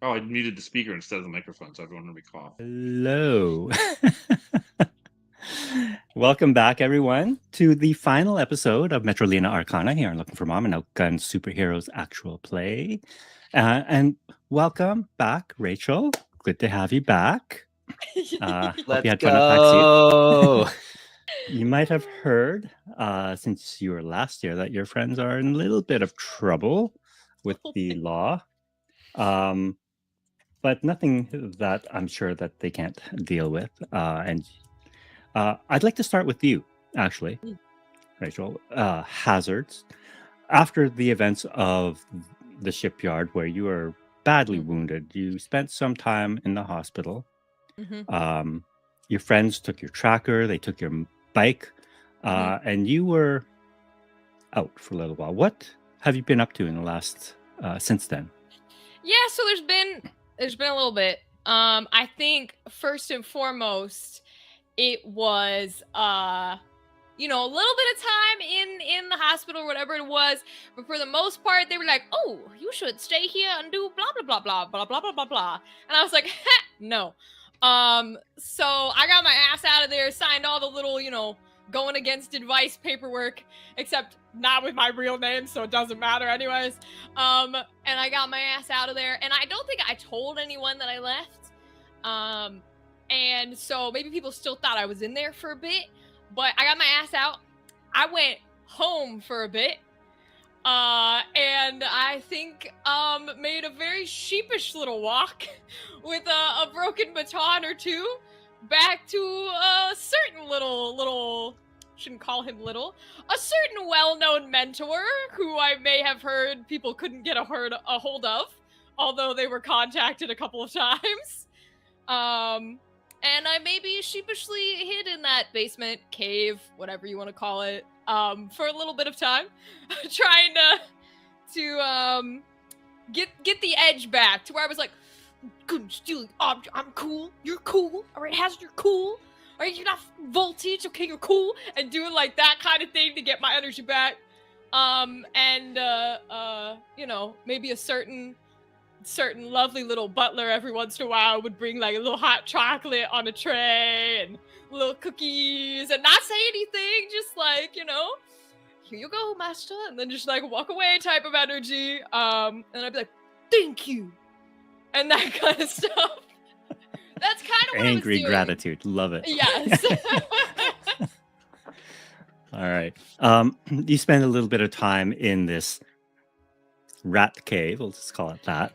Oh, I muted the speaker instead of the microphone, so everyone heard me cough. Hello. Welcome back, everyone, to the final episode of Metrolina Arcana here on Looking for Mom and Outgunned Superheroes Actual Play. And welcome back, Rachel. Good to have you back. Hope you had fun at PAX East. You might have heard, since you were last year, that your friends are in a little bit of trouble with the law. But nothing that I'm sure that they can't deal with. And I'd like to start with you, actually, Rachel. Hazards. After the events of the shipyard where you were badly wounded, you spent some time in the hospital. Your friends took your tracker, they took your bike, and you were out for a little while. What have you been up to in the last, since then? Yeah, so there's been a little bit. I think first and foremost, it was a little bit of time in the hospital or whatever it was, but for the most part they were like, oh, you should stay here and do blah blah blah blah blah blah blah blah blah, and I was like, no. So I got my ass out of there, signed all the little going against advice paperwork, except not with my real name, so it doesn't matter anyways. And I got my ass out of there, and I don't think I told anyone that I left. And so maybe people still thought I was in there for a bit, but I got my ass out. I went home for a bit, and I think made a very sheepish little walk with a broken baton or two back to a certain little shouldn't call him little, a certain well-known mentor who I may have heard people couldn't get a hold of, although they were contacted a couple of times. And I maybe sheepishly hid in that basement, cave, whatever you want to call it, for a little bit of time, trying to get the edge back to where I was like, couldn't steal an object. I'm cool. You're cool. All right, Hazard, you're cool. All right, you're not voltage. Okay, you're cool. And doing like that kind of thing to get my energy back. Maybe a certain lovely little butler every once in a while would bring like a little hot chocolate on a tray and little cookies and not say anything, just like, here you go, master, and then just like walk away type of energy. And I'd be like, thank you. And that kind of stuff. That's kind of what I was doing. Angry gratitude. Love it. Yes. All right. You spend a little bit of time in this rat cave. We'll just call it that.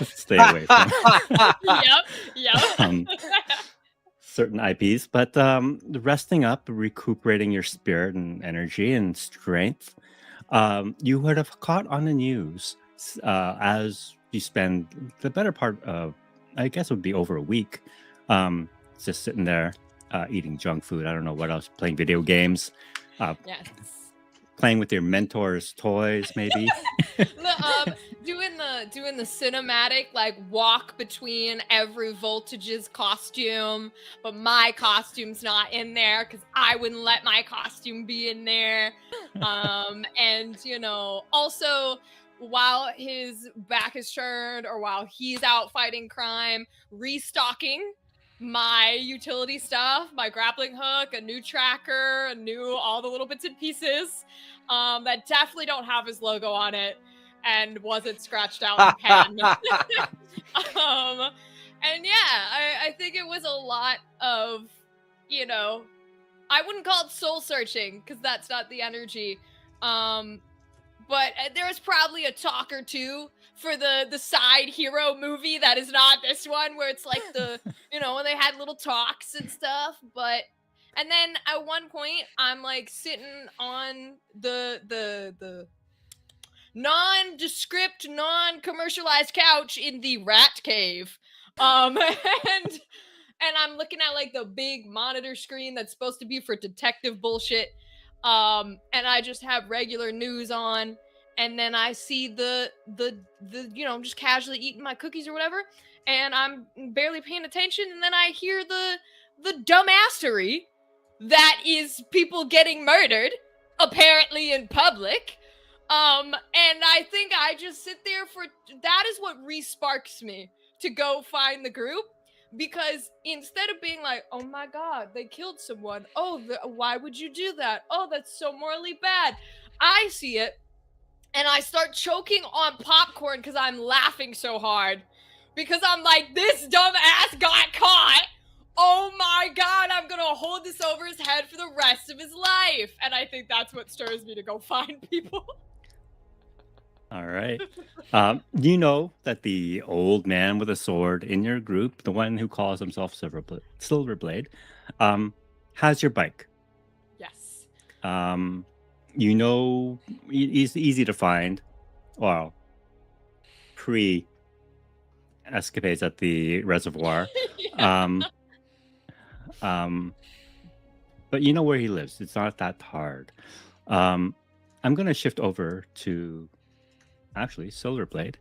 Stay away from Yep. Certain IPs. But resting up, recuperating your spirit and energy and strength. You would have caught on the news as you spend the better part of, I guess it would be over a week, just sitting there eating junk food. I don't know what else, playing video games, yes. Playing with your mentor's toys, maybe. Doing the cinematic like walk between every Voltage's costume, but my costume's not in there because I wouldn't let my costume be in there. And also, while his back is turned or while he's out fighting crime, restocking my utility stuff, my grappling hook, a new tracker, all the little bits and pieces that definitely don't have his logo on it and wasn't scratched out in pen. And yeah, I think it was a lot of, I wouldn't call it soul searching because that's not the energy. But there was probably a talk or two for the side hero movie that is not this one, where it's like when they had little talks and stuff. And then at one point, I'm like sitting on the nondescript, non-commercialized couch in the rat cave, and I'm looking at like the big monitor screen that's supposed to be for detective bullshit. And I just have regular news on, and then I see the just casually eating my cookies or whatever, and I'm barely paying attention, and then I hear the dumbassery that is people getting murdered, apparently in public. And I think I just sit there for that is what re-sparks me to go find the group. Because instead of being like, oh my god, they killed someone. Oh, why would you do that? Oh, that's so morally bad. I see it and I start choking on popcorn because I'm laughing so hard. Because I'm like, this dumb ass got caught. Oh my god, I'm gonna hold this over his head for the rest of his life. And I think that's what stirs me to go find people. All right. You know that the old man with a sword in your group, the one who calls himself Silverblade, has your bike. Yes. You know, he's easy to find. Well, pre escapades at the reservoir. Yeah. But you know where he lives. It's not that hard. I'm going to shift over to actually Silverblade.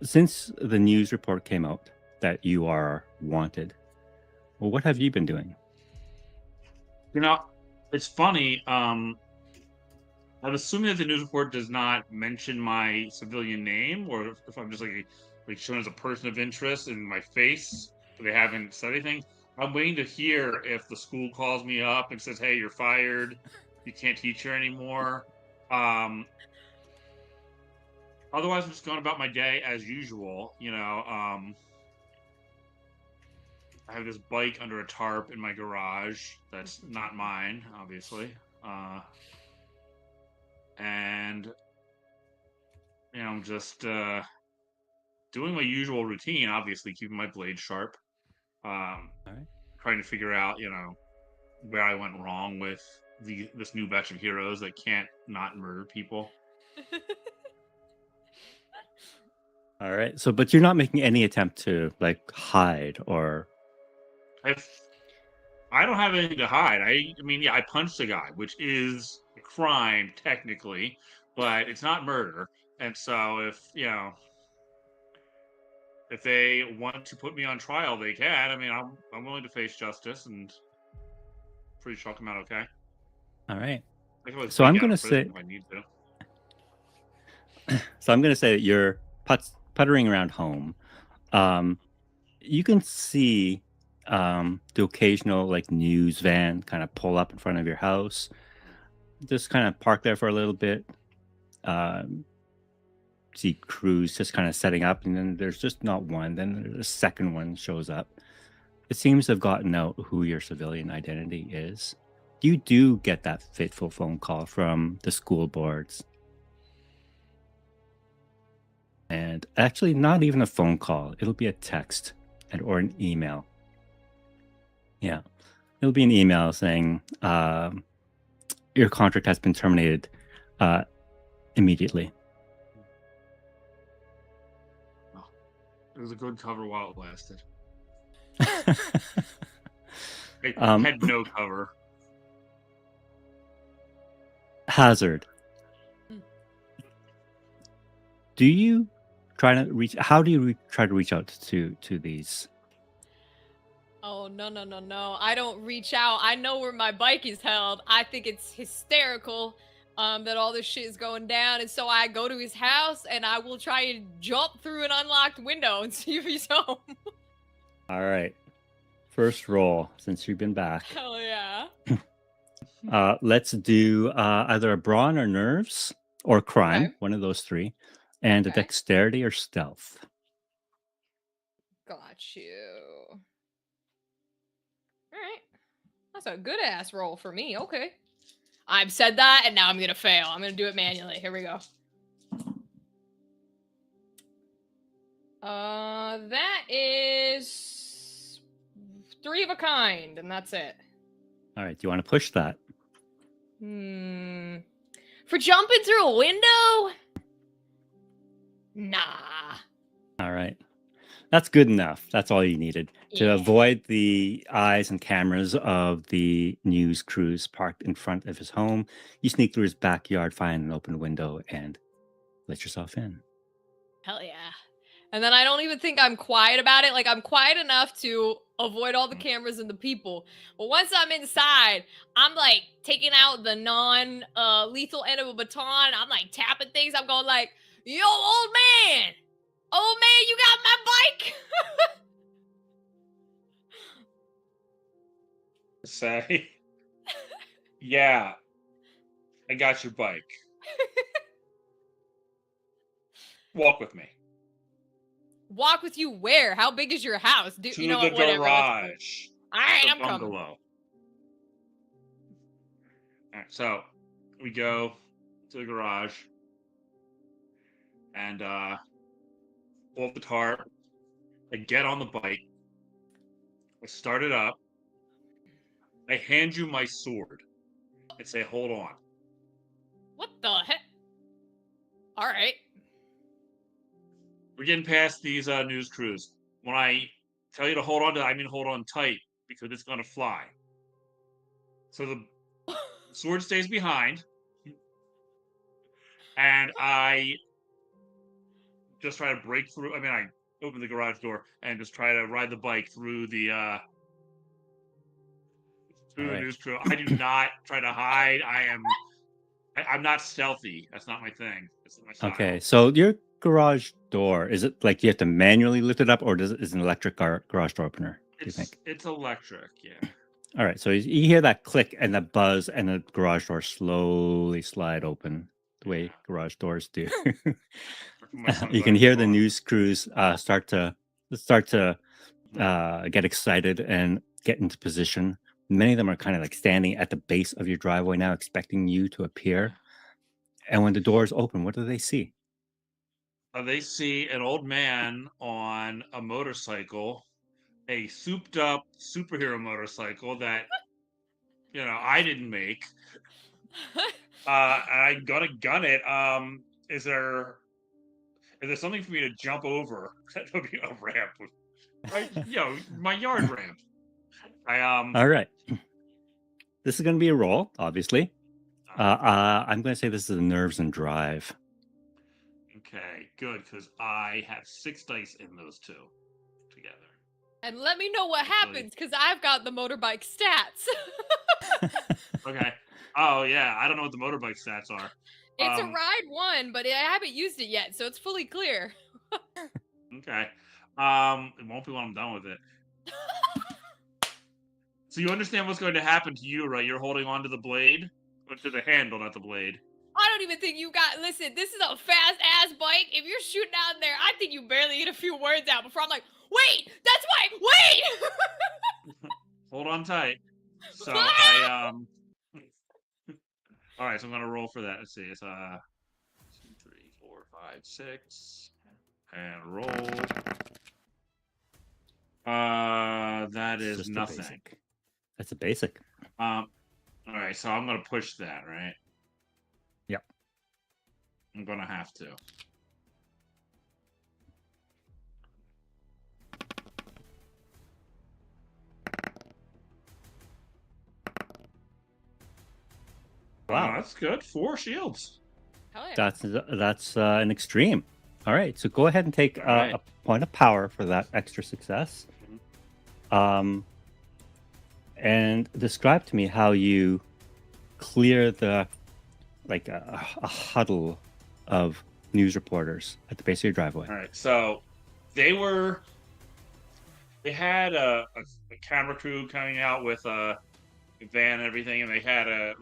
Since the news report came out that you are wanted, well, what have you been doing? You know, it's funny. I'm assuming that the news report does not mention my civilian name, or if I'm just like shown as a person of interest in my face, but they haven't said anything. I'm waiting to hear if the school calls me up and says, "Hey, you're fired. You can't teach here anymore." Otherwise, I'm just going about my day as usual. I have this bike under a tarp in my garage. That's not mine, obviously. And I'm just doing my usual routine. Obviously, keeping my blade sharp. All right. Trying to figure out, where I went wrong with this new batch of heroes that can't not murder people. All right. So, but you're not making any attempt to like hide or. I don't have anything to hide. I mean, yeah, I punched a guy, which is a crime technically, but it's not murder. And so if they want to put me on trial, they can. I mean, I'm willing to face justice, and pretty sure I'll come out okay. All right. I can always So I'm break out going to of prison say. if I need to. So I'm going to say that you're puttering around home. You can see the occasional like news van kind of pull up in front of your house. Just kind of park there for a little bit. See crews just kind of setting up, and then there's just not one. Then the second one shows up. It seems to have gotten out who your civilian identity is. You do get that fateful phone call from the school boards. And actually, not even a phone call. It'll be a text or an email. Yeah. It'll be an email saying your contract has been terminated immediately. Oh, it was a good cover while it lasted. It had no cover. Hazard. Do you try to reach? How do you try to reach out to these? Oh, no. I don't reach out. I know where my bike is held. I think it's hysterical that all this shit is going down. And so I go to his house and I will try and jump through an unlocked window and see if he's home. All right. First roll since you've been back. Hell yeah. Let's do either a brawn or nerves or crime, Okay. one of those three, and a Okay. dexterity or stealth. Got you. All right. That's a good ass roll for me. Okay. I've said that and now I'm going to fail. I'm going to do it manually. Here we go. That is 3 of a kind, and that's it. All right. Do you want to push that? For jumping through a window? Nah. All right. That's good enough. That's all you needed to avoid the eyes and cameras of the news crews parked in front of his home. You sneak through his backyard, find an open window, and let yourself in. Hell yeah. And then I don't even think I'm quiet about it. Like, I'm quiet enough to avoid all the cameras and the people. But once I'm inside, I'm like taking out the non-lethal end of a baton. I'm like tapping things. I'm going like, yo, old man, you got my bike? Say, yeah, I got your bike. Walk with me. Walk with you where? How big is your house? To you know the what? Whatever. garage. All right, The I'm coming. bungalow. All right, so we go to the garage and pull up the tarp. I get on the bike. I start it up. I hand you my sword and say, hold on. What the heck? All right. We're getting past these news crews. When I tell you to hold on to it, I mean hold on tight because it's going to fly. So the sword stays behind. And I just try to break through. I mean, I open the garage door and just try to ride the bike through the news crew. I do not try to hide. I'm not stealthy. That's not my thing. That's not my style. Okay, so your garage door, is it like you have to manually lift it up, or is it an electric garage door opener, do you think? It's electric, yeah. All right, so you hear that click and that buzz, and the garage door slowly slide open the way garage doors do. You can hear the news crews start to get excited and get into position. Many of them are kind of like standing at the base of your driveway now, expecting you to appear. And when the doors open, what do they see? They see an old man on a motorcycle, a souped up superhero motorcycle that I didn't make. I'm gonna gun it. Is there something for me to jump over? That would be a ramp. Right? My yard ramp. All right. This is going to be a roll, obviously. I'm going to say this is a nerves and drive. Okay, good, because I have 6 dice in those two together. And let me know what happens, because I've got the motorbike stats. Okay. Oh, yeah, I don't know what the motorbike stats are. It's a ride 1, but I haven't used it yet, so it's fully clear. Okay. It won't be when I'm done with it. So you understand what's going to happen to you, right? You're holding on to the blade? Or to the handle, not the blade. I don't even think you got... Listen, this is a fast-ass bike. If you're shooting out there, I think you barely get a few words out before I'm like, wait! That's why! Wait! Hold on tight. So All right, so I'm going to roll for that. Let's see. It's 2, 3, 4, 5, 6. And roll. That is just nothing. That's a basic. All right, so I'm gonna push that, right? Yep. I'm gonna have to. Wow, that's good. 4 shields. Hell yeah. That's an extreme. All right, so go ahead and take a point of power for that extra success. And describe to me how you clear a huddle of news reporters at the base of your driveway. All right, so they had a camera crew coming out with a van and everything, and they had a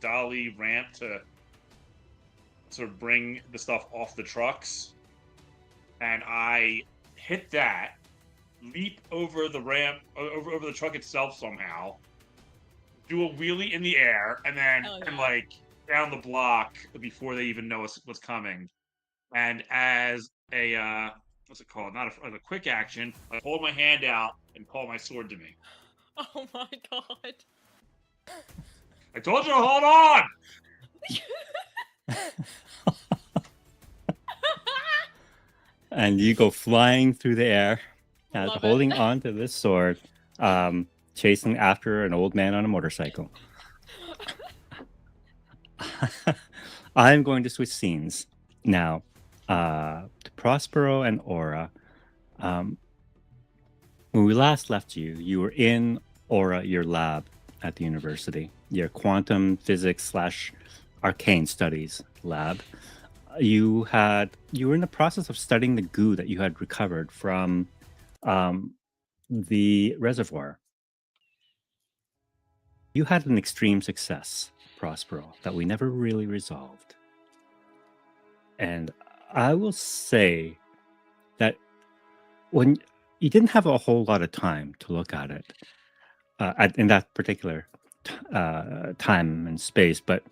dolly ramp to sort of bring the stuff off the trucks. And I hit that, leap over the ramp, over the truck itself somehow, do a wheelie in the air, and then down the block before they even know what's coming. And as a what's it called? Not as a quick action, I hold my hand out and call my sword to me. Oh my god! I told you to hold on. And you go flying through the air, holding on to this sword, chasing after an old man on a motorcycle. I'm going to switch scenes now. to Prospero and Aura. When we last left you, you were in Aura, your lab at the university, your quantum physics / arcane studies lab. You were in the process of studying the goo that you had recovered from the reservoir. You had an extreme success, Prospero, that we never really resolved. And I will say that when you didn't have a whole lot of time to look at it in that particular time and space, but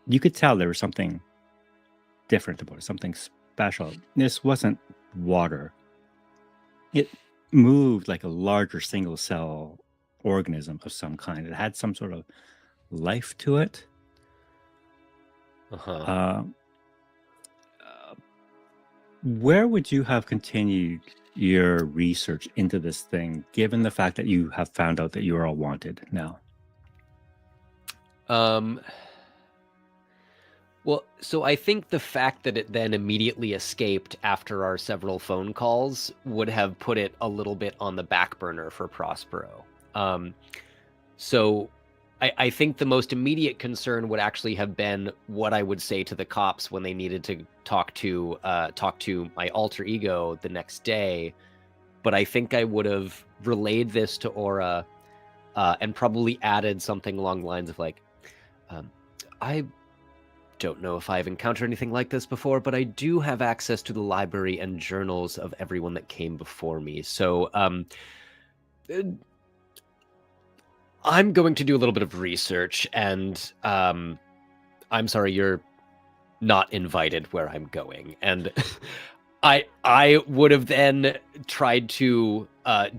you could tell there was something different about it, something special. This wasn't water. It moved like a larger single cell organism of some kind. It had some sort of life to it. Where would you have continued your research into this thing, given the fact that you have found out that you are all wanted now? Well, so I think the fact that it then immediately escaped after our several phone calls would have put it a little bit on the back burner for Prospero. So I think the most immediate concern would actually have been what I would say to the cops when they needed to talk to my alter ego the next day. But I think I would have relayed this to Aura and probably added something along the lines of like, I don't know if I've encountered anything like this before, but I do have access to the library and journals of everyone that came before me. So I'm going to do a little bit of research, and I'm sorry, you're not invited where I'm going. And I would have then tried to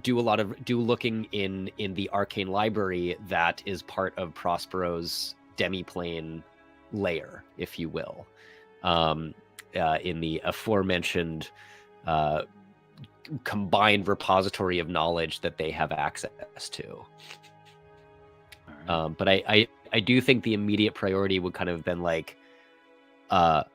do looking in the arcane library that is part of Prospero's demiplane layer, if you will, in the aforementioned combined repository of knowledge that they have access to. But I do think the immediate priority would kind of have been like, I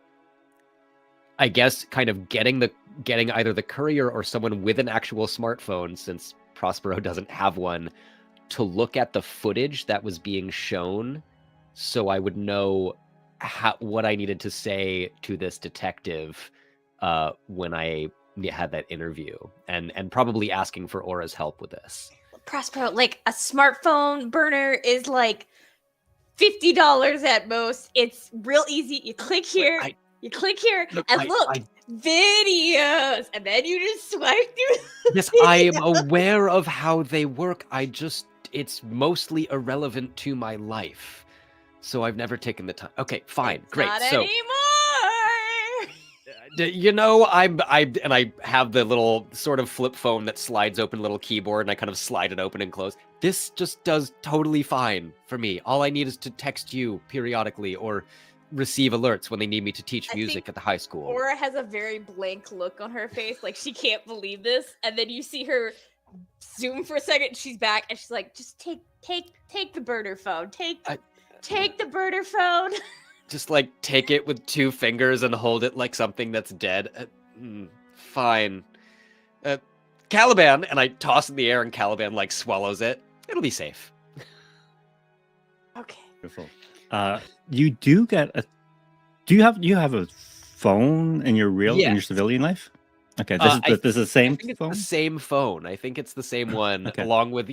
guess kind of getting either the courier or someone with an actual smartphone, since Prospero doesn't have one, to look at the footage that was being shown, so I would know what I needed to say to this detective when I had that interview, and probably asking for Aura's help with this. Prospero, like a smartphone burner is like $50 at most. It's real easy. You click here, you click here, and look, videos, and then you just swipe through. Yes, I am aware of how they work. It's mostly irrelevant to my life, so I've never taken the time. Okay, fine, great. Not so anymore. You know, I have the little sort of flip phone that slides open, little keyboard, and I kind of slide it open and close. This just does totally fine for me. All I need is to text you periodically or receive alerts when they need me to teach music at the high school. Aura has a very blank look on her face, like she can't believe this. And then you see her zoom for a second, she's back, and she's like, "Just take the burner phone. Take the burner phone." Just like take it with 2 fingers and hold it like something that's dead. Fine. Caliban, and I toss it in the air, and Caliban like swallows it. It'll be safe. Okay. Beautiful. You do get a. Do you have a phone in your in your civilian life? Okay, this is the same phone? It's the same phone. I think it's the same one, along with,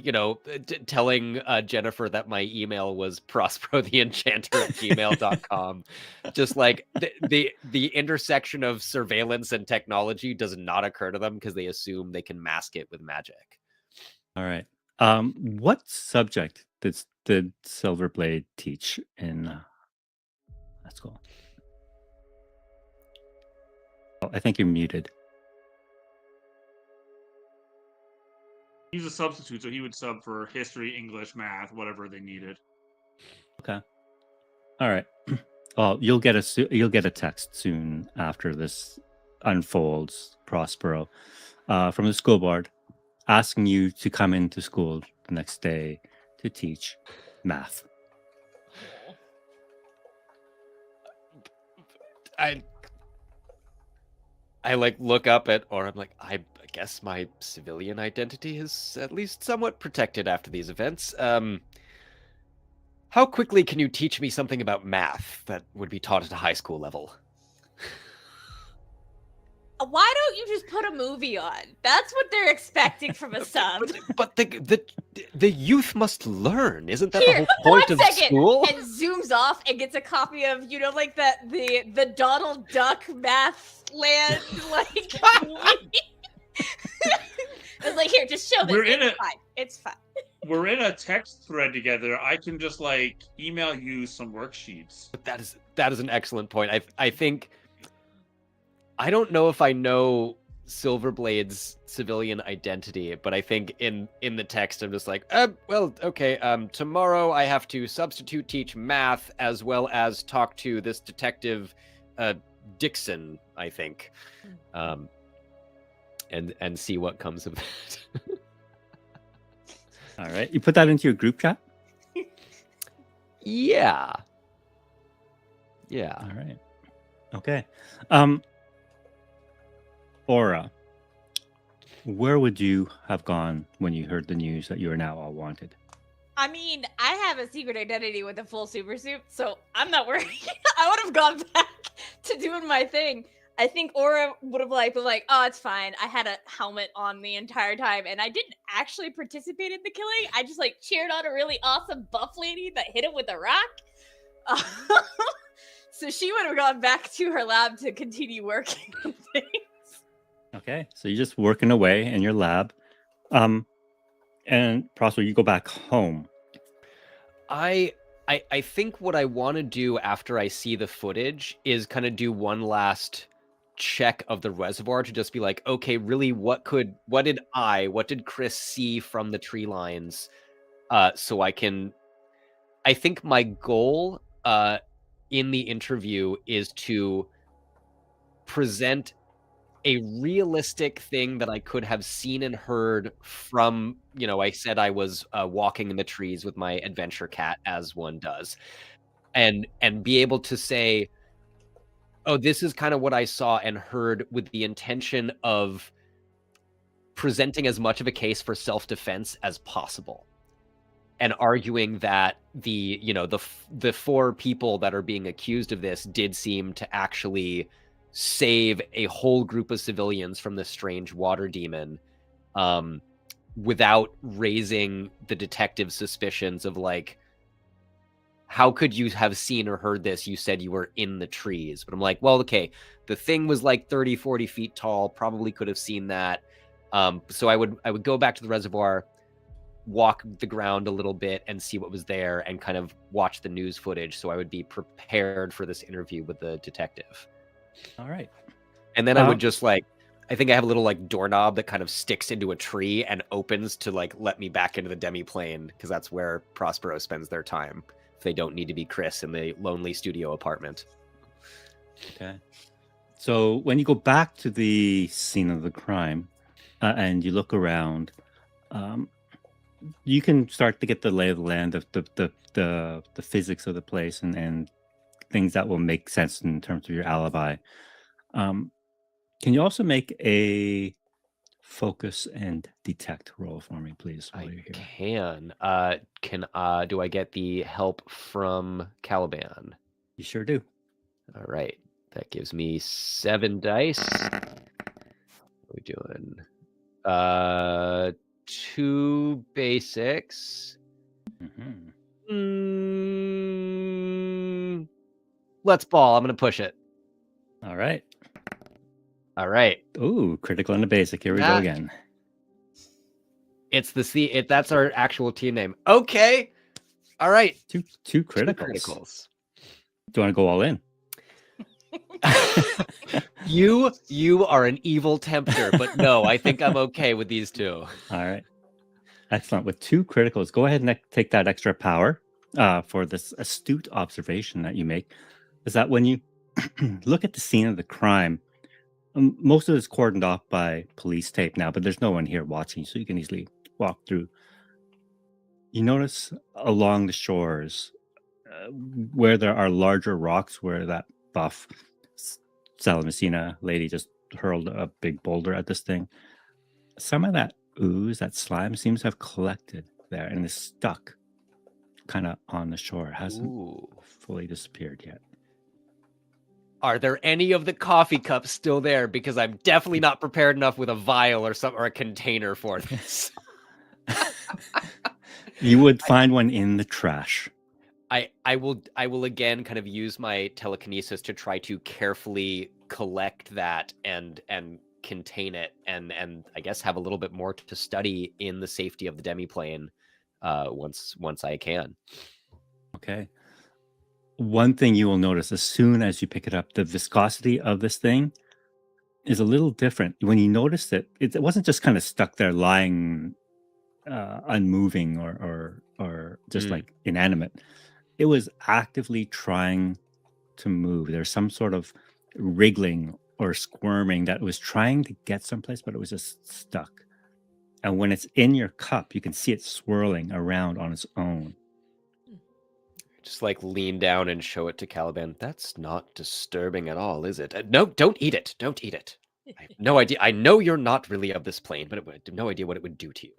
telling Jennifer that my email was prosperotheenchanter@gmail.com. Just like the intersection of surveillance and technology does not occur to them because they assume they can mask it with magic. All right. What subject did Silverblade teach in that school? Oh, I think you're muted. He's a substitute, so he would sub for history, English, math, whatever they needed. Okay. All right. Well, you'll get a text soon after this unfolds, Prospero, from the school board, asking you to come into school the next day to teach math. I like look up at, or I'm like, I guess my civilian identity is at least somewhat protected after these events. How quickly can you teach me something about math that would be taught at a high school level? Why don't you just put a movie on? That's what they're expecting from a sub. But the youth must learn. Isn't that Here, the whole point of school? And zooms off and gets a copy of, like the Donald Duck math land like movie. It's like, here, just show this. It's fine. We're in a text thread together. I can just like email you some worksheets. But that is an excellent point. I think I don't know if I know Silverblade's civilian identity, but I think in the text I'm just like, well, okay, tomorrow I have to substitute teach math as well as talk to this detective Dixon, I think. And see what comes of that. All right. You put that into your group chat? Yeah. Yeah. All right. Okay. Aura, where would you have gone when you heard the news that you are now all wanted? I mean, I have a secret identity with a full super suit, so I'm not worried. I would have gone back to doing my thing. I think Aura would have been like, oh, it's fine. I had a helmet on the entire time, and I didn't actually participate in the killing. I just cheered on a really awesome buff lady that hit him with a rock. So she would have gone back to her lab to continue working on things. Okay, so you're just working away in your lab. And Prosper, you go back home. I think what I want to do after I see the footage is kind of do one last check of the reservoir to just be like, okay, really, what did Chris see from the tree lines? So I think my goal in the interview is to present a realistic thing that I could have seen and heard from, I said I was walking in the trees with my adventure cat, as one does, and be able to say, oh, this is kind of what I saw and heard, with the intention of presenting as much of a case for self-defense as possible, and arguing that the four people that are being accused of this did seem to actually save a whole group of civilians from this strange water demon, without raising the detective's suspicions of how could you have seen or heard this? You said you were in the trees. But I'm like, well, okay, the thing was 30, 40 feet tall, probably could have seen that. So I would go back to the reservoir, walk the ground a little bit and see what was there, and kind of watch the news footage, so I would be prepared for this interview with the detective. All right. And then I would just I think I have a little doorknob that kind of sticks into a tree and opens to let me back into the demi-plane, because that's where Prospero spends their time if they don't need to be Chris in the lonely studio apartment. Okay. So when you go back to the scene of the crime and you look around, you can start to get the lay of the land of the physics of the place and things that will make sense in terms of your alibi. Can you also make a focus and detect roll for me, please? While you're here? Can. Do I get the help from Caliban? You sure do. All right. That gives me 7 dice. What are we doing? 2 basics. Let's ball. I'm going to push it. All right. All right. Ooh, critical and a basic. Here we go again. It's that's our actual team name. Okay. All right. Two criticals. Do you want to go all in? You are an evil tempter, but no, I think I'm okay with these two. All right. Excellent. With 2 criticals, go ahead and take that extra power for this astute observation that you make. Is that when you look at the scene of the crime, most of it's cordoned off by police tape now, but there's no one here watching, so you can easily walk through. You notice along the shores where there are larger rocks, where that buff Salamacina lady just hurled a big boulder at this thing. Some of that ooze, that slime, seems to have collected there and is stuck kind of on the shore. It hasn't fully disappeared yet. Are there any of the coffee cups still there? Because I'm definitely not prepared enough with a vial or something or a container for this. You would find one in the trash. I will again kind of use my telekinesis to try to carefully collect that and contain it and I guess have a little bit more to study in the safety of the demiplane once I can. Okay. One thing you will notice as soon as you pick it up, the viscosity of this thing is a little different. When you noticed it, it wasn't just kind of stuck there lying unmoving or just like inanimate. It was actively trying to move. There's some sort of wriggling or squirming that was trying to get someplace, but it was just stuck. And when it's in your cup, you can see it swirling around on its own. Just like lean down and show it to Caliban. That's not disturbing at all, is it? No, don't eat it. Don't eat it. I have no idea. I know you're not really of this plane, but I have no idea what it would do to you.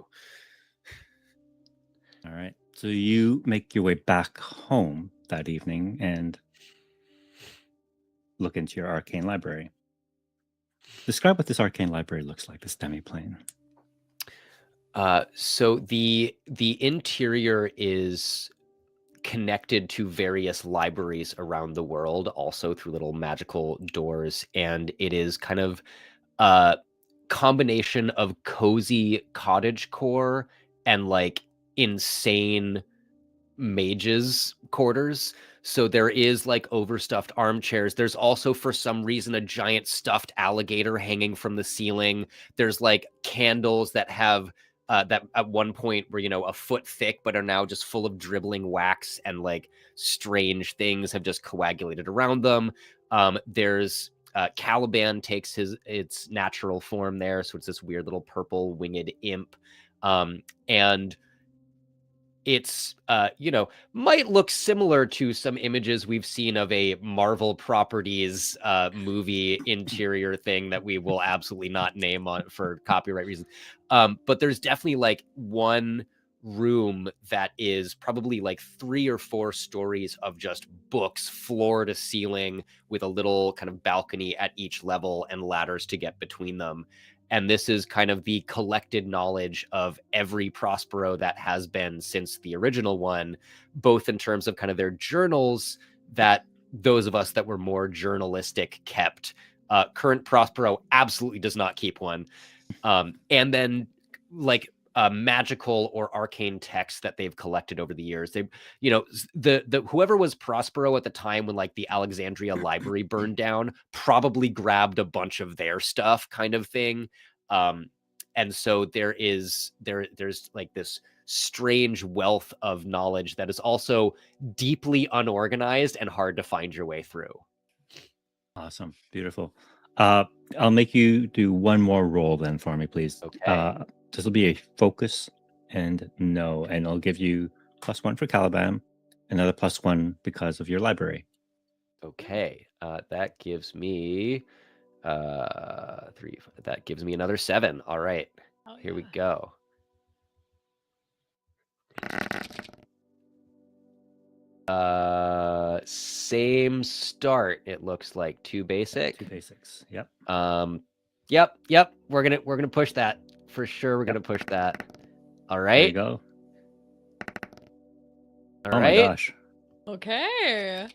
All right. So you make your way back home that evening and look into your arcane library. Describe what this arcane library looks like, this demiplane. So the interior is connected to various libraries around the world, also through little magical doors, and it is kind of a combination of cozy cottagecore and like insane mages quarters. So there is like overstuffed armchairs. There's also, for some reason, a giant stuffed alligator hanging from the ceiling. There's like candles that have that at one point were, a foot thick, but are now just full of dribbling wax, and like strange things have just coagulated around them. There's Caliban takes its natural form there, so it's this weird little purple winged imp, and it's might look similar to some images we've seen of a Marvel Properties movie interior thing that we will absolutely not name on for copyright reasons. But there's definitely like one room that is probably like 3 or 4 stories of just books, floor to ceiling, with a little kind of balcony at each level and ladders to get between them. And this is kind of the collected knowledge of every Prospero that has been since the original one, both in terms of kind of their journals that those of us that were more journalistic kept. Current Prospero absolutely does not keep one. And then like magical or arcane texts that they've collected over the years. They, the whoever was Prospero at the time when like the Alexandria library burned down probably grabbed a bunch of their stuff, kind of thing. And so there's like this strange wealth of knowledge that is also deeply unorganized and hard to find your way through. Awesome. Beautiful. I'll make you do one more roll then for me, please. Okay. This will be a focus and no, and I'll give you +1 for Caliban, another +1 because of your library. Okay. That gives me 3. That gives me another 7. All right. Oh, Here we go. Same start. It looks like 2 basic. 2 basics. Yep. Yep. We're gonna push that for sure. We're gonna push that. All right. There you go. All oh right. my gosh. Okay.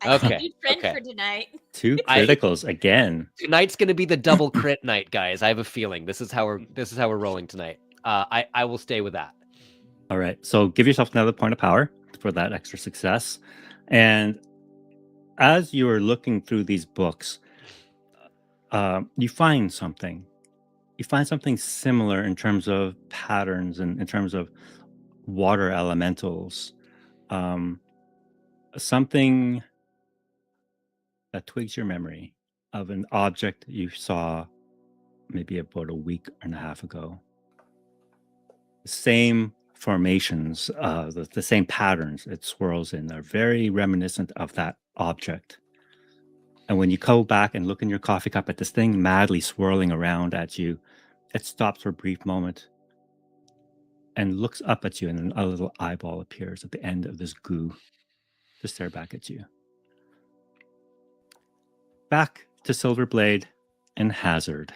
I Okay, need friend okay. for tonight. 2 criticals again. Tonight's gonna be the double crit night, guys. I have a feeling this is how we're rolling tonight. I will stay with that. All right. So give yourself another point of power for that extra success. And as you're looking through these books, you find something. You find something similar in terms of patterns and in terms of water elementals. Something that twigs your memory of an object you saw maybe about a week and a half ago. Same formations, the same patterns it swirls in are very reminiscent of that object. And when you go back and look in your coffee cup at this thing madly swirling around at you, it stops for a brief moment and looks up at you, and then a little eyeball appears at the end of this goo to stare back at you. Back to Silverblade and Hazard.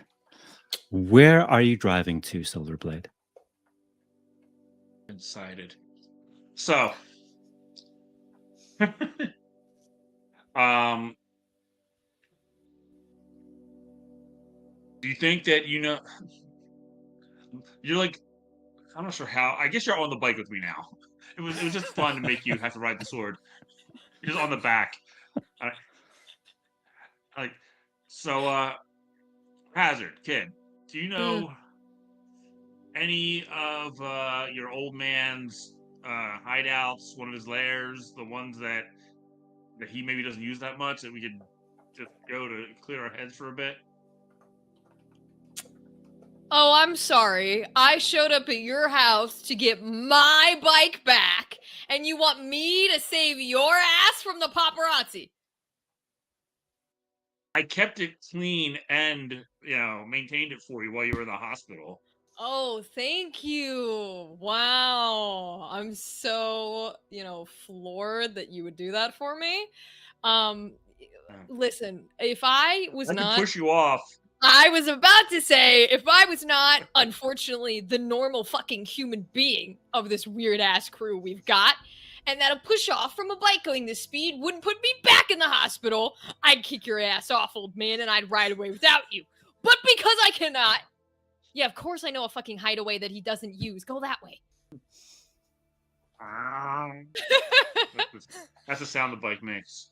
Where are you driving to, Silverblade? Excited. So, do you think that you're like, I'm not sure how. I guess you're on the bike with me now. It was just fun to make you have to ride the sword. You're just on the back. Hazard, kid, do you know any of your old man's hideouts, one of his lairs, the ones that he maybe doesn't use that much, that we could just go to clear our heads for a bit? Oh, I'm sorry. I showed up at your house to get my bike back, and you want me to save your ass from the paparazzi? I kept it clean and, maintained it for you while you were in the hospital. Oh, thank you. Wow. I'm so, floored that you would do that for me. Listen, if I was not... I could push you off. I was about to say, if I was not, unfortunately, the normal fucking human being of this weird-ass crew we've got, and that'll push off from a bike going this speed, wouldn't put me back in the hospital, I'd kick your ass off, old man, and I'd ride away without you. But because I cannot... Yeah, of course I know a fucking hideaway that he doesn't use. Go that way. That's the sound the bike makes.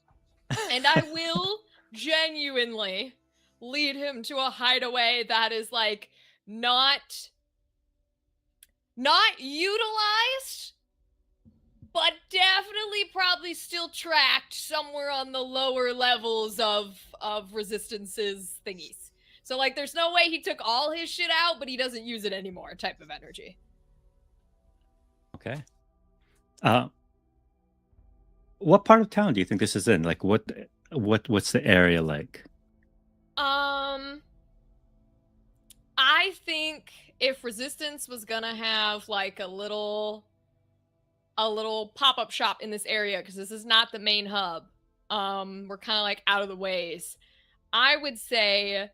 And I will genuinely lead him to a hideaway that is like not utilized, but definitely probably still tracked somewhere on the lower levels of resistance's thingies. So, like, there's no way he took all his shit out, but he doesn't use it anymore type of energy. Okay. What part of town do you think this is in? Like, what's the area like? I think if Resistance was gonna have, like, a little pop-up shop in this area, because this is not the main hub, we're kind of, like, out of the ways, I would say...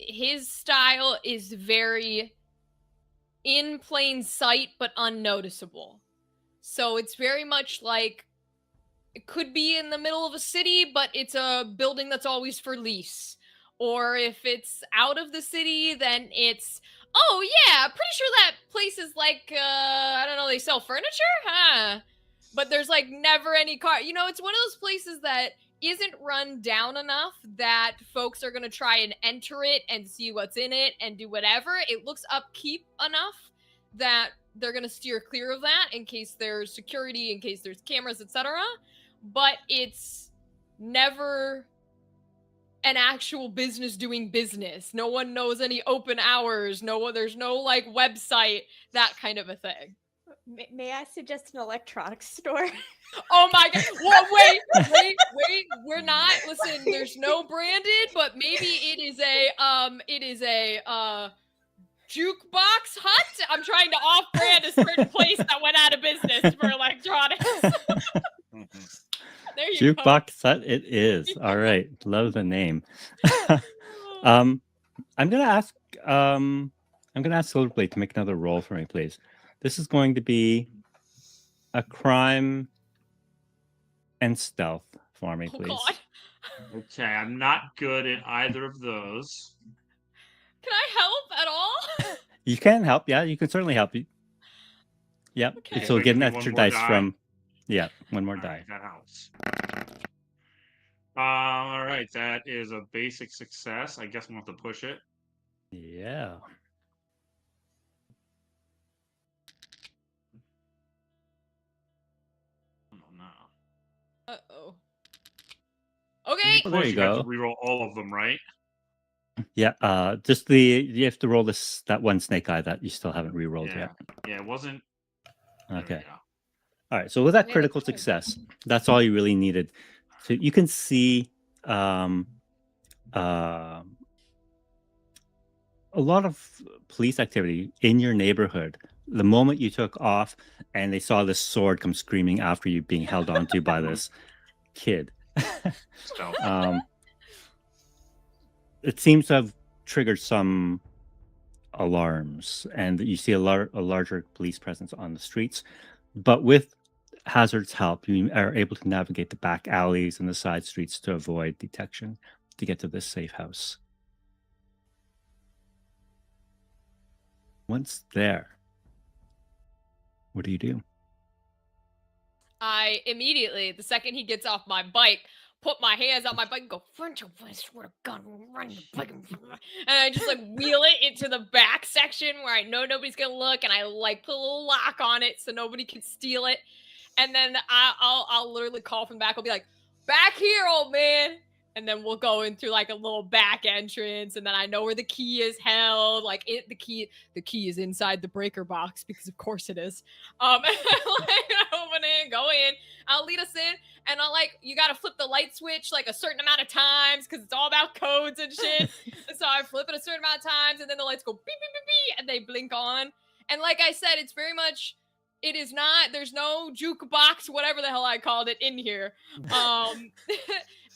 his style is very in plain sight, but unnoticeable. So it's very much like, it could be in the middle of a city, but it's a building that's always for lease. Or if it's out of the city, then it's, oh yeah, pretty sure that place is like, I don't know, they sell furniture? Huh. But there's like never any car. It's one of those places that isn't run down enough that folks are going to try and enter it and see what's in it and do whatever. It looks upkeep enough that they're going to steer clear of that in case there's security, in case there's cameras, etc. But it's never an actual business doing business. No one knows any open hours. There's no like website, that kind of a thing. May I suggest an electronics store? Oh my god. Well, wait. We're not. Listen, there's no branded, but maybe it is a jukebox hut. I'm trying to off-brand a certain place that went out of business for electronics. There you go. Jukebox hut it is. All right. Love the name. I'm gonna ask Silverblade to make another roll for me, please. This is going to be a crime and stealth for me, please. God. Okay, I'm not good at either of those. Can I help at all? You can help, yeah. You can certainly help. Yep. Okay. So get an extra dice from... Yeah, one more die. Right, that helps. All right, that is a basic success. I guess we'll have to push it. Yeah. Uh-oh. Okay. Well, there you go. Have to reroll all of them, right? Yeah. Just you have to roll that one snake eye that you still haven't re-rolled yet. Yeah, it wasn't. Okay. All right. So with that Yeah, critical that's fine. success, that's all you really needed. So you can see a lot of police activity in your neighborhood. The moment you took off and they saw this sword come screaming after you being held onto by this kid. It seems to have triggered some alarms, and you see a larger police presence on the streets. But with Hazard's help, you are able to navigate the back alleys and the side streets to avoid detection to get to this safe house. Once there, what do you do? I immediately, the second he gets off my bike, put my hands on my bike and go, front your way, swear to God, run your bike. And I just like wheel it into the back section where I know nobody's going to look. And I like put a little lock on it so nobody can steal it. And then I'll literally call from the back. I'll be like, back here, old man. And then we'll go in through like a little back entrance, and then I know where the key is held. Like the key is inside the breaker box because of course it is. Like, open it, go in. I'll lead us in, and you gotta flip the light switch like a certain amount of times because it's all about codes and shit. So I flip it a certain amount of times, and then the lights go beep beep beep beep, and they blink on. And like I said, it's very much. It is not. There's no jukebox, whatever the hell I called it, in here.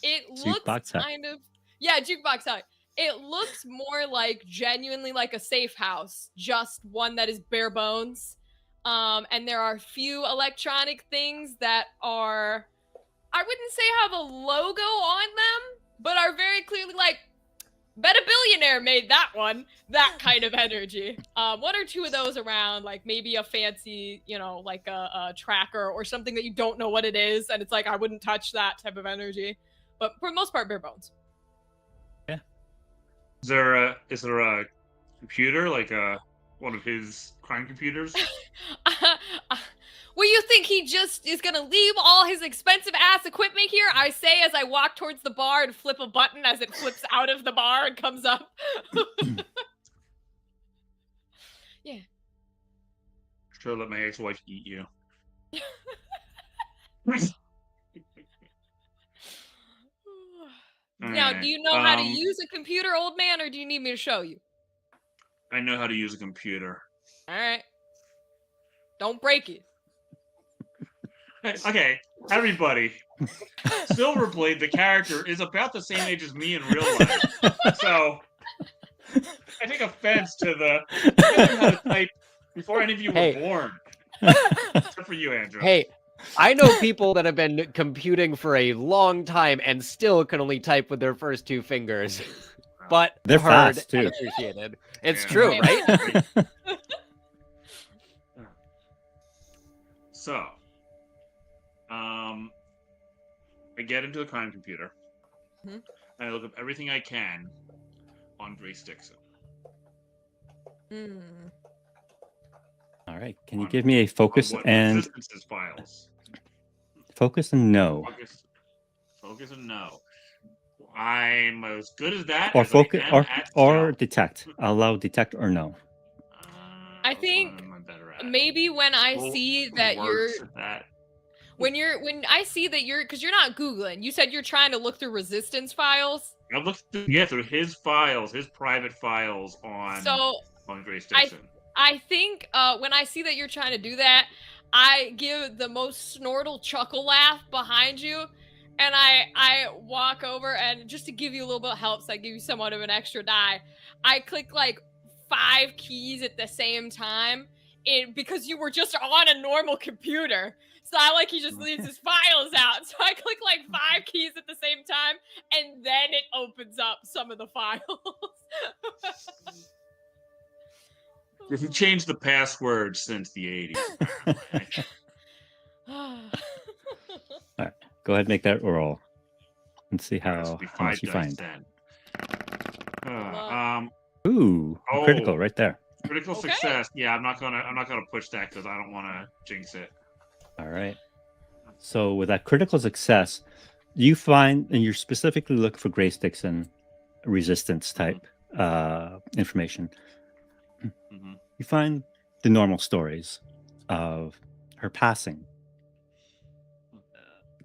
It looks kind of jukebox hut. It looks more like genuinely like a safe house, just one that is bare bones. And there are few electronic things that are, I wouldn't say have a logo on them, but are very clearly like, bet a billionaire made that one. That kind of energy. One or two of those around, like maybe a fancy, like a tracker or something that you don't know what it is, and it's like I wouldn't touch that type of energy. But for the most part, bare bones. Yeah. Is there a computer, like one of his crime computers? Well, you think he just is gonna leave all his expensive ass equipment here? I say as I walk towards the bar and flip a button as it flips out of the bar and comes up. Yeah. Sure, let my ex-wife eat you. Now, do you know how to use a computer, old man, or do you need me to show you? I know how to use a computer. All right. Don't break it. Okay, everybody. Silverblade, the character, is about the same age as me in real life. So, I take offense to I learned how to type before any of you were born. Except for you, Andrew. Hey, I know people that have been computing for a long time and still can only type with their first two fingers. But they're heard fast, too. and appreciated. It's true, right? So, I get into the crime computer, and I look up everything I can on Grace Dixon. All right. Can you give me a focus and files? Focus and no. Focus and no. I'm as good as that. Or as focus I am or detect. Allow detect or no. I think maybe when I see that you're when I see that you're, because you're not Googling, you said you're trying to look through resistance files. I looked through his files, his private files on Grace Dixon. I think when I see that you're trying to do that, I give the most snortle chuckle laugh behind you, and I walk over, and just to give you a little bit of help, so I give you somewhat of an extra die, I click like 5 keys at the same time, because you were just on a normal computer. So he just leaves his files out. So I click like 5 keys at the same time, and then it opens up some of the files. He changed the password since the 80s. All right, go ahead and make that roll and see how much you find. Ooh, critical right there. Critical success. Yeah, I'm not gonna push that because I don't want to jinx it. All right. So with that critical success, you find, and you're specifically looking for Grace Dixon resistance type information. You find the normal stories of her passing.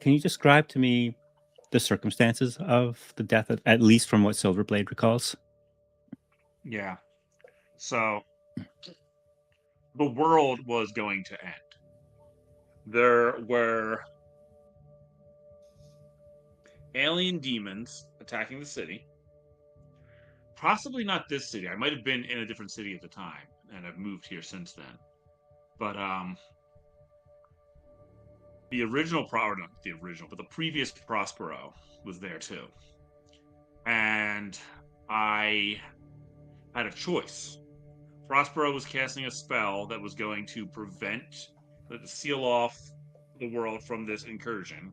Can you describe to me the circumstances of the death, at least from what Silverblade recalls? Yeah. So the world was going to end. There were alien demons attacking the city. Possibly not this city. I might have been in a different city at the time, and I've moved here since then. But the original, or not the original, but the previous Prospero was there too. And I had a choice. Prospero was casting a spell that was going to seal off the world from this incursion,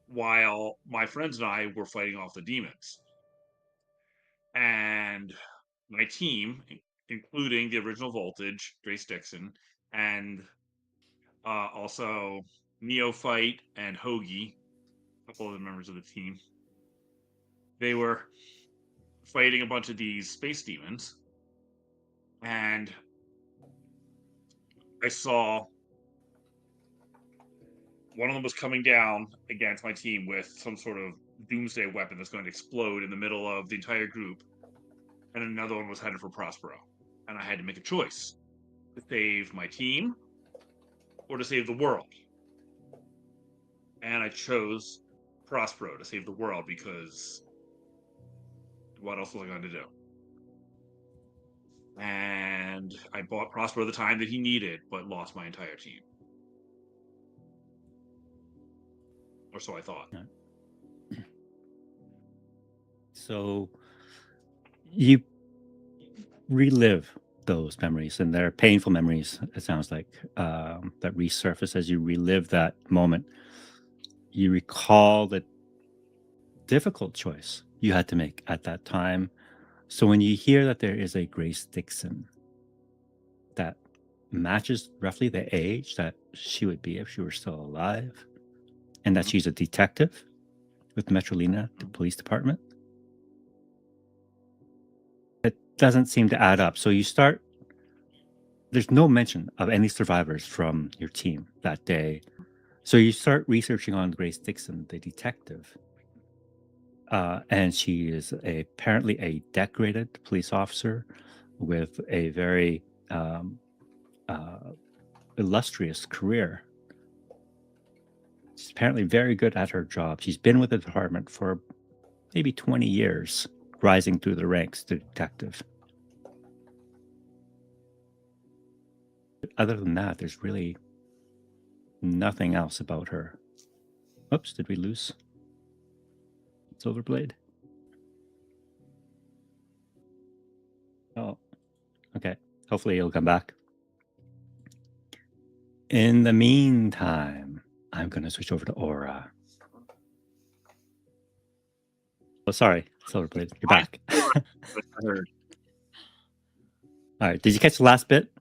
while my friends and I were fighting off the demons. And my team, including the original Voltage, Grace Dixon, and also Neophyte and Hoagie, a couple of the members of the team, they were fighting a bunch of these space demons. And I saw one of them was coming down against my team with some sort of doomsday weapon that's going to explode in the middle of the entire group. And another one was headed for Prospero. And I had to make a choice to save my team or to save the world. And I chose Prospero to save the world because what else was I going to do? And I bought Prospero the time that he needed, but lost my entire team. Or so I thought. So you relive those memories, and they're painful memories, it sounds like, that resurface as you relive that moment. You recall the difficult choice you had to make at that time. So when you hear that there is a Grace Dixon that matches roughly the age that she would be if she were still alive, and that she's a detective with Metrolina, the police department, it doesn't seem to add up. So you start, there's no mention of any survivors from your team that day. So you start researching on Grace Dixon, the detective. And she is apparently a decorated police officer with a very illustrious career. She's apparently very good at her job. She's been with the department for maybe 20 years, rising through the ranks to detective. But other than that, there's really nothing else about her. Oops, did we lose Silverblade? Oh, okay. Hopefully he'll come back. In the meantime, I'm going to switch over to Aura. Oh, sorry, Silverblade, you're back. I heard. All right, did you catch the last bit?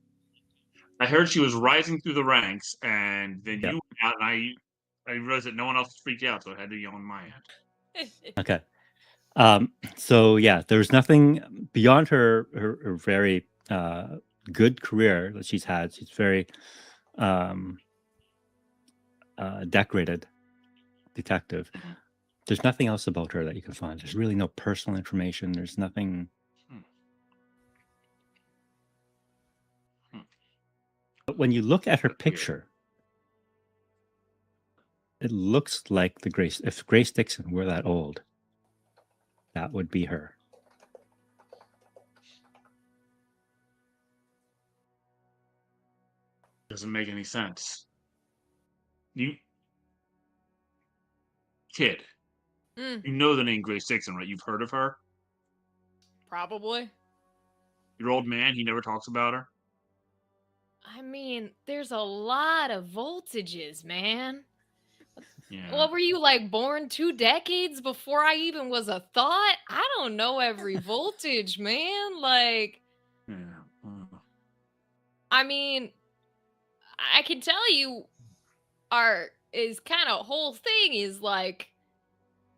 I heard she was rising through the ranks, and then you went out, and I realized that no one else was freaked out, so I had to yell on my end. Okay. So yeah, there's nothing beyond her very good career that she's had. She's very decorated detective. There's nothing else about her that you can find. There's really no personal information. There's nothing. But when you look at her picture, it looks like if Grace Dixon were that old, that would be her. Doesn't make any sense. You kid, you know the name Grace Dixon, right? You've heard of her? Probably. Your old man, he never talks about her? I mean, there's a lot of voltages, man. Yeah. What were you, like, born 2 decades before I even was a thought? I don't know every voltage, man. Like, Yeah. I mean, I can tell you his kind of whole thing is like,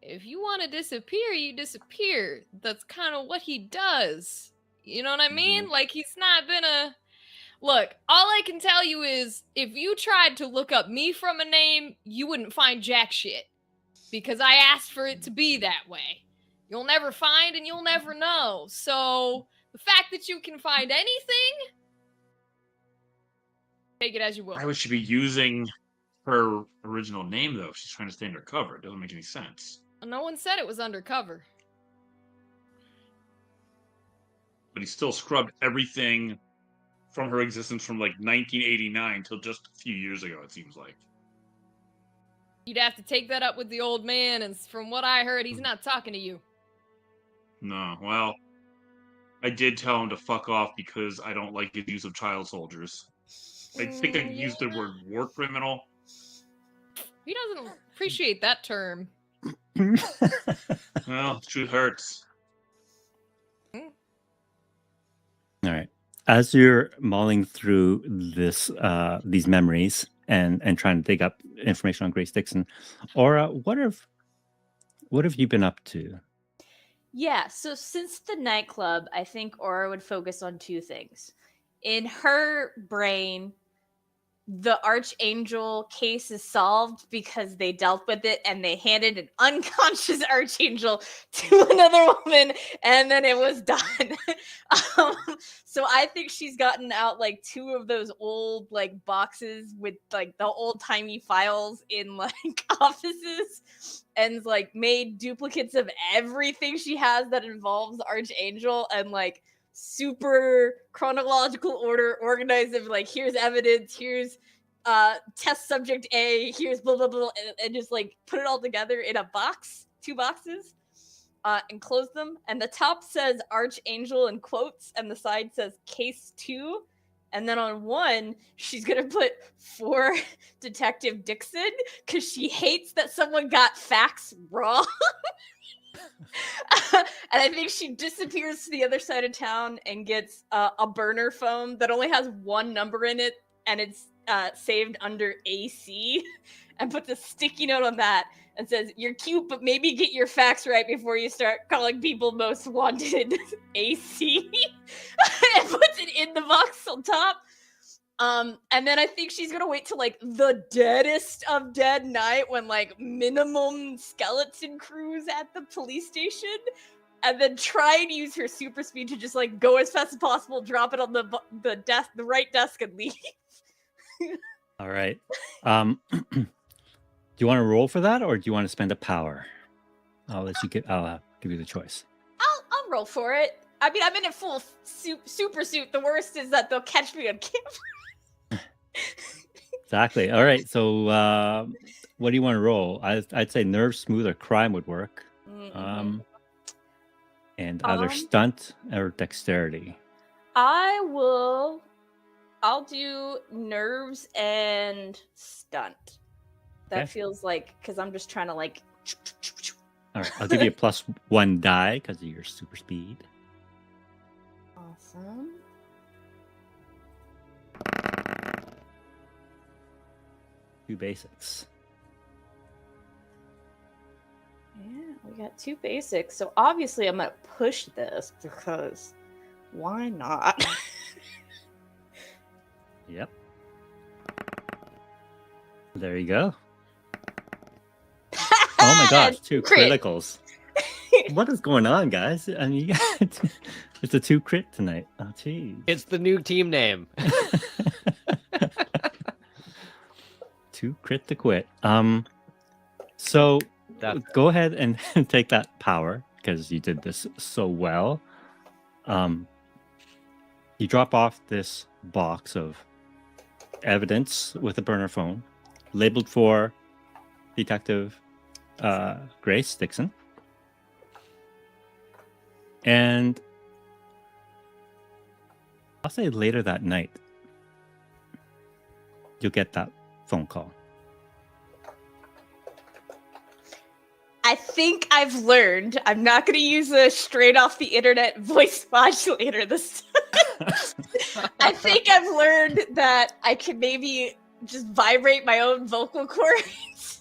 if you want to disappear, you disappear. That's kind of what he does. You know what I mean? Like, he's not gonna... Look, all I can tell you is, if you tried to look up me from a name, you wouldn't find jack shit. because I asked for it to be that way. You'll never find and you'll never know. So the fact that you can find anything, take it as you will. Why would she be using her original name, though, if she's trying to stay undercover? It doesn't make any sense. No one said it was undercover. But he still scrubbed everything from her existence from like 1989 till just a few years ago, it seems like. You'd have to take that up with the old man, and from what I heard, he's not talking to you. No, well, I did tell him to fuck off because I don't like his use of child soldiers. I think I used the word war criminal. He doesn't appreciate that term. Well, truth hurts. All right. As you're mulling through these memories and trying to dig up information on Grace Dixon, Aura, what have you been up to? Yeah, so since the nightclub, I think Aura would focus on two things. In her brain, the Archangel case is solved because they dealt with it and they handed an unconscious Archangel to another woman and then it was done. So I think she's gotten out like 2 of those old like boxes with like the old timey files in like offices and like made duplicates of everything she has that involves Archangel and like super chronological order, organized of like, here's evidence, here's test subject A, here's blah blah blah, and just like put it all together in a box, 2 boxes, and close them. And the top says Archangel in quotes, and the side says case 2. And then on one, she's gonna put for Detective Dixon because she hates that someone got facts wrong. And I think she disappears to the other side of town and gets a burner phone that only has 1 number in it, and it's saved under AC, and puts a sticky note on that and says, "You're cute, but maybe get your facts right before you start calling people most wanted AC." And puts it in the box on top. And then I think she's gonna wait till like the deadest of dead night when like minimum skeleton crews at the police station, and then try and use her super speed to just like go as fast as possible, drop it on the desk, the right desk, and leave. All right. Do you want to roll for that, or do you want to spend a power? I'll give you the choice. I'll roll for it. I mean, I'm in a full super suit. The worst is that they'll catch me on camera. Exactly. All right. So, what do you want to roll? I'd say nerve, smooth, or crime would work. Mm-hmm. And either stunt or dexterity. I'll do nerves and stunt. That feels like, because I'm just trying to like. All right. I'll give you a +1 die because of your super speed. Awesome. Two basics. Yeah, we got 2 basics. So obviously I'm going to push this because why not? Yep. There you go. Oh my gosh, 2 criticals. What is going on, guys? I mean, it's a 2 crit tonight. Oh, geez. It's the new team name. 2 crit to quit. So go ahead and take that power because you did this so well. You drop off this box of evidence with a burner phone labeled for Detective Grace Dixon. And I'll say later that night, you'll get that phone call. I think I've learned I'm not going to use a straight off the internet voice modulator this time. I think I've learned that I can maybe just vibrate my own vocal cords.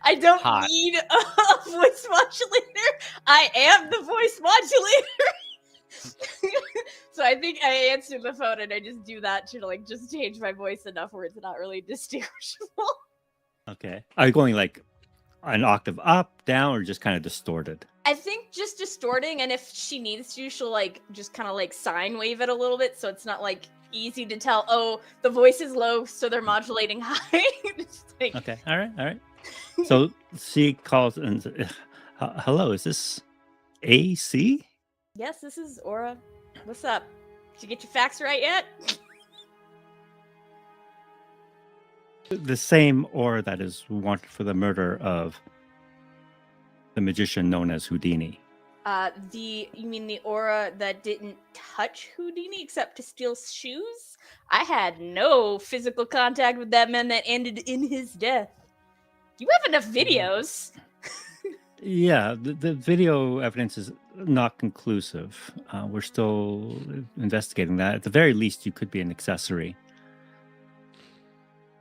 I don't need a voice modulator. I am the voice modulator. So I think I answer the phone and I just do that to like just change my voice enough where it's not really distinguishable. Okay. Are you going like an octave up, down, or just kind of distorted? I think just distorting, and if she needs to, she'll like just kind of like sine wave it a little bit, so it's not like easy to tell. Oh, the voice is low, so they're modulating high. Like... Okay, all right. So she calls and says, hello, is this AC? Yes, this is Aura. What's up? Did you get your facts right yet? The same Aura that is wanted for the murder of the magician known as Houdini. You mean the Aura that didn't touch Houdini except to steal shoes? I had no physical contact with that man that ended in his death. You have enough videos. Yeah, the video evidence is not conclusive. We're still investigating that. At the very least, you could be an accessory.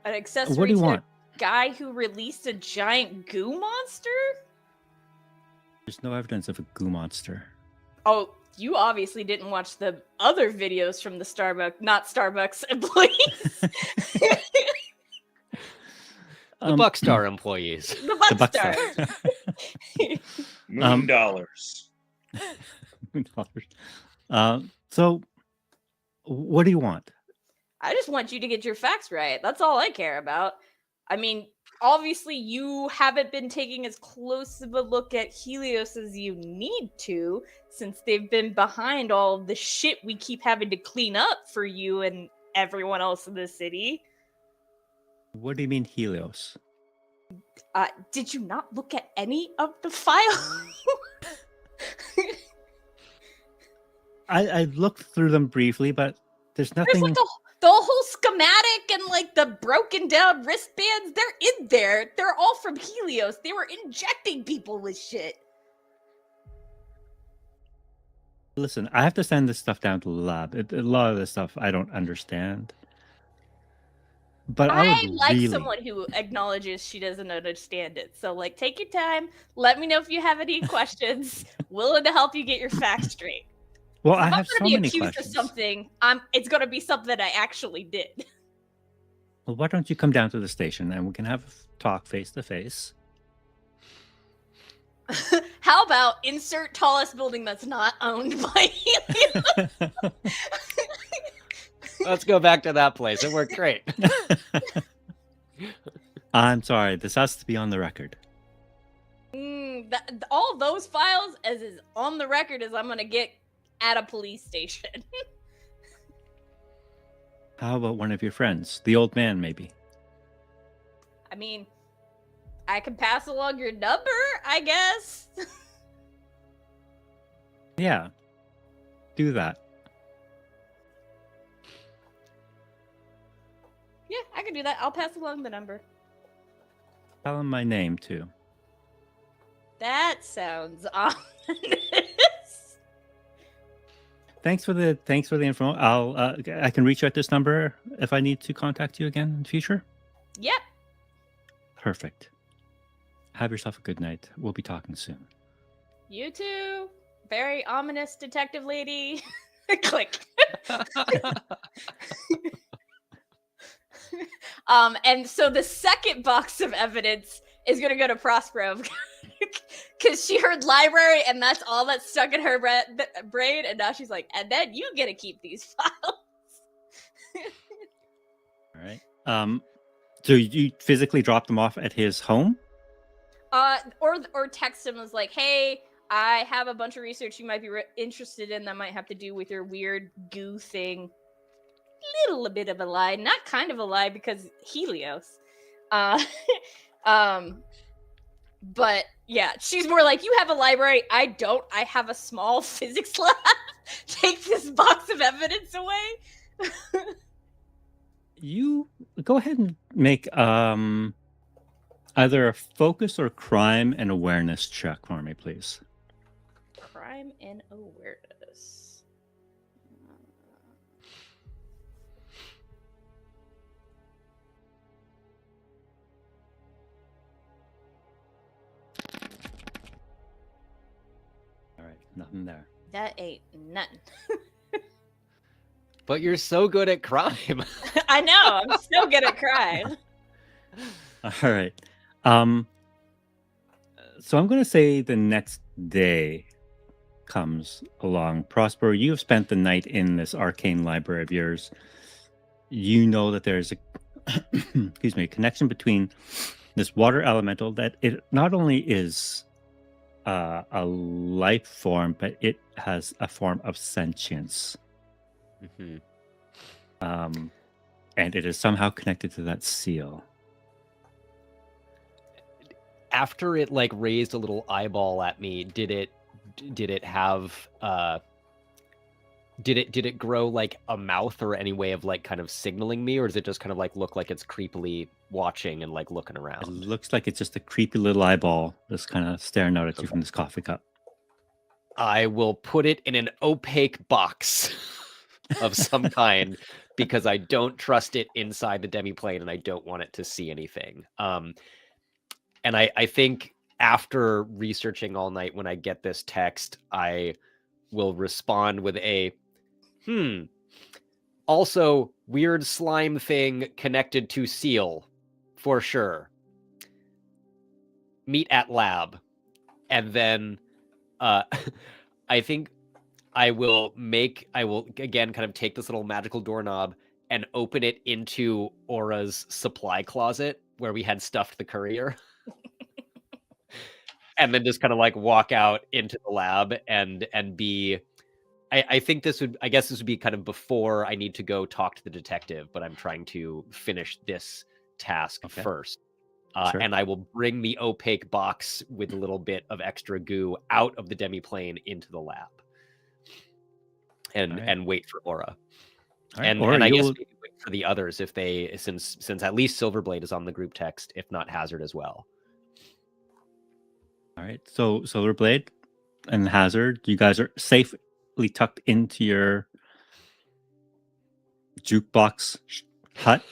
An accessory What do you to want? a guy who released a giant goo monster? There's no evidence of a goo monster. Oh, you obviously didn't watch the other videos from the Starbucks employees. The Buckstar employees. The Buckstar. Million dollars. So, what do you want? I just want you to get your facts right. That's all I care about. I mean, obviously you haven't been taking as close of a look at Helios as you need to, since they've been behind all of the shit we keep having to clean up for you and everyone else in the city. What do you mean Helios? Did you not look at any of the files? I looked through them briefly, but there's nothing. There's like the whole schematic and like the broken down wristbands, they're in there. They're all from Helios. They were injecting people with shit. Listen, I have to send this stuff down to the lab. A lot of this stuff I don't understand. But I like someone who acknowledges she doesn't understand it. So, like, take your time. Let me know if you have any questions. Willing to help you get your facts straight. Well, I have so many accused questions. of something, it's going to be something that I actually did. Well, why don't you come down to the station and we can have a talk face to face? How about insert tallest building that's not owned by Helios? Let's go back to that place. It worked great. I'm sorry. This has to be on the record. All those files as is on the record as I'm going to get at a police station. How about one of your friends? The old man, maybe? I mean, I can pass along your number, I guess. Yeah. Do that. Yeah, I can do that. I'll pass along the number. Tell him my name, too. That sounds ominous. Thanks for the info. I can reach you at this number if I need to contact you again in the future. Yep. Perfect. Have yourself a good night. We'll be talking soon. You too. Very ominous detective lady. Click. And so the second box of evidence is gonna go to Prospero because she heard library and that's all that's stuck in her brain, and now she's like, and then you get to keep these files. All right. So you physically dropped them off at his home? Or text him was like, hey, I have a bunch of research you might be interested in that might have to do with your weird goo thing. Little bit of a lie, not kind of a lie because Helios. But yeah, she's more like, you have a library, I don't. I have a small physics lab. Take this box of evidence away. You go ahead and make either a focus or crime and awareness check for me, please. Crime and awareness. All right, nothing there. That ain't nothing. But you're so good at crime. I know. I'm so good at crime. All right. So I'm going to say the next day comes along. Prosper, you have spent the night in this arcane library of yours. You know that there's a excuse me, connection between this water elemental, that it not only is a life form, but it has a form of sentience. Mm-hmm. And it is somehow connected to that seal. After it like raised a little eyeball at me, did it have did it grow like a mouth or any way of like kind of signaling me, or does it just kind of like look like it's creepily watching and like looking around? It looks like it's just a creepy little eyeball just kind of staring out at you from this coffee cup. I will put it in an opaque box of some kind because I don't trust it inside the demiplane and I don't want it to see anything. And I think after researching all night, when I get this text, I will respond with a, also weird slime thing connected to seal, for sure. Meet at lab. And then I think I will again kind of take this little magical doorknob and open it into Aura's supply closet where we had stuffed the courier. And then just kind of like walk out into the lab and be, I think this would be kind of before I need to go talk to the detective, but I'm trying to finish this task first. Sure. And I will bring the opaque box with a little bit of extra goo out of the demiplane into the lab. And wait for Aura. Right. And I guess maybe wait for the others if they, since at least Silverblade is on the group text, if not Hazard as well. All right, so Silverblade and Hazard, you guys are safely tucked into your jukebox hut.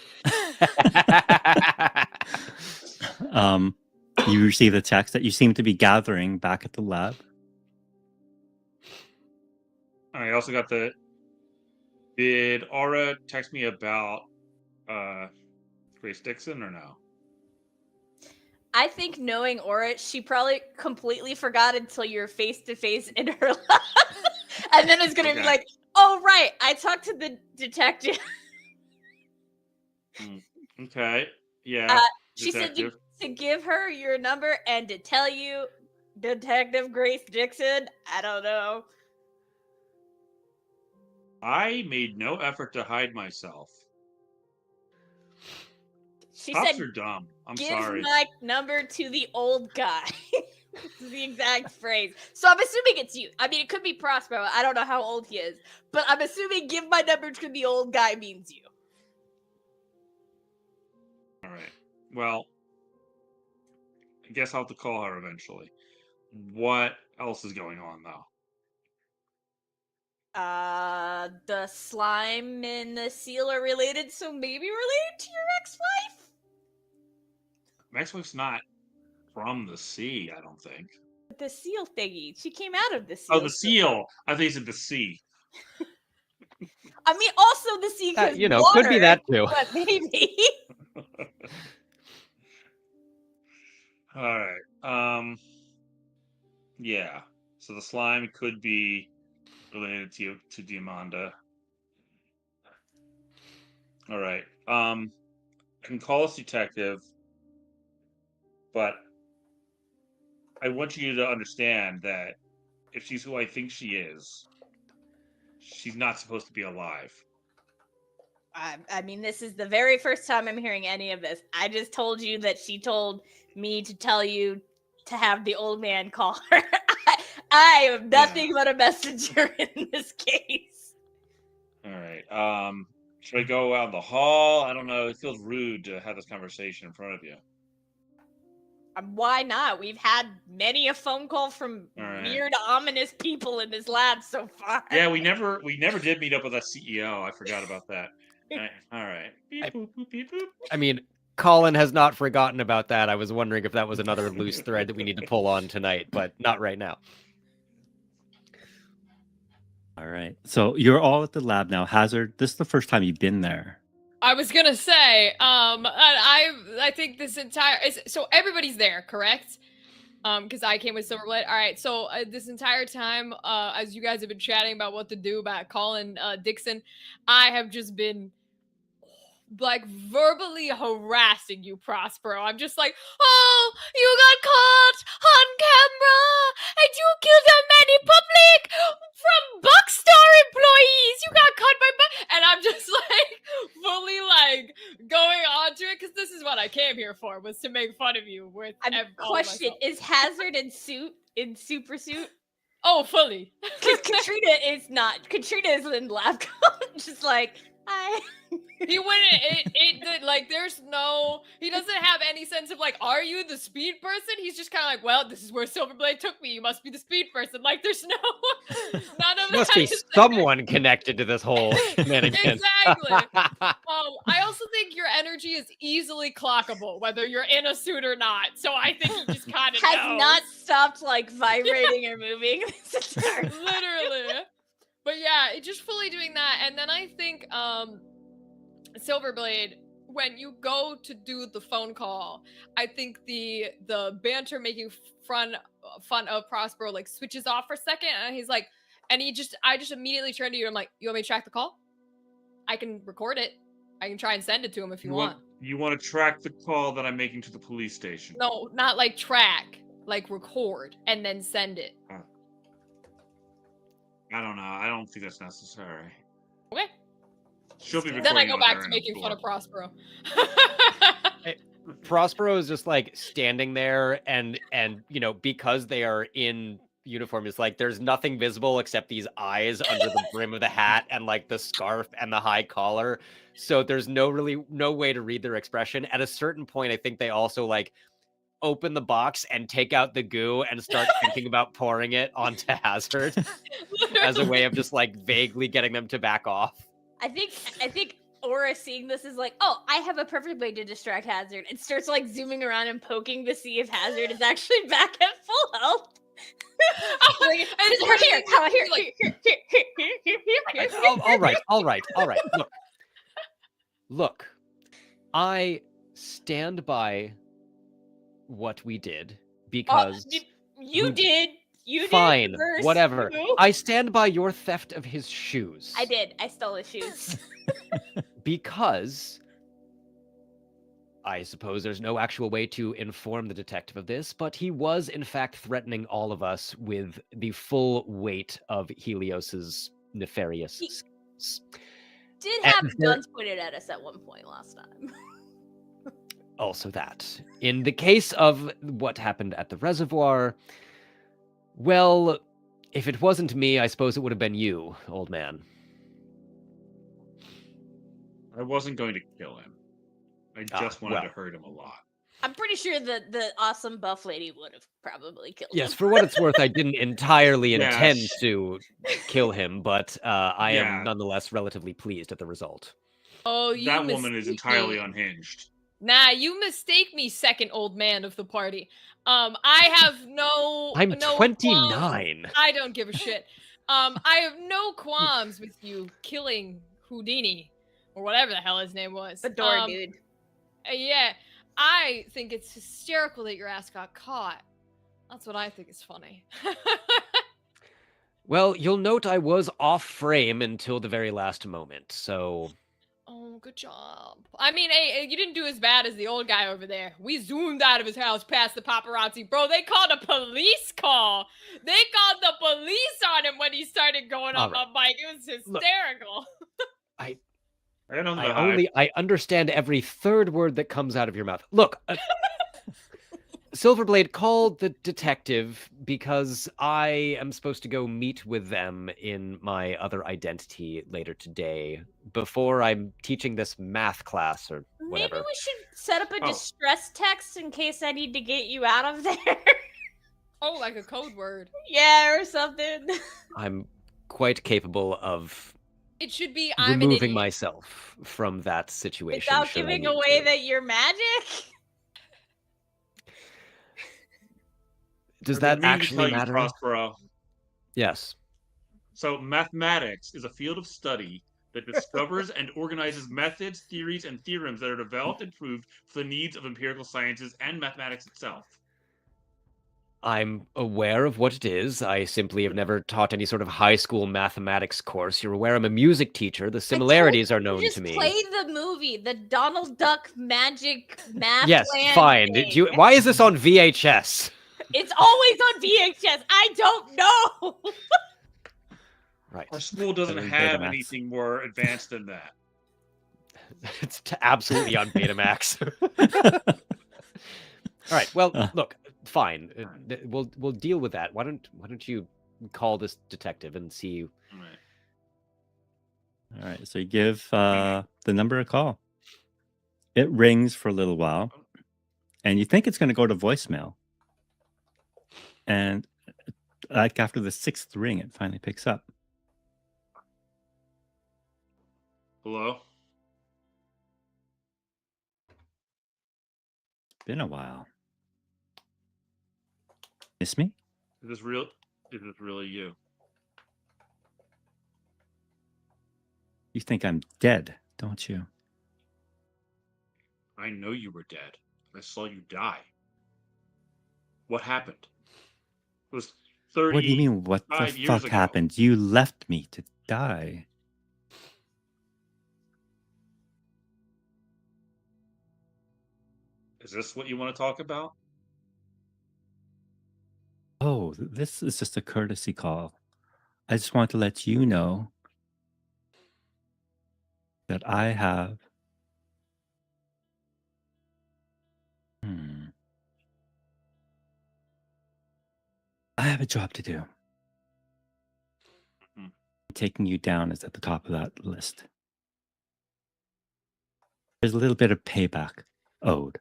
You receive the text that you seem to be gathering back at the lab. I also got did Aura text me about Grace Dixon or no? I think knowing Aura, she probably completely forgot until you're face to face in her lab. And then it's going to be like, oh, right, I talked to the detective. Okay, yeah. She said to give her your number and to tell you Detective Grace Dixon. I don't know. I made no effort to hide myself. She Cops said, are dumb. I'm give sorry. my number to the old guy. This is the exact phrase. So I'm assuming it's you. I mean, it could be Prospero. I don't know how old he is. But I'm assuming give my number to the old guy means you. All right. Well, I guess I'll have to call her eventually. What else is going on, though? The slime and the seal are related, so maybe related to your ex-wife? My ex-wife's not from the sea, I don't think. The seal thingy. She came out of the seal. Oh, the seal. I think you said the sea. I mean, also the sea because water, could be that too. But maybe. All right. Yeah. So the slime could be related to Diamanda. All right. I can call this detective, but I want you to understand that if she's who I think she is, she's not supposed to be alive. I mean, this is the very first time I'm hearing any of this. I just told you that she told me to tell you to have the old man call her. I am nothing but a messenger in this case. All right. Should I go out in the hall? I don't know. It feels rude to have this conversation in front of you. Why not? We've had many a phone call from weird, ominous people in this lab so far. Yeah, we never did meet up with that CEO. I forgot about that. All right. Beep, boop, boop, beep, boop. I mean, Colin has not forgotten about that. I was wondering if that was another loose thread that we need to pull on tonight, but not right now. All right. So you're all at the lab now. Hazard, this is the first time you've been there. I was gonna say, I think this entire so everybody's there, correct? because I came with Silverblade. All right, so this entire time, as you guys have been chatting about what to do about Colin Dixon, I have just been like verbally harassing you, Prospero. I'm just like, oh, you got caught on camera and you killed a man in public from Buckstar employees. You got caught by and I'm just like fully like going on to it because this is what I came here for, was to make fun of you with question. Is Hazard in super suit? Oh, fully. Because Katrina is not. Katrina is in lab coat, just like, hi. He wouldn't, like, there's no, he doesn't have any sense of, like, are you the speed person? He's just kind of like, well, this is where Silverblade took me. You must be the speed person. Like, there's no, none of that. Must be someone connected to this whole shenanigans. Exactly. I also think your energy is easily clockable, whether you're in a suit or not. So I think he just kind of has not stopped, like, vibrating or moving this entire time. Literally. But yeah, just fully doing that. And then I think, Silverblade, when you go to do the phone call, I think the banter making fun of Prospero like switches off for a second, and he's like, and I just immediately turn to you. I'm like, you want me to track the call? I can record it. I can try and send it to him if you want. You want to track the call that I'm making to the police station? No, not like track, like record and then send it. I don't know. I don't think that's necessary. Okay. She'll be Then I go back to making fun of Prospero. Prospero is just like standing there and you know, because they are in uniform, it's like there's nothing visible except these eyes under the brim of the hat and like the scarf and the high collar. So there's no way to read their expression. At a certain point, I think they also like open the box and take out the goo and start thinking about pouring it onto Hazard as a way of just like vaguely getting them to back off. I think Aura seeing this is like, oh, I have a perfect way to distract Hazard, and starts like zooming around and poking to see if Hazard is actually back at full health. All right. Look, I stand by what we did because you did. Fine, whatever. I stand by your theft of his shoes. I did. I stole his shoes. Because I suppose there's no actual way to inform the detective of this, but he was in fact threatening all of us with the full weight of Helios's nefarious schemes. Did have guns pointed at us at one point last time. Also that. In the case of what happened at the reservoir, well, if it wasn't me, I suppose it would have been you, old man. I wasn't going to kill him. I just wanted to hurt him a lot. I'm pretty sure that the awesome buff lady would have probably killed him. Yes, for what it's worth, I didn't entirely intend to kill him, but I am nonetheless relatively pleased at the result. Oh, that woman is entirely unhinged. Nah, you mistake me, second old man of the party. I have no. I'm no 29. Qualms. I don't give a shit. I have no qualms with you killing Houdini or whatever the hell his name was. The door dude. Yeah, I think it's hysterical that your ass got caught. That's what I think is funny. Well, you'll note I was off frame until the very last moment, so. Oh, good job. I mean, hey, you didn't do as bad as the old guy over there. We zoomed out of his house past the paparazzi. Bro, they called a police call. They called the police on him when he started going on my bike. It was hysterical. Look, I understand every third word that comes out of your mouth. Look, Silverblade called the detective because I am supposed to go meet with them in my other identity later today before I'm teaching this math class or whatever. Maybe we should set up a distress text in case I need to get you out of there. Oh, like a code word. Yeah, or something. I'm quite capable of it should be removing myself from that situation. Without giving away that you're magic? Does that actually matter? Prospero. Yes. So mathematics is a field of study that discovers and organizes methods, theories, and theorems that are developed and proved for the needs of empirical sciences and mathematics itself. I'm aware of what it is. I simply have never taught any sort of high school mathematics course. You're aware I'm a music teacher. The similarities are known to me. Just play the movie, the Donald Duck Magic Math Yes, Land fine. thing. Why is this on VHS? It's always on VHS. I don't know. Right. Our school doesn't have anything more advanced than that. It's absolutely on Betamax. All right. Well, look, fine. We'll deal with that. Why don't you call this detective and see? All right. So you give the number a call. It rings for a little while, and you think it's going to go to voicemail. And like after the 6th ring, it finally picks up. Hello? It's been a while. Miss me? Is this real? Is this really you? You think I'm dead, don't you? I know you were dead. I saw you die. What happened? It was 30. What do you mean, what the fuck happened? You left me to die. Is this what you want to talk about? Oh, this is just a courtesy call. I just want to let you know that I have... I have a job to do. Taking you down is at the top of that list. There's a little bit of payback owed.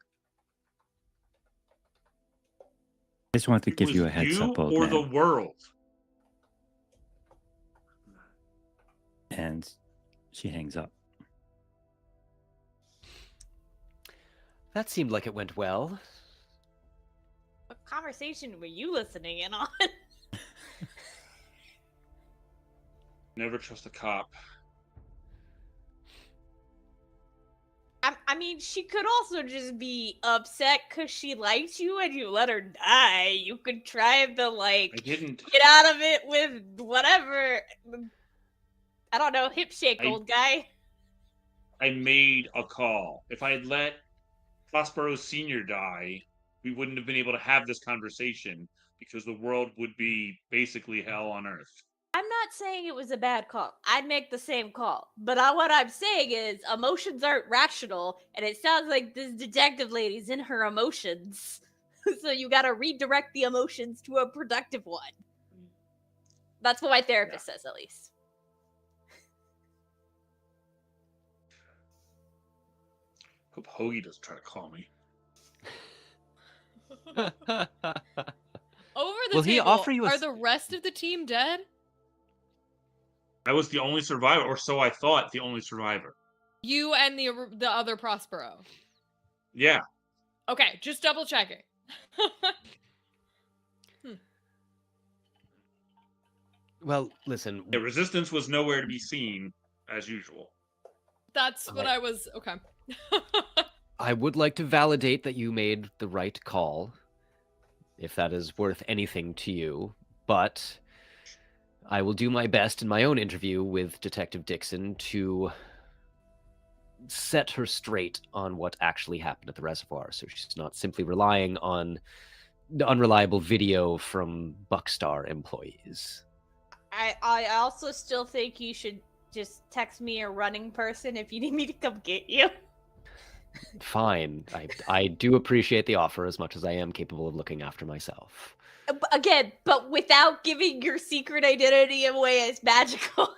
I just wanted to give you a heads up, old man. Or the world? And she hangs up. That seemed like it went well. What conversation were you listening in on? Never trust a cop. I mean, she could also just be upset because she liked you and you let her die. You could try to, like, I didn't get out of it with whatever. I don't know, hip shake, old guy. I made a call. If I had let Prospero Sr. die, we wouldn't have been able to have this conversation because the world would be basically hell on earth. I'm not saying it was a bad call. I'd make the same call. But what I'm saying is emotions aren't rational, and it sounds like this detective lady's in her emotions. So you gotta redirect the emotions to a productive one. That's what my therapist says, at least. Hope Hoagie doesn't try to call me. Over the Will table, he offer you are the rest of the team dead? I was the only survivor, or so I thought, the only survivor. You and the other Prospero. Yeah. Okay, just double checking. Well, listen. The resistance was nowhere to be seen, as usual. That's what I was... Okay. I would like to validate that you made the right call, if that is worth anything to you, but I will do my best in my own interview with Detective Dixon to set her straight on what actually happened at the reservoir, so she's not simply relying on the unreliable video from Buckstar employees. I also still think you should just text me a running person if you need me to come get you. Fine. I do appreciate the offer as much as I am capable of looking after myself. Again, but without giving your secret identity away as magical.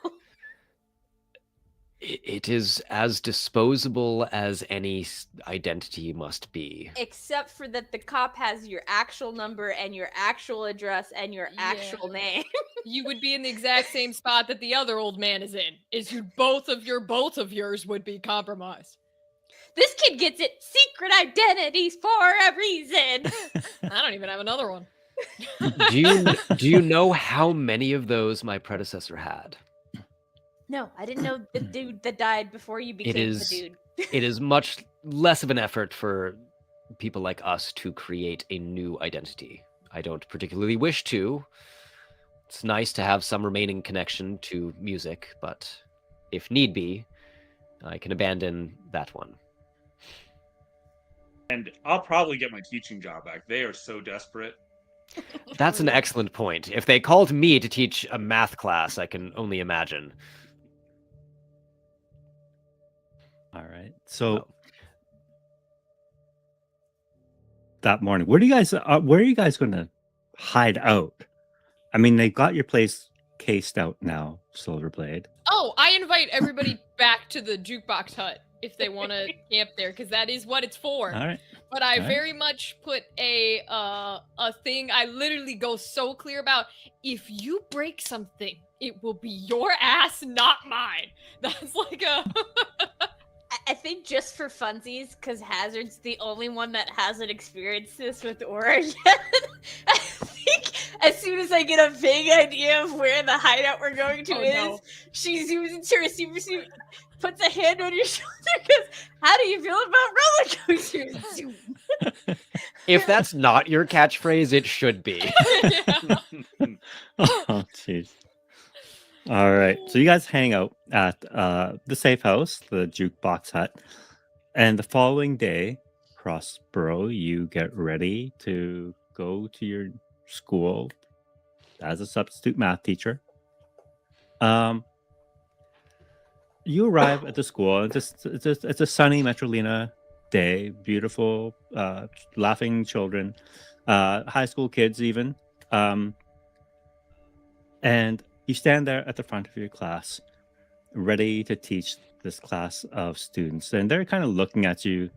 It is as disposable as any identity must be. Except for that the cop has your actual number and your actual address and your actual name. You would be in the exact same spot that the other old man is in. Both of yours would be compromised. This kid gets it. Secret identities for a reason. I don't even have another one. Do you know how many of those my predecessor had? No, I didn't know the dude that died before you became the dude. It is much less of an effort for people like us to create a new identity. I don't particularly wish to. It's nice to have some remaining connection to music, but if need be, I can abandon that one. And I'll probably get my teaching job back. They are so desperate. That's an excellent point. If they called me to teach a math class, I can only imagine. All right. So that morning, where are you guys going to hide out? I mean, they got your place cased out now, Silverblade. Oh, I invite everybody back to the jukebox hut if they want to camp there, because that is what it's for. All right. But I very much put a thing. I literally go so clear about, if you break something, it will be your ass, not mine. That's like a. I think just for funsies, because Hazard's the only one that hasn't experienced this with Aura yet. I think as soon as I get a vague idea of where the hideout we're going to she zooms into her super suit, puts a hand on your shoulder, goes, "How do you feel about roller coasters?" If that's not your catchphrase, it should be. Oh, jeez. All right. So you guys hang out at the safe house, the jukebox hut. And the following day, Crossborough, you get ready to go to your school as a substitute math teacher. You arrive at the school. It's a sunny Metrolina day. Beautiful, laughing children, high school kids even. And you stand there at the front of your class, ready to teach this class of students. And they're kind of looking at you,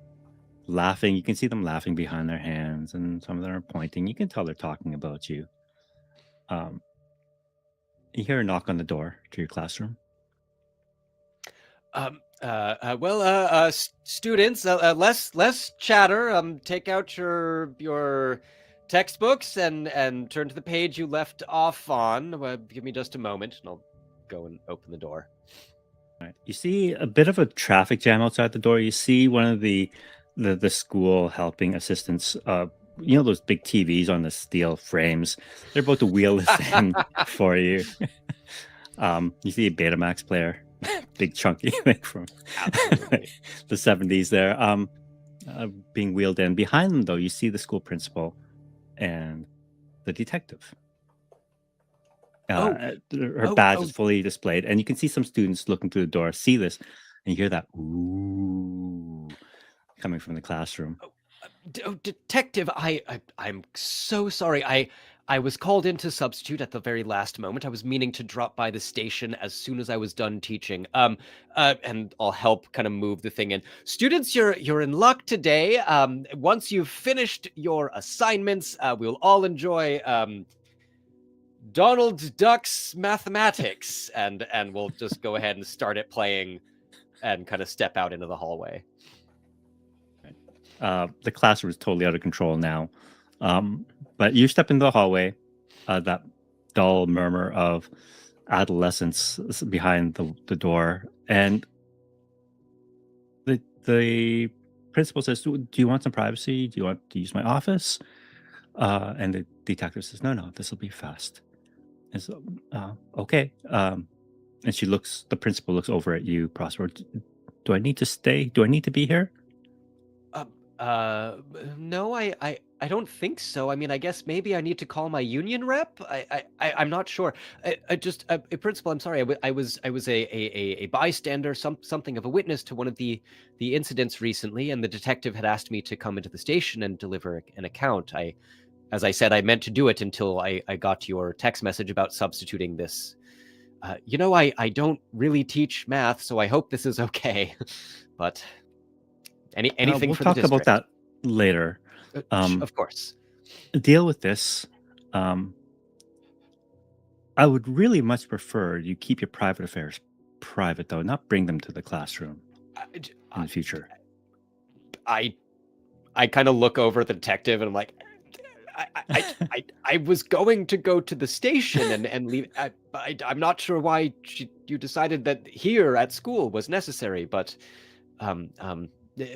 laughing. You can see them laughing behind their hands, and some of them are pointing. You can tell they're talking about you. You hear a knock on the door to your classroom. Students, less chatter. Take out your textbooks and turn to the page you left off on. Give me just a moment, and I'll go and open the door. All right. You see a bit of a traffic jam outside the door. You see one of the school helping assistants. Those big TVs on the steel frames. They're about to wheel this in for you. You see a Betamax player, big chunky thing from the 70s there, being wheeled in. Behind them, though, you see the school principal and the detective. Her badge is fully displayed, and you can see some students looking through the door, see this, and you hear that ooh coming from the classroom. Detective, I'm so sorry. I was called in to substitute at the very last moment. I was meaning to drop by the station as soon as I was done teaching. And I'll help kind of move the thing in. Students, you're in luck today. Once you've finished your assignments, we'll all enjoy Donald Duck's mathematics, and we'll just go ahead and start it playing, and kind of step out into the hallway. The classroom is totally out of control now. But you step into the hallway, that dull murmur of adolescence behind the door, and the principal says, "Do you want some privacy? Do you want to use my office?" And the detective says, "No, this will be fast." And so, okay. And the principal looks over at you, Prosper. Do I need to stay? Do I need to be here? No, I don't think so. I mean, I guess maybe I need to call my union rep. I'm not sure. Principal, I'm sorry. I was a bystander, something of a witness to one of the incidents recently, and the detective had asked me to come into the station and deliver an account. As I said, I meant to do it until I got your text message about substituting this. I don't really teach math, so I hope this is okay. But anything we'll for talk the district. about that later. Of course. Deal with this. I would really much prefer you keep your private affairs private, though, not bring them to the classroom in the future. I kind of look over at the detective and I'm like, I was going to go to the station and leave. I'm not sure why you decided that here at school was necessary, but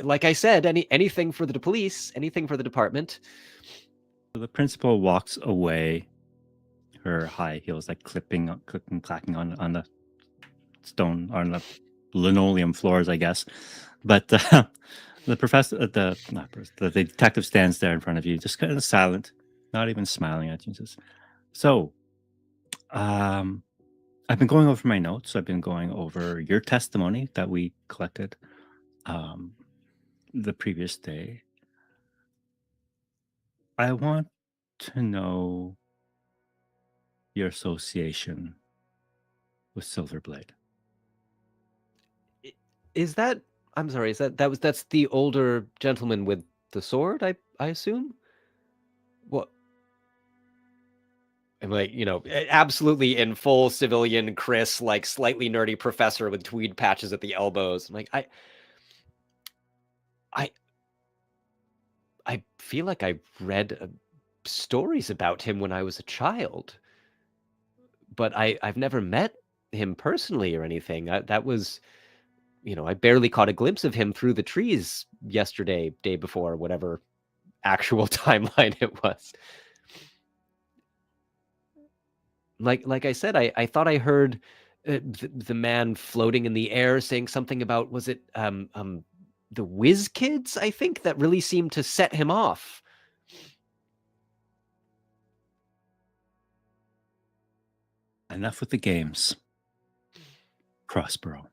like I said, anything for the police, anything for the department. The principal walks away. Her high heels like clacking on the stone, on the linoleum floors, I guess. But the professor, the detective stands there in front of you, just kind of silent, not even smiling at you. Says, "So, I've been going over my notes. I've been going over your testimony that we collected the previous day. I want to know your association with Silverblade." Is that? I'm sorry. Is that's the older gentleman with the sword? I assume. What? I'm like, absolutely in full civilian Chris, like slightly nerdy professor with tweed patches at the elbows. I'm like, I feel like I read stories about him when I was a child, but I've never met him personally or anything. That was, I barely caught a glimpse of him through the trees yesterday, day before, whatever actual timeline it was. Like I said, I thought I heard the man floating in the air saying something about, was it the Whiz Kids, I think, that really seemed to set him off. Enough with the games. Crossborough.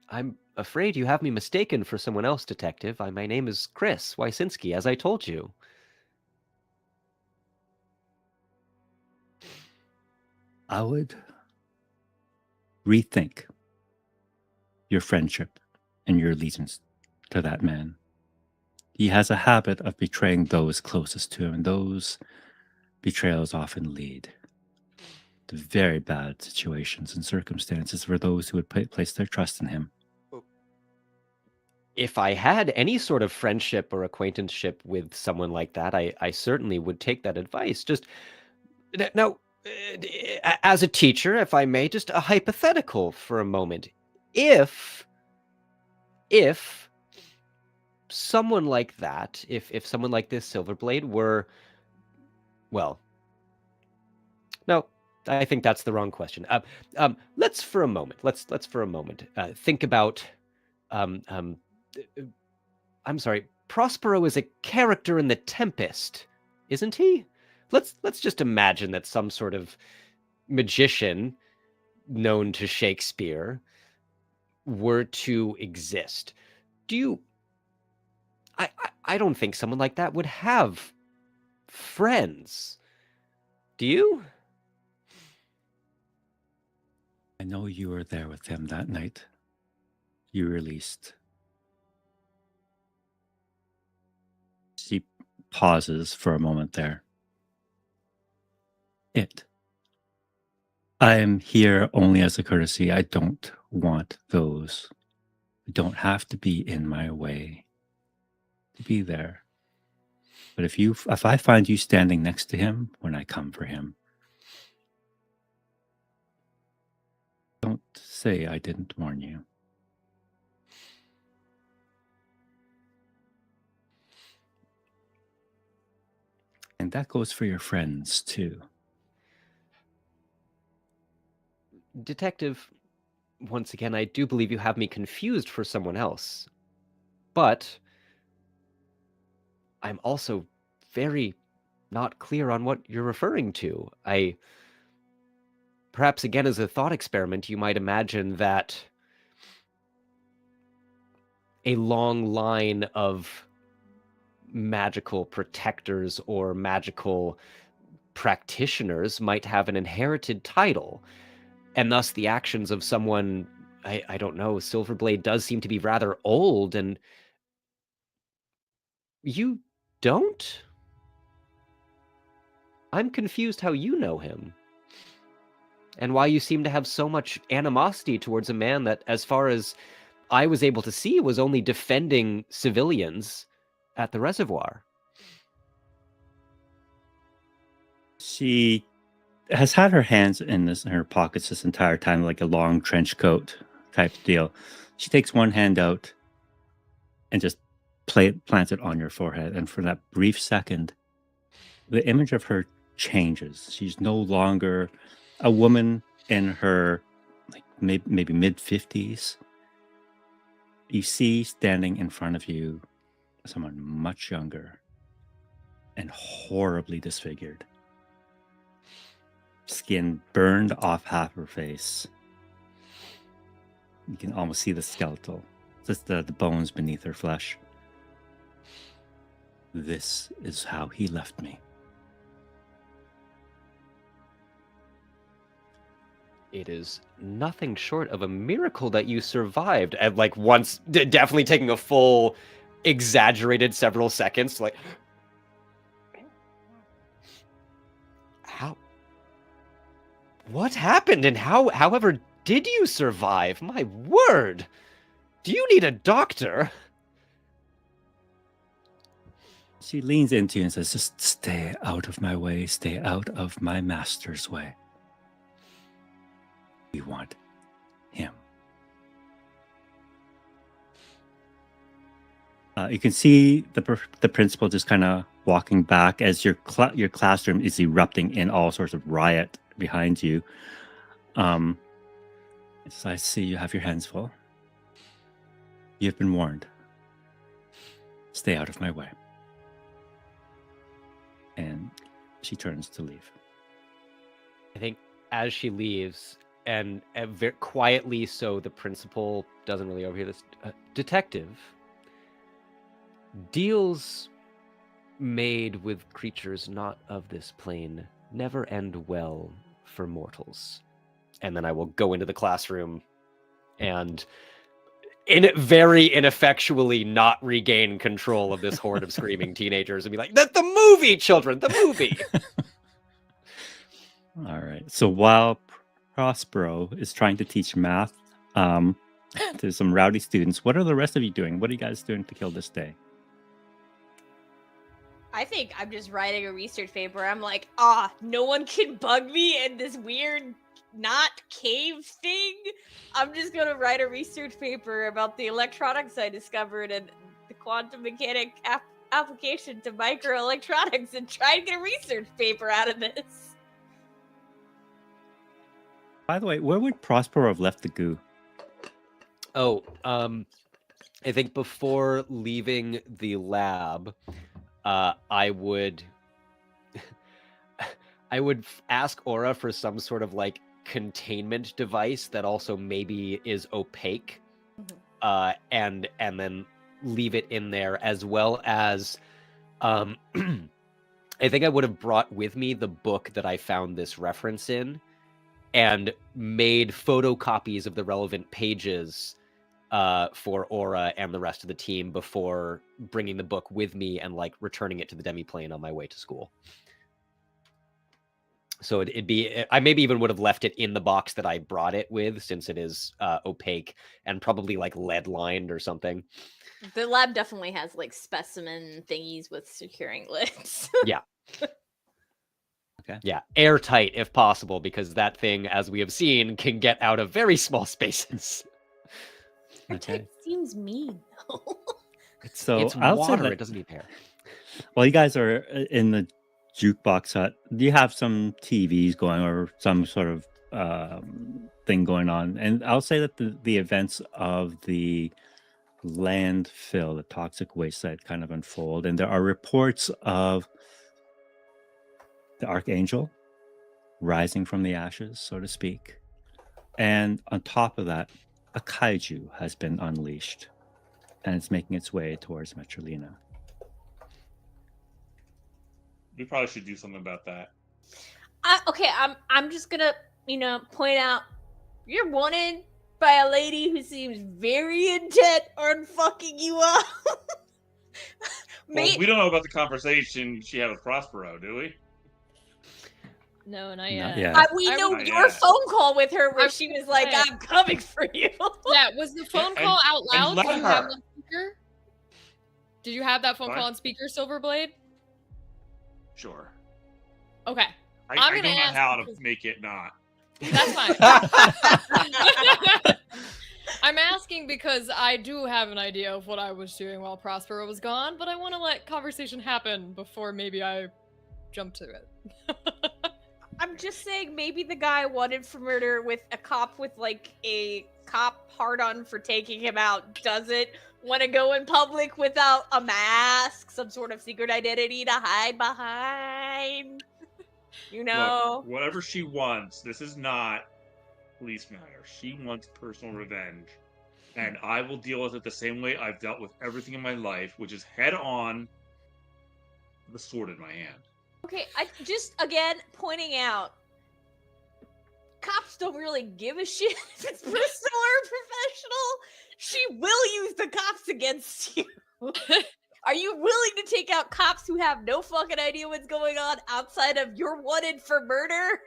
I'm afraid you have me mistaken for someone else, Detective. My name is Chris Wysinski, as I told you. I would rethink your friendship and your allegiance to that man. He has a habit of betraying those closest to him, and those betrayals often lead to very bad situations and circumstances for those who would place their trust in him. If I had any sort of friendship or acquaintanceship with someone like that, I certainly would take that advice. Just now, as a teacher, if I may, just a hypothetical for a moment. If someone like that, if someone like this Silverblade were, well, no, I think that's the wrong question. Let's for a moment think about, I'm sorry, Prospero is a character in The Tempest, isn't he? Let's just imagine that some sort of magician known to Shakespeare were to exist. I don't think someone like that would have friends. Do you? I know you were there with him that night. You released. She pauses for a moment there. I am here only as a courtesy. I don't want those who don't have to be in my way to be there. But if I find you standing next to him when I come for him, don't say I didn't warn you. And that goes for your friends, too. Detective, once again, I do believe you have me confused for someone else. But I'm also very not clear on what you're referring to. Perhaps again, as a thought experiment, you might imagine that a long line of magical protectors or magical practitioners might have an inherited title, and thus the actions of someone, I don't know, Silverblade does seem to be rather old, and you don't? I'm confused how you know him, and why you seem to have so much animosity towards a man that, as far as I was able to see, was only defending civilians at the reservoir. She has had her hands in her pockets this entire time, like a long trench coat type deal. She takes one hand out and just planted on your forehead, and for that brief second, the image of her changes. She's no longer a woman in her like maybe mid-50s. You see standing in front of you someone much younger and horribly disfigured. Skin burned off half her face. You can almost see the skeletal, just the bones beneath her flesh. This is how he left me. It is nothing short of a miracle that you survived. And like once, definitely taking a full, exaggerated several seconds. Like, how? What happened? And however, did you survive? My word! Do you need a doctor? She leans into you and says, just stay out of my way. Stay out of my master's way. We want him. You can see the principal just kind of walking back as your classroom is erupting in all sorts of riot behind you. So I see you have your hands full. You've been warned. Stay out of my way. And she turns to leave. I think as she leaves, and very quietly, so the principal doesn't really overhear this, detective, deals made with creatures not of this plane never end well for mortals. And then I will go into the classroom and very ineffectually not regain control of this horde of screaming teenagers and be like, the movie, children, the movie. All right. So while Prospero is trying to teach math to some rowdy students, what are the rest of you doing? What are you guys doing to kill this day? I think I'm just writing a research paper. I'm like, no one can bug me in this weird not cave thing. I'm just gonna write a research paper about the electronics I discovered and the quantum mechanic application to microelectronics and try and get a research paper out of this. By the way, where would Prospero have left the goo? Oh, I think before leaving the lab, I would ask Aura for some sort of like containment device that also maybe is opaque, and then leave it in there, as well as I think I would have brought with me the book that I found this reference in and made photocopies of the relevant pages for Aura and the rest of the team before bringing the book with me and like returning it to the demiplane on my way to school. So it'd be, I maybe even would have left it in the box that I brought it with, since it is opaque and probably like lead lined or something. The lab definitely has like specimen thingies with securing lids. Yeah. Okay. Yeah, airtight if possible, because that thing, as we have seen, can get out of very small spaces. Airtight seems mean, though. So it's water, it doesn't need air. While you guys are in the jukebox hut, do you have some TVs going or some sort of thing going on? And I'll say that the events of the landfill, the toxic waste site, kind of unfold, and there are reports of the Archangel rising from the ashes, so to speak. And on top of that, a kaiju has been unleashed, and it's making its way towards Metrolina. We probably should do something about that. Okay, I'm just gonna, point out you're wanted by a lady who seems very intent on fucking you up. Well, we don't know about the conversation she had with Prospero, do we? No, not yet. We know your phone call with her where she was like, I'm coming for you. Yeah, was the phone call out loud? Did you have on speaker? Did you have that phone call on speaker, Silverblade? Sure. Okay. I don't know how to make it not. That's fine. I'm asking because I do have an idea of what I was doing while Prospero was gone, but I want to let conversation happen before maybe I jump to it. I'm just saying maybe the guy wanted for murder with a cop with like a cop hard-on for taking him out doesn't want to go in public without a mask, some sort of secret identity to hide behind. You know? Look, whatever she wants, this is not police matter. She wants personal revenge. And I will deal with it the same way I've dealt with everything in my life, which is head on, the sword in my hand. Okay, I just, again, pointing out, cops don't really give a shit if it's personal or professional. She will use the cops against you. Are you willing to take out cops who have no fucking idea what's going on outside of you're wanted for murder?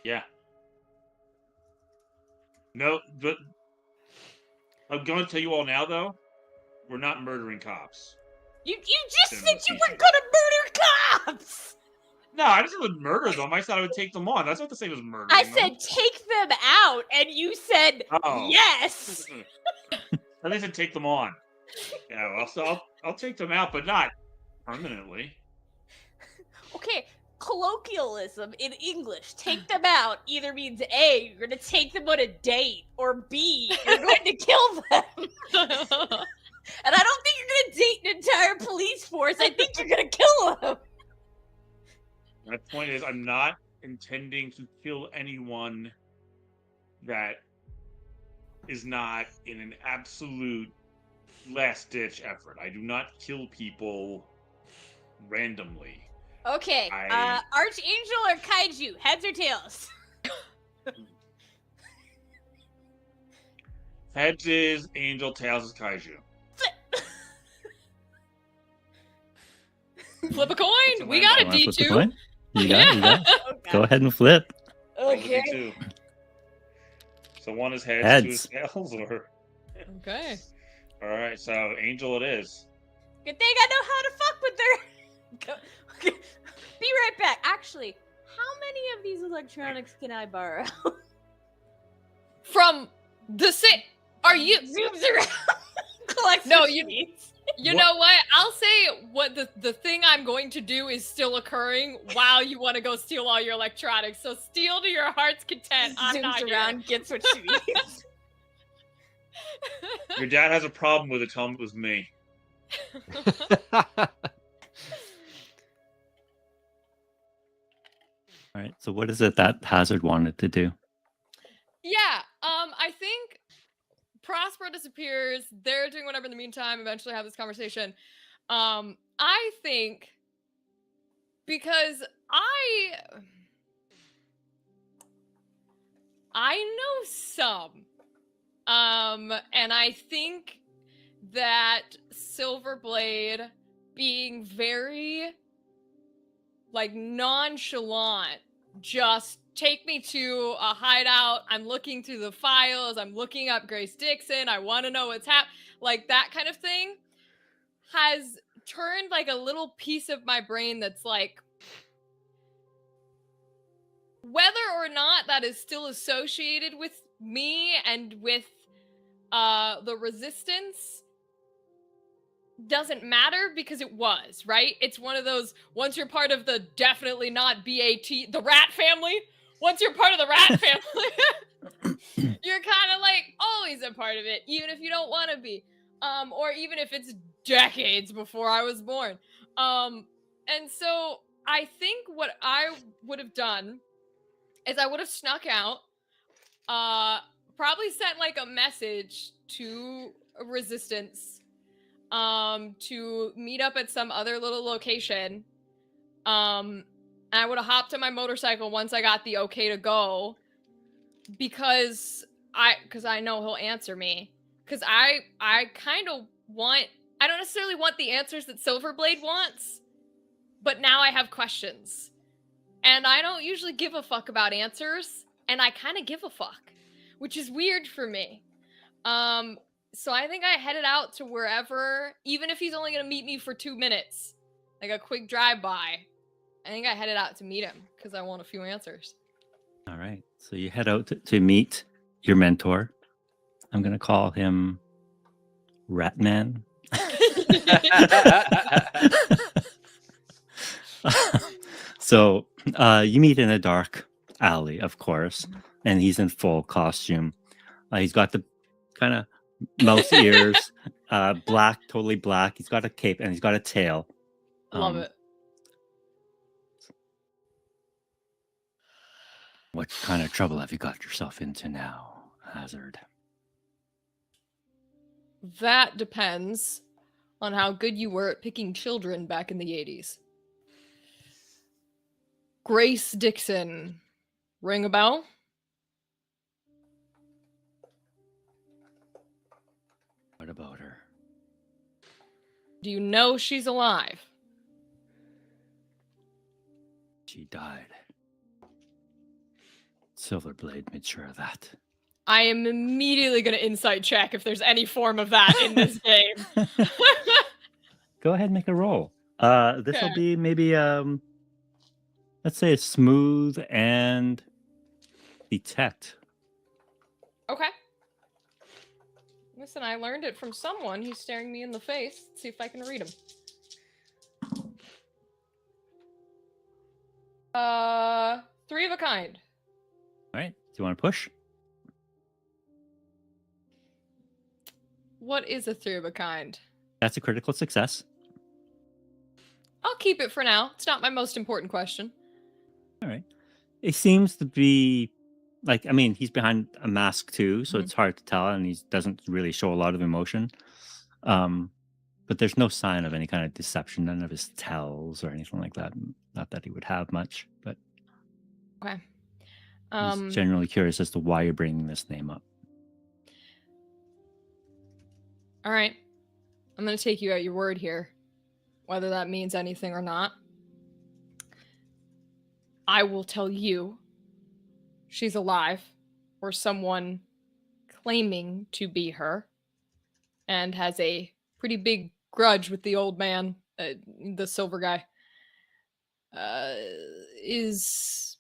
Yeah. No, but I'm going to tell you all now, though, we're not murdering cops. You just said you were gonna murder cops! No, I just would murder them. I said I would take them on. That's not the same as murdering I them. said take them out, and you said yes! At least I take them on. Yeah, well, I'll take them out, but not permanently. Okay, colloquialism in English, take them out, either means A, you're gonna take them on a date, or B, you're going to kill them. And I don't think you're gonna date an entire police force. I think you're gonna kill them. My point is, I'm not intending to kill anyone that is not in an absolute last-ditch effort. I do not kill people randomly. Okay, Archangel or Kaiju? Heads or tails? Heads is Angel, tails is Kaiju. Flip a coin. We got a D2. You got it. Okay. Go ahead and flip. Okay. So one is heads, two is tails, or... Okay. Alright, so Angel it is. Good thing I know how to fuck with her. Okay. Be right back. Actually, how many of these electronics can I borrow? From the sit. Are you Zooms around. Collects No, receipts. You know what? I'll say what the thing I'm going to do is still occurring while you want to go steal all your electronics. So steal to your heart's content. I'm Zooms not around, here. gets what she needs. Your dad has a problem with it, tell him it was me. All right. So what is it that Hazard wanted to do? Yeah. I think Prospero disappears. They're doing whatever in the meantime. Eventually have this conversation. I think because I know some. And I think that Silverblade being very like nonchalant, just take me to a hideout. I'm looking through the files. I'm looking up Grace Dixon. I want to know what's happening. Like that kind of thing has turned like a little piece of my brain that's like, whether or not that is still associated with me and with the resistance doesn't matter because it was, right? It's one of those, once you're part of the definitely not BAT, the rat family, once you're part of the rat family, you're kind of like always a part of it, even if you don't want to be. Or even if it's decades before I was born. And so I think what I would have done is I would have snuck out, probably sent like a message to resistance to meet up at some other little location. And I would have hopped on my motorcycle once I got the okay to go, because I know he'll answer me. Because I kind of want, I don't necessarily want the answers that Silverblade wants, but now I have questions. And I don't usually give a fuck about answers, and I kind of give a fuck, which is weird for me. So I think I headed out to wherever, even if he's only going to meet me for 2 minutes, like a quick drive-by. I think I headed out to meet him, because I want a few answers. All right. So you head out to meet your mentor. I'm going to call him Ratman. So you meet in a dark alley, of course, and he's in full costume. He's got the kind of mouse ears, black, totally black. He's got a cape and he's got a tail. Love it. What kind of trouble have you got yourself into now, Hazard? That depends on how good you were at picking children back in the 80s. Grace Dixon. Ring a bell? What about her? Do you know she's alive? She died. Silverblade made sure of that. I am immediately going to insight check if there's any form of that in this game. Go ahead and make a roll. This will be maybe, let's say, a smooth and detect. Okay. Listen, I learned it from someone. He's staring me in the face. Let's see if I can read him. 3 of a kind. All right. Do you want to push? What is a 3 of a kind? That's a critical success. I'll keep it for now. It's not my most important question. All right. It seems to be like, I mean, he's behind a mask too, so it's hard to tell, and he doesn't really show a lot of emotion. But there's no sign of any kind of deception, none of his tells or anything like that. Not that he would have much, but okay. He's generally curious as to why you're bringing this name up. All right. I'm going to take you at your word here, whether that means anything or not. I will tell you she's alive, or someone claiming to be her, and has a pretty big grudge with the old man, the silver guy, is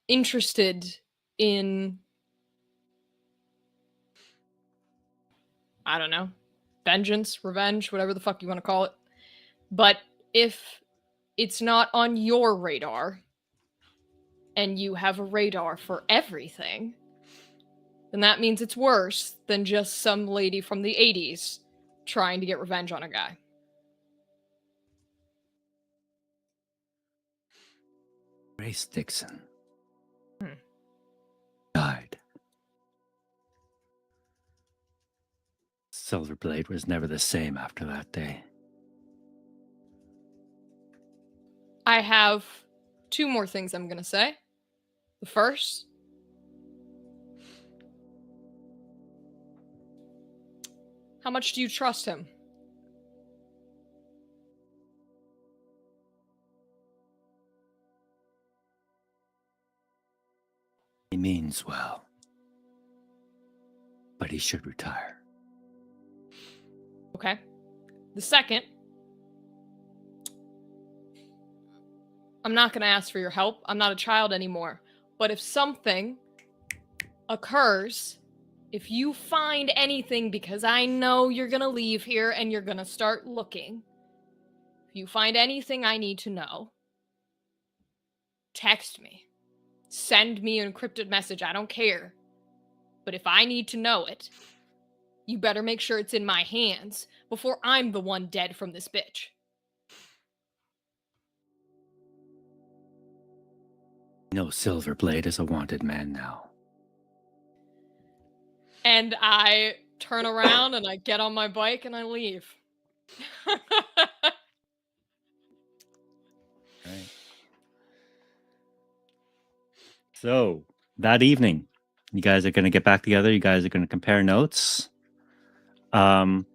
interested in, I don't know, vengeance, revenge, whatever the fuck you want to call it. But if it's not on your radar, and you have a radar for everything, then that means it's worse than just some lady from the 80s trying to get revenge on a guy. Grace Dixon died. Silverblade was never the same after that day. I have 2 more things I'm going to say. The first, how much do you trust him? He means well, but he should retire. Okay. The second, I'm not going to ask for your help. I'm not a child anymore. But if something occurs, if you find anything, because I know you're going to leave here and you're going to start looking, if you find anything I need to know, text me. Send me an encrypted message. I don't care. But if I need to know it, you better make sure it's in my hands before I'm the one dead from this bitch. No, Silverblade is a wanted man now. And I turn around and I get on my bike and I leave. Right. So, that evening, you guys are going to get back together. You guys are going to compare notes. Aura,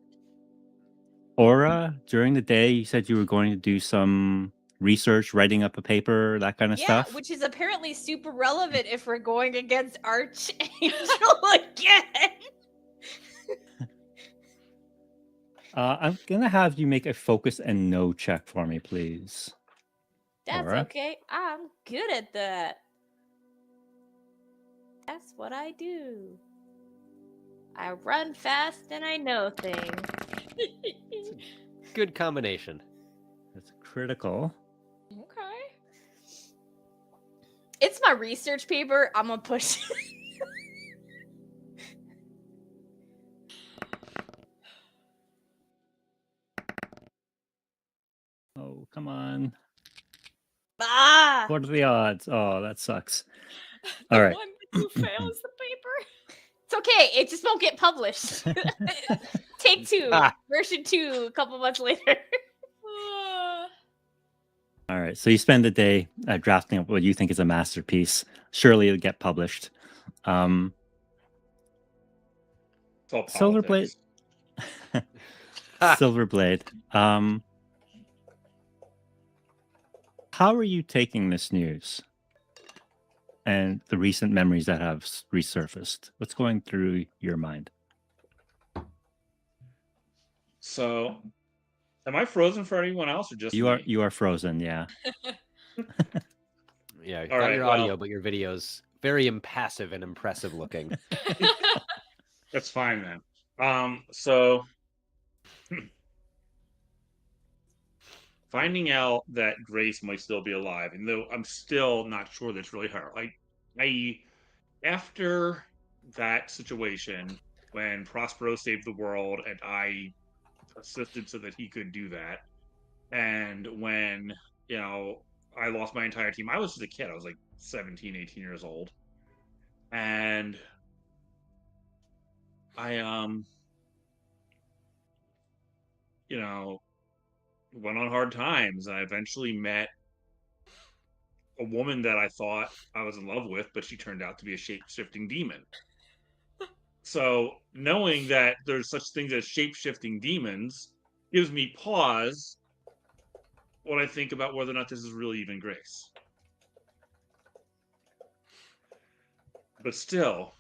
during the day, you said you were going to do some research, writing up a paper, that kind of stuff. Yeah, which is apparently super relevant if we're going against Archangel again. I'm going to have you make a focus and no check for me, please. That's Aura? okay. I'm good at that. That's what I do. I run fast and I know things. Good combination. That's critical. Okay. It's my research paper. I'm gonna push. Oh, come on. Ah! What are the odds? Oh, that sucks. The All right. one that you fail is the paper. It's okay. It just won't get published. Take 2, Ah. version 2, a couple months later. All right. So you spend the day drafting up what you think is a masterpiece. Surely it'll get published. It's all Silverblade. politics. Silverblade. How are you taking this news and the recent memories that have resurfaced? What's going through your mind? So, am I frozen for anyone else or just You me? are frozen, yeah. Yeah, All got right, your audio, well- but your video's very impassive and impressive looking. That's fine then. So finding out that Grace might still be alive, and though I'm still not sure that's really her. I after that situation when Prospero saved the world and I assisted so that he could do that, and when I lost my entire team, I was just a kid. I was like 17, 18 years old, and I went on hard times. I eventually met a woman that I thought I was in love with, but she turned out to be a shape-shifting demon. So knowing that there's such things as shape-shifting demons gives me pause when I think about whether or not this is really even Grace. But still,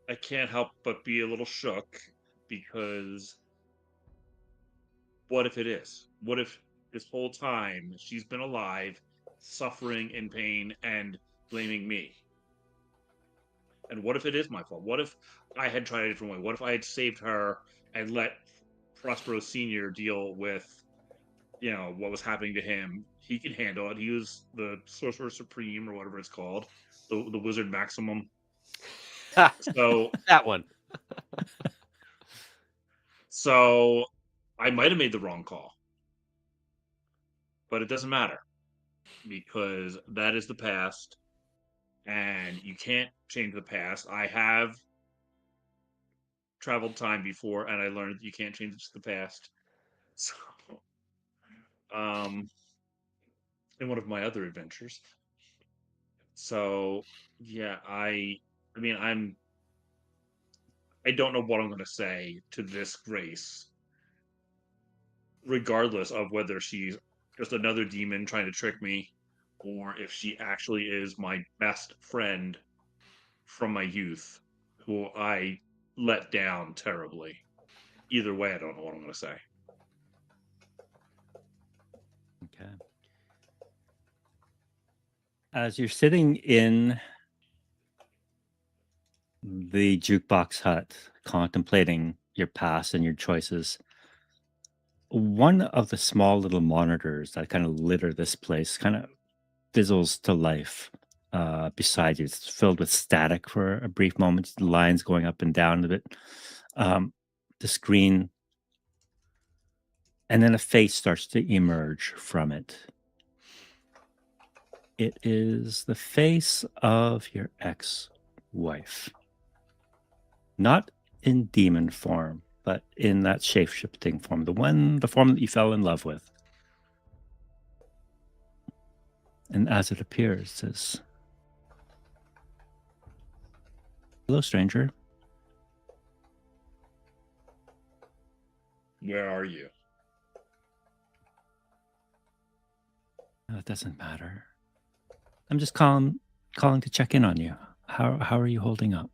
I can't help but be a little shook, because what if it is? What if this whole time she's been alive, suffering in pain, and blaming me? And what if it is my fault? What if I had tried a different way? What if I had saved her and let Prospero Sr. deal with, what was happening to him? He can handle it. He was the Sorcerer Supreme, or whatever it's called, the Wizard Maximum. So that one. So I might have made the wrong call. But it doesn't matter, because that is the past, and you can't change the past. I have traveled time before, and I learned that you can't change the past. So, in one of my other adventures. So, yeah, I mean, I don't know what I'm going to say to this Grace, regardless of whether she's just another demon trying to trick me, or if she actually is my best friend from my youth, who I let down terribly. Either way, I don't know what I'm going to say. Okay. As you're sitting in the jukebox hut, contemplating your past and your choices, one of the small little monitors that kind of litter this place kind of fizzles to life beside you. It's filled with static for a brief moment, the lines going up and down a bit. The screen, and then a face starts to emerge from it. It is the face of your ex-wife. Not in demon form, but in that shape-shifting form, the form that you fell in love with. And as it appears, it says, "Hello, stranger. Where are you?" It doesn't matter. I'm just calling to check in on you. How are you holding up?"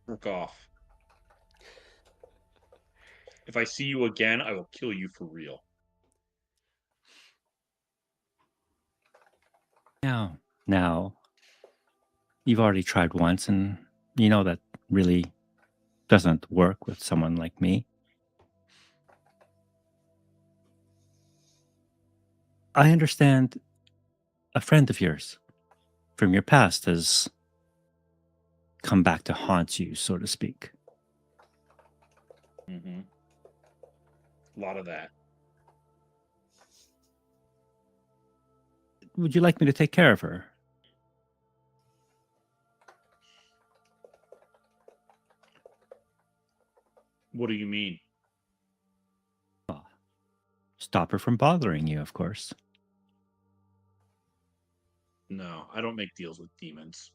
Work off. If I see you again, I will kill you for real. Now, you've already tried once, and you know that really doesn't work with someone like me. I understand a friend of yours from your past has come back to haunt you, so to speak. Mm-hmm. A lot of that. Would you like me to take care of her? What do you mean? Stop her from bothering you, of course. No, I don't make deals with demons.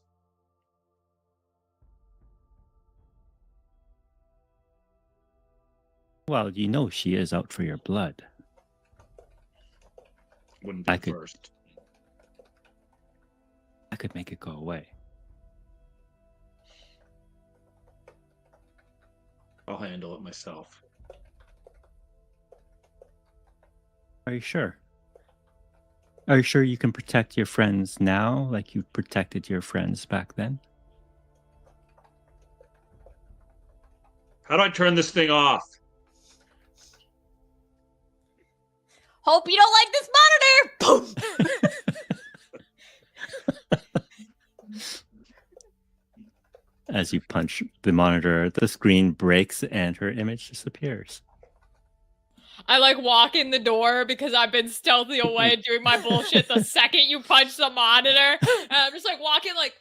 Well, you know she is out for your blood. Wouldn't be first. I could make it go away. I'll handle it myself. Are you sure? Are you sure you can protect your friends now like you protected your friends back then? How do I turn this thing off? Hope you don't like this monitor! Boom! As you punch the monitor, the screen breaks and her image disappears. I like walk in the door because I've been stealthy away doing my bullshit the second you punch the monitor. And I'm just like walking like,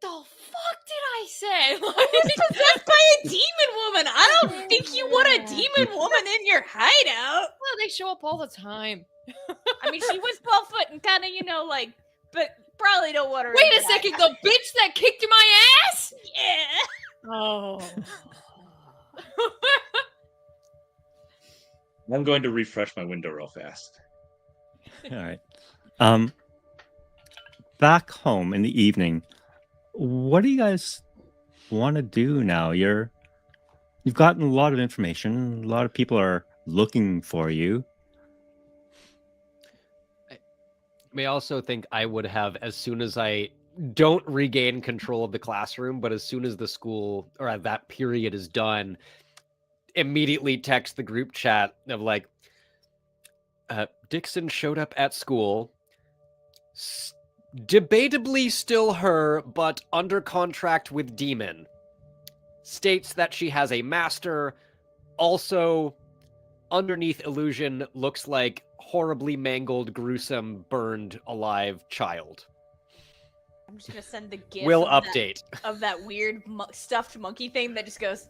the fuck did I say? Like, Possessed by a demon woman. I don't think you want a demon woman in your hideout. Well, they show up all the time. I mean, she was 12 foot and kind of, like, but probably don't want her. Wait a second, the bitch that kicked my ass? Yeah. Oh. I'm going to refresh my window real fast. All right. Back home in the evening, what do you guys want to do now? You've gotten a lot of information. A lot of people are looking for you. I may also think I would have, as soon as I don't regain control of the classroom, but as soon as the school or that period is done, immediately text the group chat of like, Dixon showed up at school, debatably still her, but under contract with Demon. States that she has a master. Also, underneath illusion, looks like horribly mangled, gruesome, burned alive child. I'm just gonna send the gif. Will update of that weird stuffed monkey thing that just goes.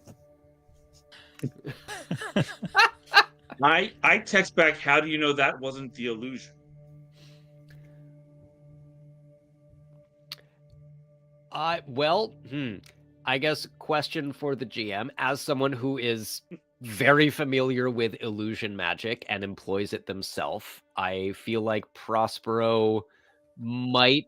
I text back, how do you know that wasn't the illusion? I guess question for the GM, as someone who is very familiar with illusion magic and employs it themselves, I feel like Prospero might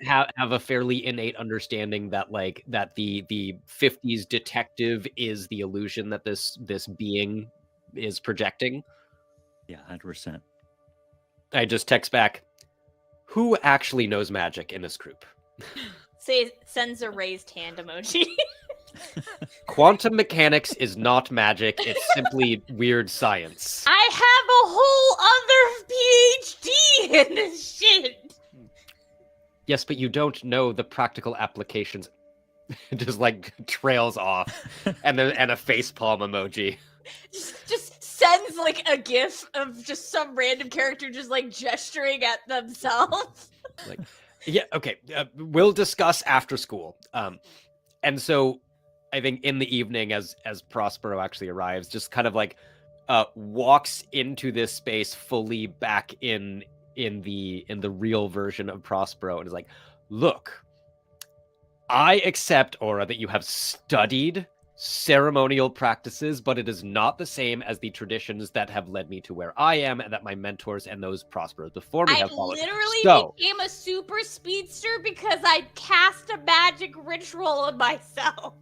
have a fairly innate understanding that the 50s detective is the illusion that this being is projecting. Yeah, 100%. I just text back, who actually knows magic in this group? Sends a raised hand emoji. Quantum mechanics is not magic, it's simply weird science. I have a whole other PhD in this shit. Yes, but you don't know the practical applications. Just like trails off, and a facepalm emoji. Just sends like a gif of just some random character just like gesturing at themselves. Like, yeah, okay. We'll discuss after school. And so I think in the evening, as Prospero actually arrives, just kind of like walks into this space fully back in the real version of Prospero, and is like, look, I accept, Aura, that you have studied ceremonial practices, but it is not the same as the traditions that have led me to where I am, and that my mentors and those Prosperos before me have followed. I literally became a super speedster because I cast a magic ritual on myself.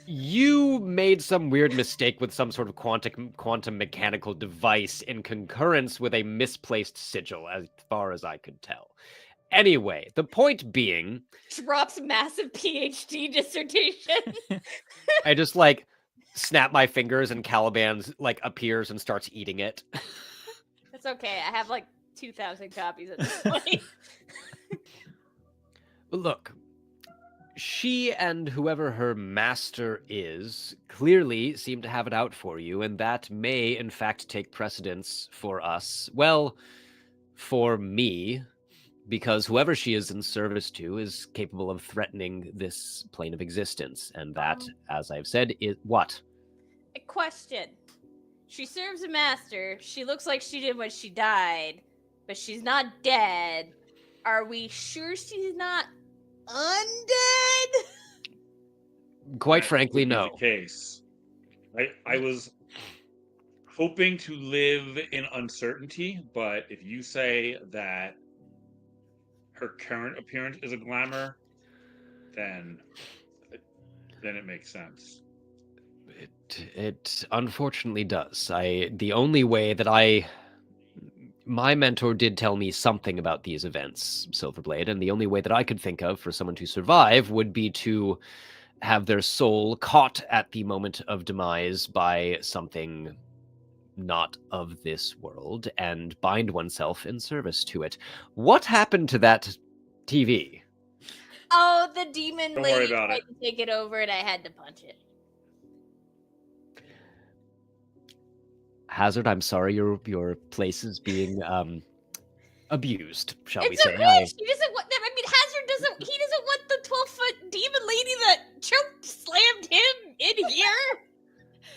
You made some weird mistake with some sort of quantum mechanical device in concurrence with a misplaced sigil, as far as I could tell. Anyway, the point being, drops massive PhD dissertation. I just like snap my fingers and Caliban like appears and starts eating it. That's okay. I have like 2,000 copies at this point. Look, she and whoever her master is clearly seem to have it out for you, and that may, in fact, take precedence for us. Well, for me, because whoever she is in service to is capable of threatening this plane of existence, and that, as I've said, is what? A question. She serves a master. She looks like she did when she died, but she's not dead. Are we sure she's not undead? Quite That frankly, would be no. the case. I was hoping to live in uncertainty, but if you say that her current appearance is a glamour, then it makes sense. It unfortunately does. The only way that my mentor did tell me something about these events, Silverblade, and the only way that I could think of for someone to survive would be to have their soul caught at the moment of demise by something not of this world and bind oneself in service to it. What happened to that TV? Oh, the demon Don't worry lady about tried it. to take it over and I had to punch it. Hazard, I'm sorry your place is being abused, shall we It's say. okay. She doesn't want them. I mean, Hazard doesn't. He doesn't want the 12-foot demon lady that choked, slammed him in here.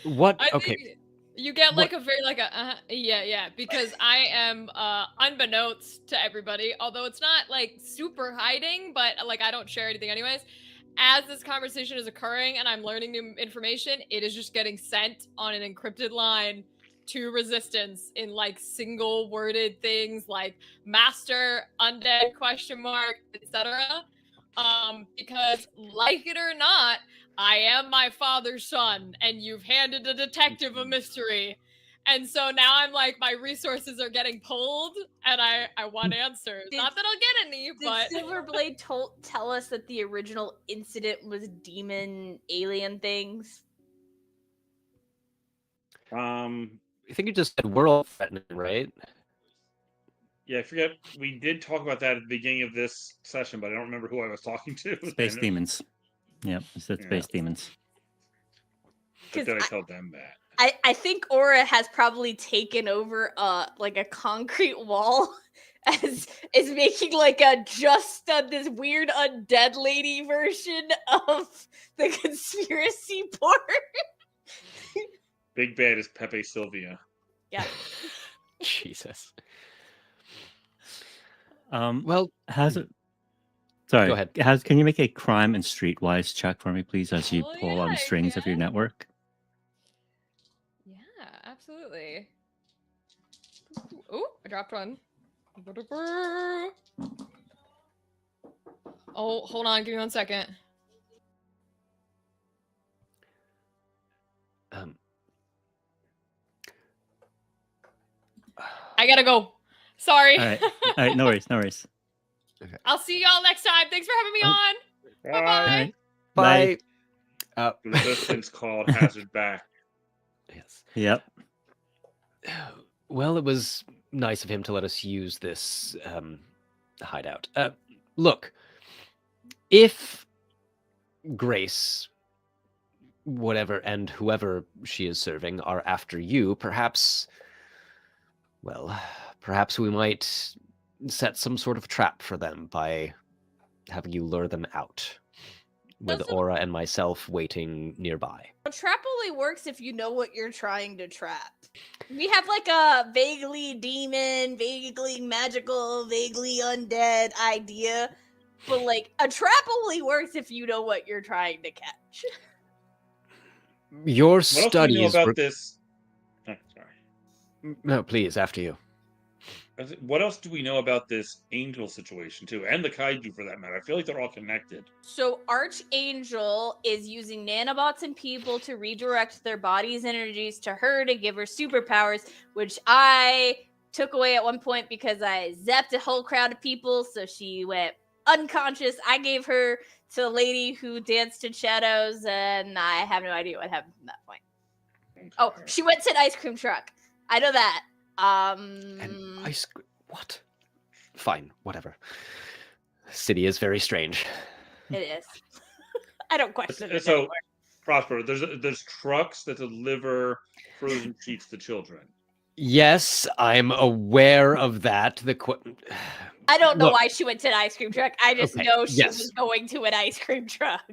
What? I Okay. think you get like a very like a yeah, because I am unbeknownst to everybody, although it's not like super hiding, but like I don't share anything anyways. As this conversation is occurring and I'm learning new information, it is just getting sent on an encrypted line to Resistance in like single worded things like master, undead, question mark, etc. Because like it or not, I am my father's son, and you've handed a detective a mystery. And so now I'm like, my resources are getting pulled, and I want answers. Not that I'll get any, but... Did Silverblade tell us that the original incident was demon alien things? I think you just said world threatening, right? Yeah, I forget. We did talk about that at the beginning of this session, but I don't remember who I was talking to. Space demons. Yep, it said space demons. But then I told them that. I think Aura has probably taken over like a concrete wall as is making like this weird undead lady version of the conspiracy board. Big bad is Pepe Sylvia. Yeah. Jesus. Well, sorry. Go ahead. Can you make a crime and streetwise check for me, please, as you pull on the strings of your network? Yeah, absolutely. Oh, I dropped one. Oh, hold on. Give me 1 second. I gotta go. Sorry. All right, no worries. Okay. I'll see y'all next time. Thanks for having me on. Bye. Bye-bye. Bye. Resistance called Hazard back. Yes. Yep. Well, it was nice of him to let us use this hideout. Look, if Grace, whatever, and whoever she is serving are after you, perhaps we might set some sort of trap for them by having you lure them out, with Aura and myself waiting nearby. A trap only works if you know what you're trying to trap. We have like a vaguely demon, vaguely magical, vaguely undead idea, but like a trap only works if you know what you're trying to catch. Your What else do studies we know about this? Oh, sorry. No, please, after you. What else do we know about this angel situation too, and the kaiju for that matter? I feel like they're all connected. So Archangel is using nanobots and people to redirect their body's energies to her to give her superpowers, which I took away at one point because I zapped a whole crowd of people, so she went unconscious. I gave her to the lady who danced in shadows, and I have no idea what happened from that point. Oh, she went to an ice cream truck. I know that. And what? Fine, whatever. City is very strange. It is. I don't question it So, anymore. Prosper, there's trucks that deliver frozen treats to children. Yes, I'm aware of that. I don't know why she went to an ice cream truck. I just know she yes. was going to an ice cream truck.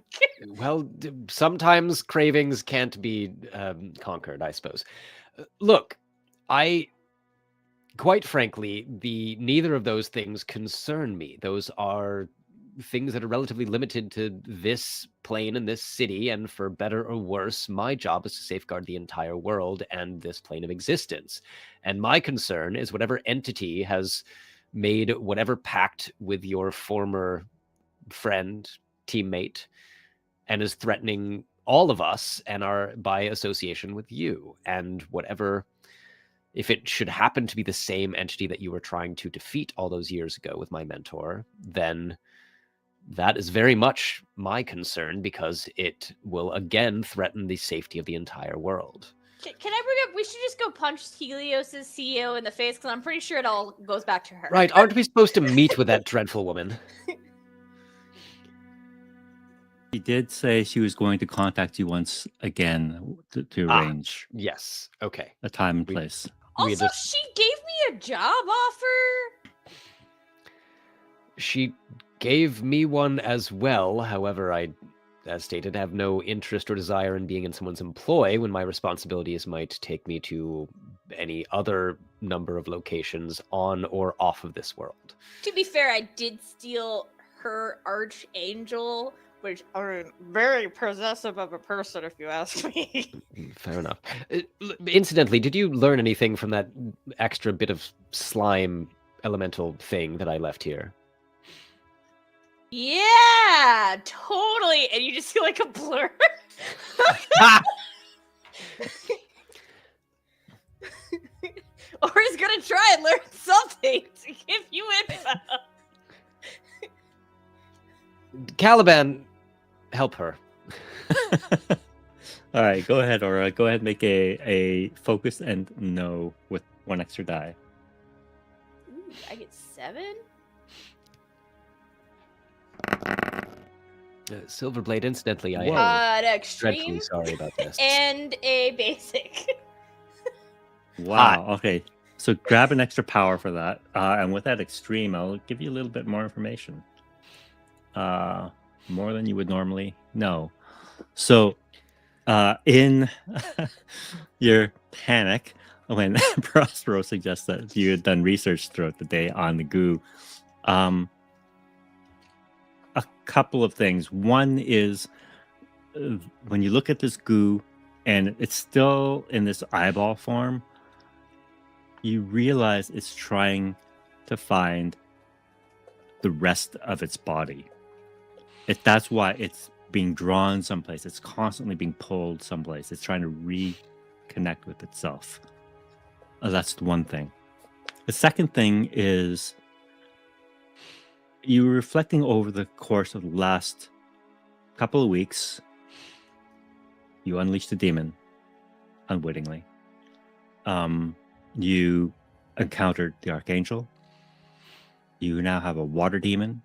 Well, sometimes cravings can't be conquered, I suppose. Look, quite frankly, neither of those things concern me. Those are things that are relatively limited to this plane and this city, and for better or worse, my job is to safeguard the entire world and this plane of existence. And my concern is whatever entity has made whatever pact with your former friend, teammate, and is threatening all of us and are by association with you. And whatever, if it should happen to be the same entity that you were trying to defeat all those years ago with my mentor, then that is very much my concern, because it will again threaten the safety of the entire world. Can I bring up, we should just go punch Helios' CEO in the face, because I'm pretty sure it all goes back to her. Right, aren't we supposed to meet with that dreadful woman? She did say she was going to contact you once again to arrange yes, okay. a time and place. Also, she gave me a job offer. She gave me one as well. However, I, as stated, have no interest or desire in being in someone's employ when my responsibilities might take me to any other number of locations on or off of this world. To be fair, I did steal her archangel, which are very possessive of a person, if you ask me. Fair enough. Incidentally, did you learn anything from that extra bit of slime elemental thing that I left here? Yeah, totally. And you just feel like a blur. Or he's gonna try and learn something to give you info. Caliban, help her. All right, go ahead, Aura. Go ahead and make a focus and no with one extra die. Ooh, I get 7? Silverblade, incidentally, I am an extreme dreadfully sorry about this. and a basic. Wow. Okay. So grab an extra power for that. And with that extreme, I'll give you a little bit more information. More than you would normally know. So in your panic, when Prospero suggests that you had done research throughout the day on the goo, a couple of things. One is when you look at this goo and it's still in this eyeball form, you realize it's trying to find the rest of its body. That's why it's being drawn someplace. It's constantly being pulled someplace. It's trying to reconnect with itself. That's the one thing. The second thing is you were reflecting over the course of the last couple of weeks. You unleashed a demon unwittingly. You encountered the Archangel. You now have a water demon.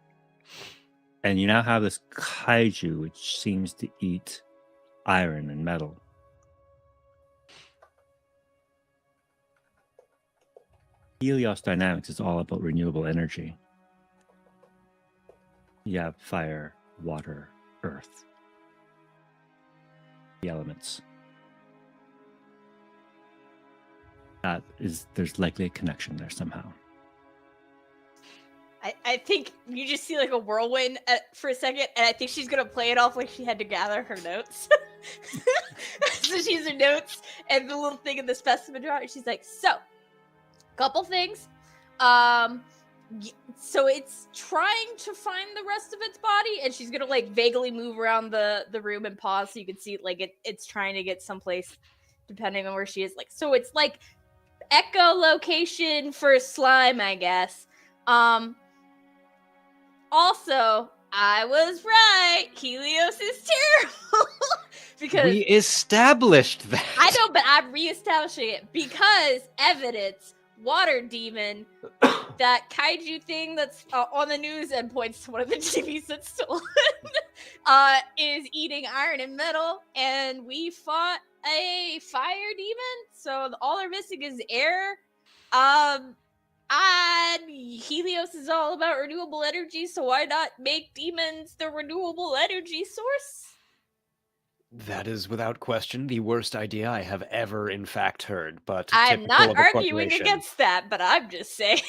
And you now have this kaiju, which seems to eat iron and metal. Helios Dynamics is all about renewable energy. You have fire, water, earth. The elements. There's likely a connection there somehow. I think you just see like a whirlwind for a second, and I think she's gonna play it off like she had to gather her notes. So she's her notes and the little thing in the specimen jar, and she's like, so, couple things. So it's trying to find the rest of its body, and she's gonna like vaguely move around the room and pause so you can see like it's trying to get someplace depending on where she is. Like, so it's like echolocation for slime, I guess. Also, I was right. Helios is terrible. Because we established that. I know, but I'm reestablishing it because evidence, water demon, that kaiju thing that's on the news and points to one of the TVs that's stolen, is eating iron and metal, and we fought a fire demon, so all they're missing is air. And Helios is all about renewable energy, so why not make demons the renewable energy source? That is without question the worst idea I have ever in fact heard, but I'm typical not of a arguing corporation. against that, but I'm just saying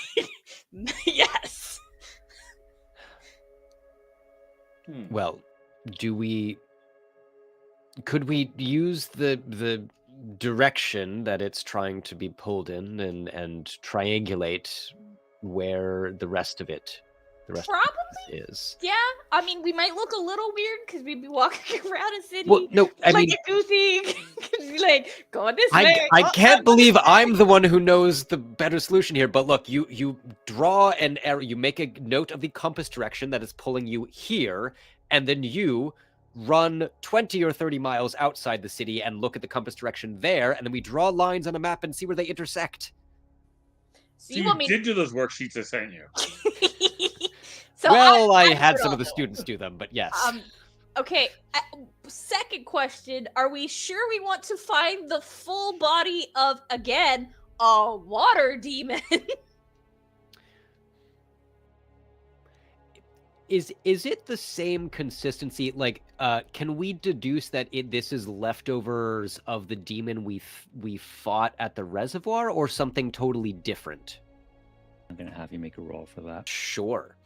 yes. Well, could we use the direction that it's trying to be pulled in and triangulate where the rest of it Probably is? Yeah, I mean, we might look a little weird because we'd be walking around a city Well, no, I like mean, a goofy, like going this way. I can't believe I'm the one who knows the better solution here. But look, you draw an arrow, you make a note of the compass direction that is pulling you here, and then you run 20 or 30 miles outside the city and look at the compass direction there, and then we draw lines on a map and see where they intersect. So you did do those worksheets I sent you. So well, I I'm had some of the students do them, but yes. Okay, second question. Are we sure we want to find the full body of, again, a water demon? Is it the same consistency? Like, can we deduce that this is leftovers of the demon we fought at the reservoir, or something totally different? I'm going to have you make a roll for that. Sure.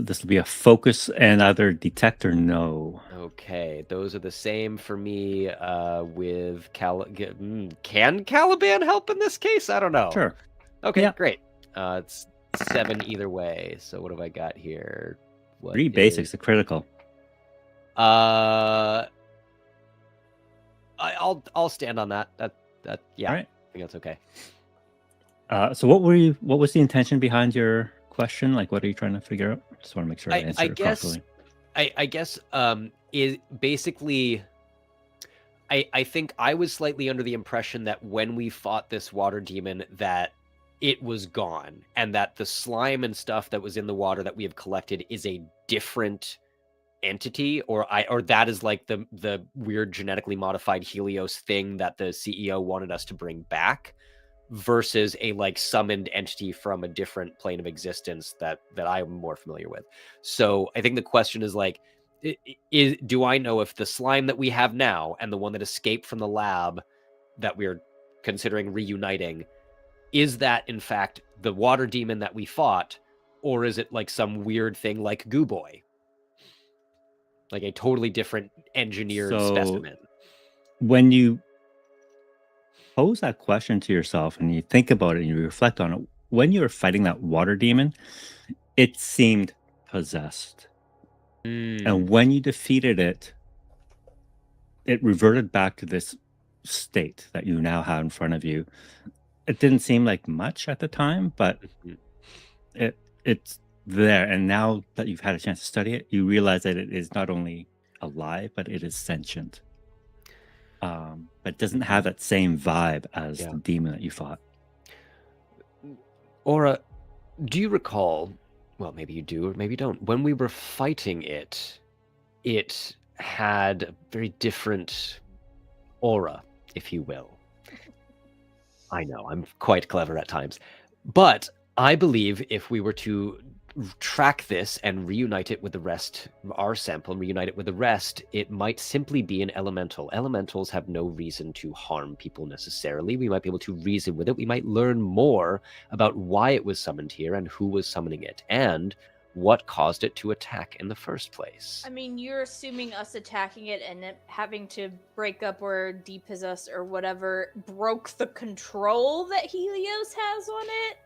This will be a focus and either detect or no. Okay, those are the same for me with can Caliban help in this case? I don't know. Sure. Okay, Yeah. Great. It's 7 either way. So what have I got here? 3 basics, a critical. I'll stand on that. That yeah. All right. I think that's okay. So what was the intention behind your question? Like, what are you trying to figure out? Just want to make sure I answer it properly. I guess is basically I think I was slightly under the impression that when we fought this water demon that it was gone, and that the slime and stuff that was in the water that we have collected is a different entity, or that is like the weird genetically modified Helios thing that the CEO wanted us to bring back, versus a like summoned entity from a different plane of existence that I'm more familiar with. So I think the question is like, do I know if the slime that we have now and the one that escaped from the lab that we're considering reuniting, is that in fact the water demon that we fought, or is it like some weird thing like Goo Boy, like a totally different engineered specimen? When you pose that question to yourself and you think about it and you reflect on it, when you were fighting that water demon, it seemed possessed. And when you defeated it, it reverted back to this state that you now have in front of you. It didn't seem like much at the time, but it's there. And now that you've had a chance to study it, you realize that it is not only alive, but it is sentient. But it doesn't have that same vibe as the demon that you fought. Aura, do you recall, well, maybe you do or maybe you don't, when we were fighting it, it had a very different aura, if you will. I know, I'm quite clever at times. But I believe if we were to track this and reunite it with the rest, our sample, and reunite it with the rest, it might simply be an elemental. Elementals have no reason to harm people necessarily. We might be able to reason with it. We might learn more about why it was summoned here and who was summoning it and what caused it to attack in the first place. I mean, you're assuming us attacking it and it having to break up or depossess or whatever broke the control that Helios has on it?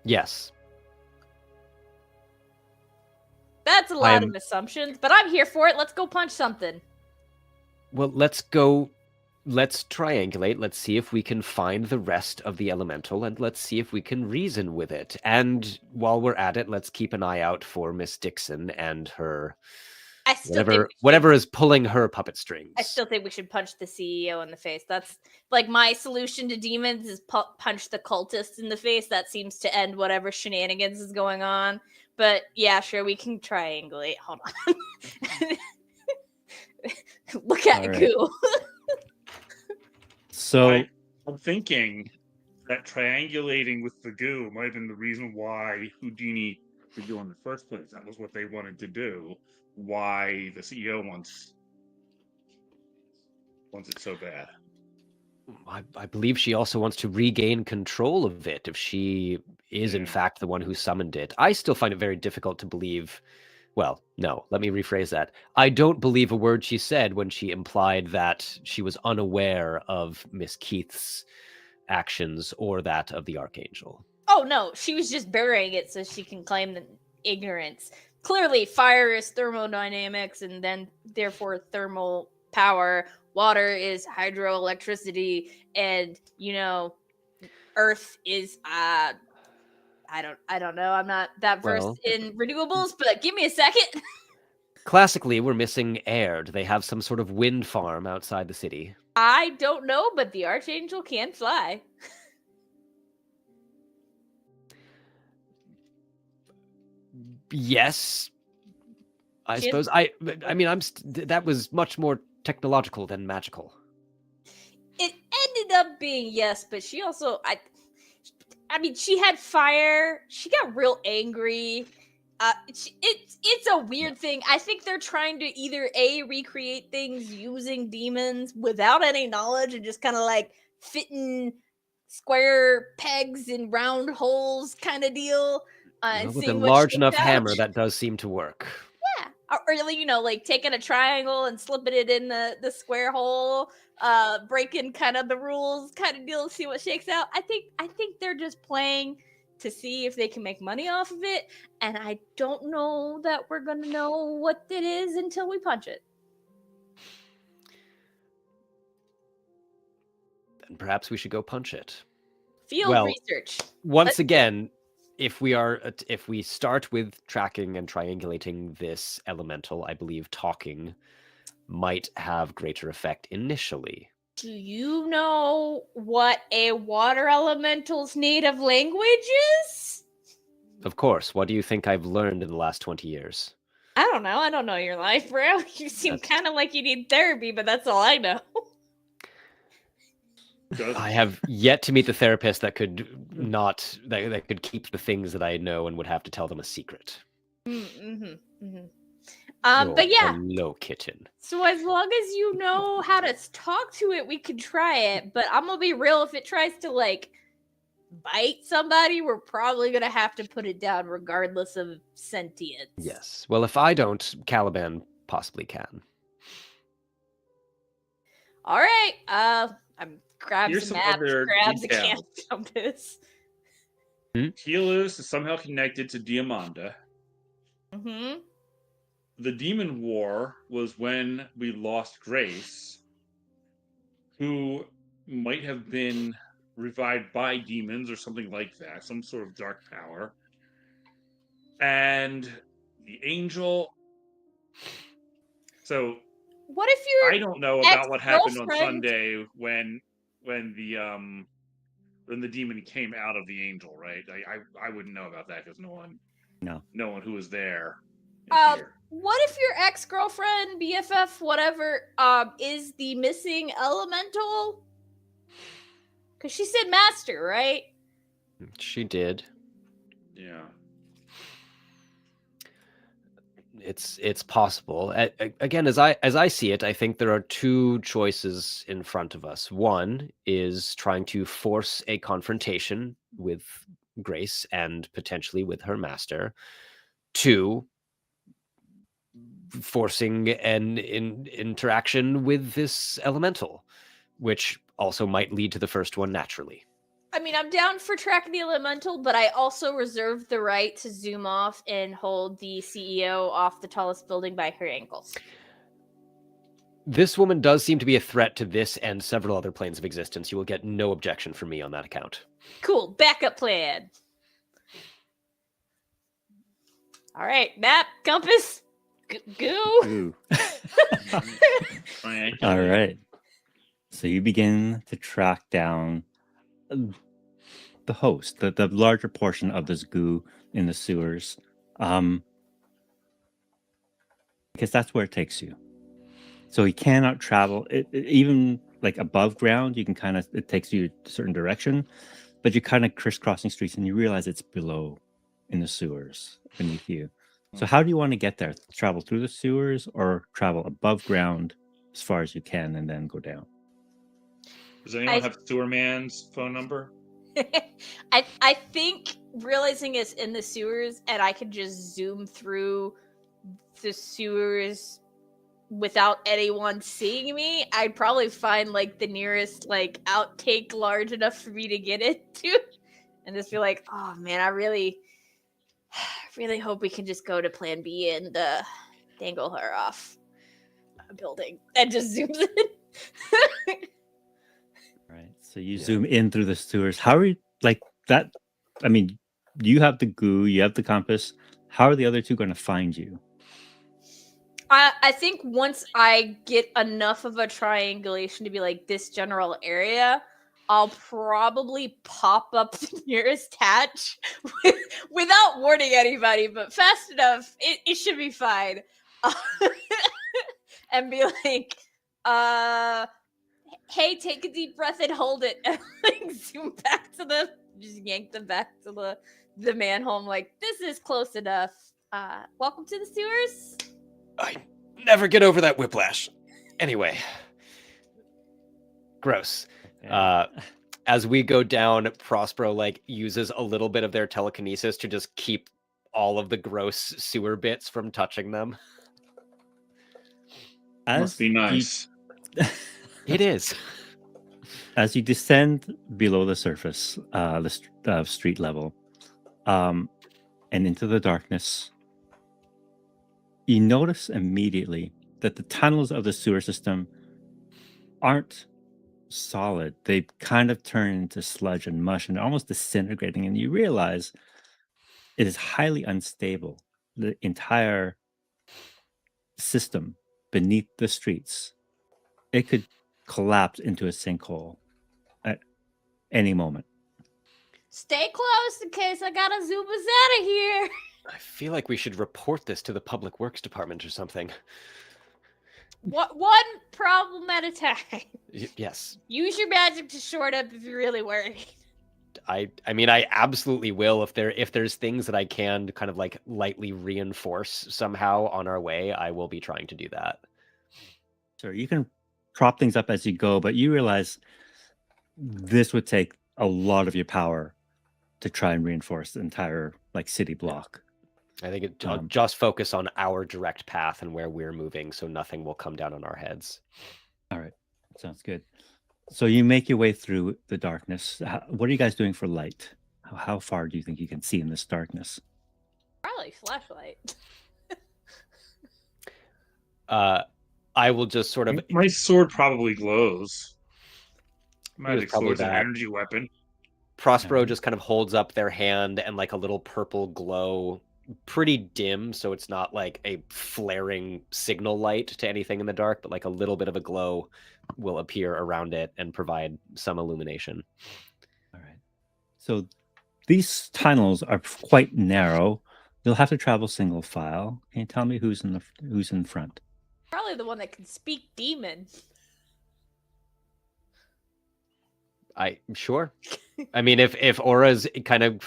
Yes. That's a lot of assumptions, but I'm here for it. Let's go punch something. Well, let's go let's triangulate. Let's see if we can find the rest of the elemental, and let's see if we can reason with it. And while we're at it, let's keep an eye out for Miss Dixon and her whatever is pulling her puppet strings. I still think we should punch the CEO in the face. That's like my solution to demons is punch the cultist in the face. That seems to end whatever shenanigans is going on. But yeah, sure, we can triangulate. Hold on. Look at Goo. So I'm thinking that triangulating with the goo might have been the reason why Houdini could do in the first place. That was what they wanted to do. Why the CEO wants it so bad. I believe she also wants to regain control of it if she is in fact the one who summoned it. I still find it very difficult to believe. Well, no, let me rephrase that. I don't believe a word she said when she implied that she was unaware of Miss Keith's actions or that of the Archangel. Oh, no, she was just burying it so she can claim the ignorance. Clearly, fire is thermodynamics and then therefore thermal power. Water is hydroelectricity, and earth is I don't know. I'm not that versed in renewables, but give me a second. Classically, we're missing air. Do they have some sort of wind farm outside the city? I don't know, but the Archangel can fly. Yes. I suppose. That was much more technological than magical. It ended up being yes, but she also she had fire. She got real angry. It's a weird thing. I think they're trying to either recreate things using demons without any knowledge and just kind of like fitting square pegs in round holes kind of deal. With a large enough hammer, that does seem to work. Yeah, or like taking a triangle and slipping it in the square hole, breaking kind of the rules kind of deal to see what shakes out. I think they're just playing to see if they can make money off of it, and I don't know that we're gonna know what it is until we punch it. Then perhaps we should go punch it. Field research. Once again, if we start with tracking and triangulating this elemental, I believe talking might have greater effect initially. Do you know what a water elemental's native language is? Of course. What do you think I've learned in the last 20 years? I don't know. I don't know your life, bro. You seem kind of like you need therapy, but that's all I know. I have yet to meet the therapist that could that could keep the things that I know and would have to tell them a secret. But yeah, hello, kitten. So as long as you know how to talk to it, we can try it. But I'm gonna be real: if it tries to like bite somebody, we're probably gonna have to put it down, regardless of sentience. Yes. Well, if I don't, Caliban possibly can. All right. I'm grabs some maps, grabs a can compass. Helios is somehow connected to Diamanda. Mm-hmm. The Demon War was when we lost Grace, who might have been revived by demons or something like that, some sort of dark power. And the angel. So what if you're I don't know about what happened on Sunday when the demon came out of the angel, right? I wouldn't know about that because no one who was there. What if your ex-girlfriend, BFF, whatever, is the missing elemental? Because she said master, right? She did. Yeah. It's possible. Again, as I see it, I think there are two choices in front of us. One is trying to force a confrontation with Grace and potentially with her master. Two, forcing an interaction with this elemental, which also might lead to the first one naturally. I mean, I'm down for tracking the elemental, but I also reserve the right to zoom off and hold the CEO off the tallest building by her ankles. This woman does seem to be a threat to this and several other planes of existence. You will get no objection from me on that account. Cool. Backup plan. All right. Map, compass, goo. Ooh. All right. So you begin to track down the host, the larger portion of this goo in the sewers, because that's where it takes you. So he cannot travel even like above ground. You can kind of, it takes you a certain direction, but you're kind of crisscrossing streets and you realize it's below in the sewers beneath you. So how do you want to get there? Travel through the sewers or travel above ground as far as you can and then go down? Does anyone have Sewerman's phone number? I think realizing it's in the sewers and I can just zoom through the sewers without anyone seeing me, I'd probably find like the nearest like outtake large enough for me to get into and just be like, oh man, I really hope we can just go to plan B and dangle her off a building and just zooms in. Right. So you zoom in through the sewers. How are you like that? I mean, you have the goo, you have the compass. How are the other two going to find you? I think once I get enough of a triangulation to be like this general area, I'll probably pop up the nearest hatch without warning anybody, but fast enough, it should be fine. And be like, hey, take a deep breath and hold it. And like zoom back to just yank them back to the manhole. I'm like, this is close enough. Welcome to the sewers. I never get over that whiplash. Anyway. Gross. As we go down, Prospero like uses a little bit of their telekinesis to just keep all of the gross sewer bits from touching them. Must be nice. It is. As you descend below the surface, the street level, and into the darkness, you notice immediately that the tunnels of the sewer system aren't solid. They kind of turn into sludge and mush and almost disintegrating, and you realize it is highly unstable. The entire system beneath the streets, it could collapse into a sinkhole at any moment. Stay close in case I gotta zoom us out of here. I feel like we should report this to the Public Works Department or something. One problem at a time. Yes. Use your magic to short up if you're really worried. I mean, I absolutely will. If there's things that I can kind of like lightly reinforce somehow on our way, I will be trying to do that. So you can prop things up as you go, but you realize this would take a lot of your power to try and reinforce the entire like city block. I think I'll just focus on our direct path and where we're moving, so nothing will come down on our heads. All right, sounds good. So you make your way through the darkness. What are you guys doing for light? How far do you think you can see in this darkness? Probably flashlight. I will just sort of... My sword probably glows. Might explode as an energy weapon. Prospero just kind of holds up their hand and like a little purple glow, pretty dim, so it's not like a flaring signal light to anything in the dark, but like a little bit of a glow will appear around it and provide some illumination. All right. So these tunnels are quite narrow. You'll have to travel single file. Can you tell me who's in front? Probably the one that can speak demon. Sure. I mean, if Aura's kind of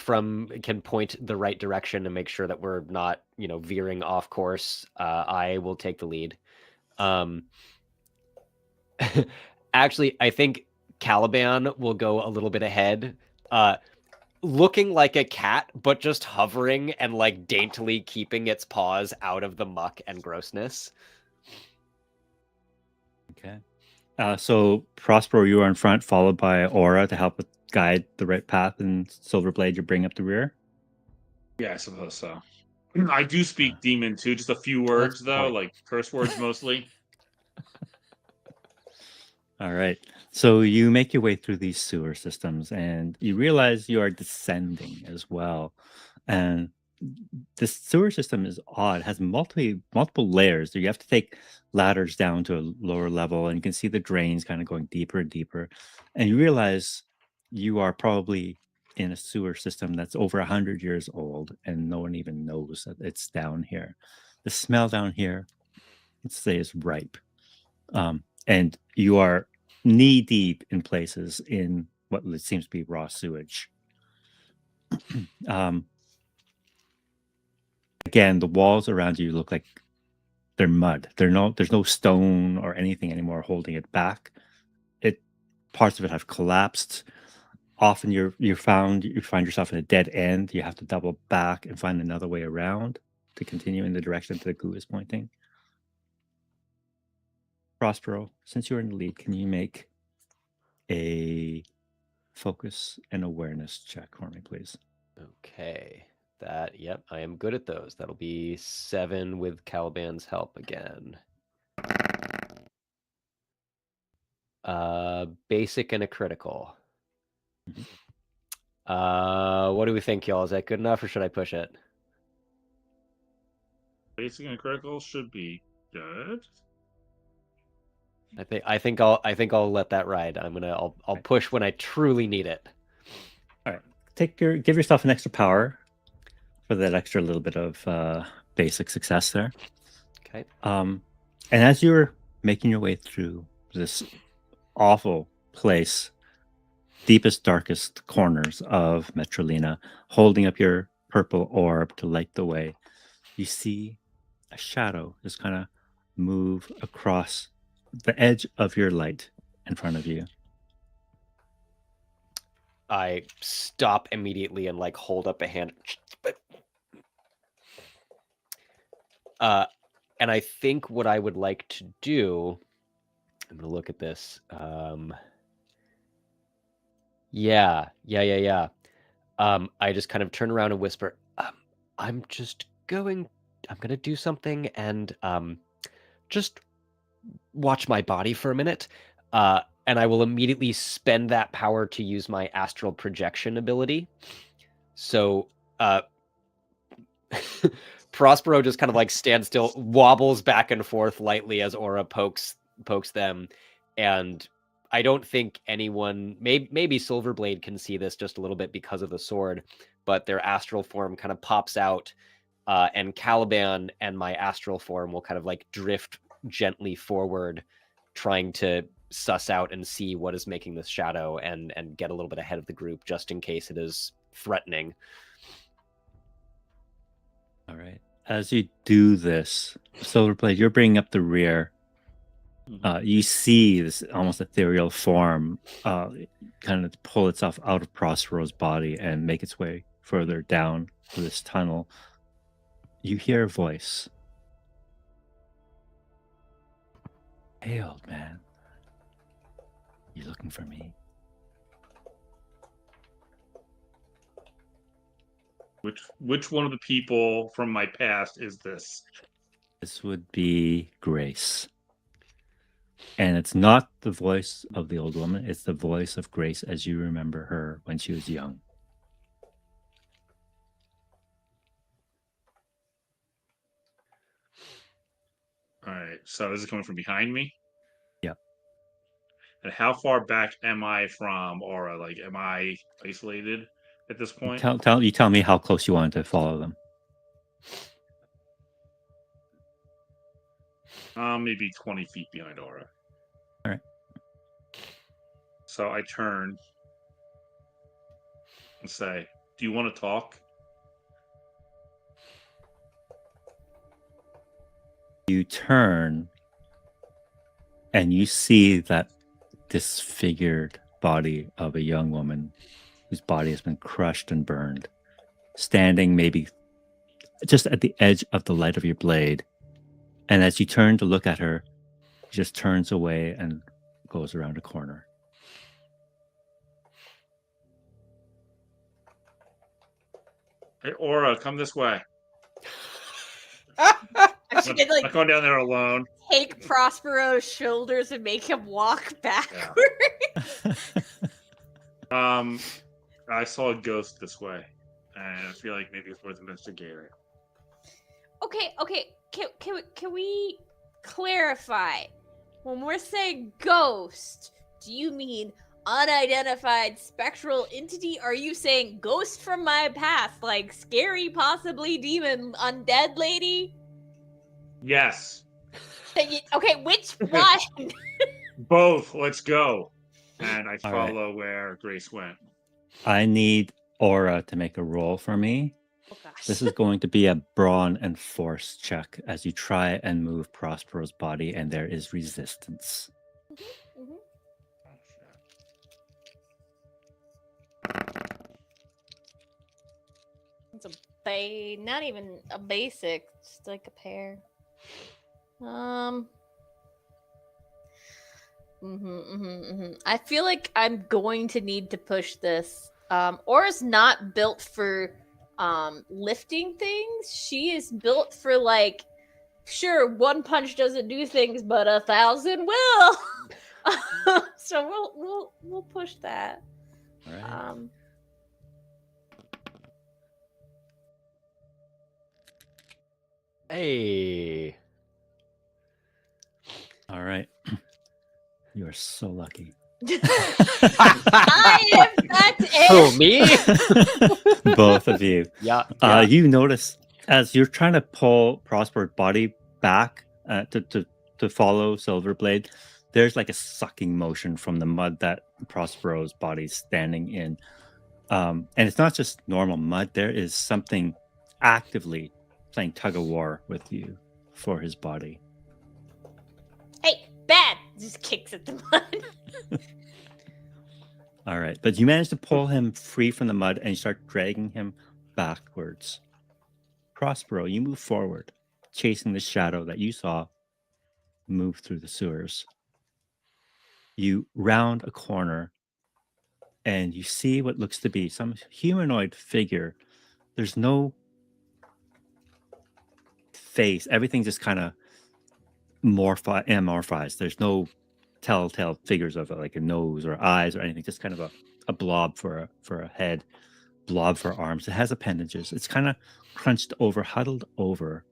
can point the right direction and make sure that we're not, veering off course, I will take the lead. Actually, I think Caliban will go a little bit ahead, looking like a cat, but just hovering and like daintily keeping its paws out of the muck and grossness. Okay. So Prospero, you are in front, followed by Aura to help guide the right path, and Silverblade, you bring up the rear. Yeah, I suppose so. I do speak demon too, just a few words though, like curse words mostly. All right. So you make your way through these sewer systems and you realize you are descending as well. And this sewer system is odd, has multiple layers. You have to take ladders down to a lower level and you can see the drains kind of going deeper and deeper. And you realize you are probably in a sewer system that's over 100 years old and no one even knows that it's down here. The smell down here, let's say, is ripe. And you are knee deep in places in what seems to be raw sewage. Again, the walls around you look like they're mud. There's no stone or anything anymore holding it back. Parts of it have collapsed. Often you find yourself in a dead end. You have to double back and find another way around to continue in the direction that the goo is pointing. Prospero, since you're in the lead, can you make a focus and awareness check for me, please? Okay. Yep, I am good at those. That'll be 7 with Caliban's help again. Basic and a critical. What do we think, y'all? Is that good enough, or should I push it? Basic and critical should be good. I think I'll let that ride. I'll push when I truly need it. All right. Give yourself an extra power for that extra little bit of basic success there. Okay. And as you're making your way through this awful place, deepest, darkest corners of Metrolina, holding up your purple orb to light the way, you see a shadow just kind of move across the edge of your light in front of you. I stop immediately and like hold up a hand. And I think what I would like to do, I'm gonna look at this. Yeah. I just kind of turn around and whisper, I'm gonna do something and just watch my body for a minute. And I will immediately spend that power to use my astral projection ability. So Prospero just kind of like stands still, wobbles back and forth lightly as Aura pokes them, and I don't think anyone, maybe Silverblade can see this just a little bit because of the sword, but their astral form kind of pops out, and Caliban and my astral form will kind of like drift gently forward, trying to suss out and see what is making this shadow and get a little bit ahead of the group just in case it is threatening. All right. As you do this, Silverblade, you're bringing up the rear. You see this almost ethereal form kind of pull itself out of Prospero's body and make its way further down this tunnel. You hear a voice. Hey, old man. You looking for me? Which one of the people from my past is this? This would be Grace. And it's not the voice of the old woman. It's the voice of Grace as you remember her when she was young. All right. So this is coming from behind me? Yeah. And how far back am I from Aura? Like, am I isolated at this point? You tell me how close you want to follow them. Maybe 20 feet behind Aura. All right. So I turn and say, do you want to talk? You turn and you see that disfigured body of a young woman whose body has been crushed and burned, standing maybe just at the edge of the light of your blade. And as you turn to look at her, she just turns away and goes around a corner. Hey, Aura, come this way. I Actually, could, like, not going down there alone. Take Prospero's shoulders and make him walk backward. I saw a ghost this way, and I feel like maybe it's worth investigating. Okay. Can we clarify? When we're saying ghost, do you mean unidentified spectral entity? Are you saying ghost from my past, like scary, possibly demon, undead lady? Yes. Okay, which one? Both. Let's go. And I All right. follow where Grace went. I need Aura to make a roll for me. Oh gosh. This is going to be a brawn and force check as you try and move Prospero's body, and there is resistance. Mhm. It's not even a basic, just like a pair. I feel like I'm going to need to push this. Aura's not built for lifting things. She is built for, like, sure, one punch doesn't do things, but 1,000 will. So we'll push that. All right. Hey. All right. You are so lucky. I am that's Who, it. me? Both of you. Yeah. You notice as you're trying to pull Prosper's body back to follow Silverblade, there's like a sucking motion from the mud that Prospero's body's standing in. And it's not just normal mud. There is something actively playing tug of war with you for his body. Hey, bad. Just kicks at the mud. All right. But you manage to pull him free from the mud and you start dragging him backwards. Prospero, you move forward, chasing the shadow that you saw move through the sewers. You round a corner and you see what looks to be some humanoid figure. There's no face. Everything just kind of amorphized. There's no telltale figures of like a nose or eyes or anything. Just kind of a blob for a head, blob for arms. It has appendages. It's kind of crunched over, huddled over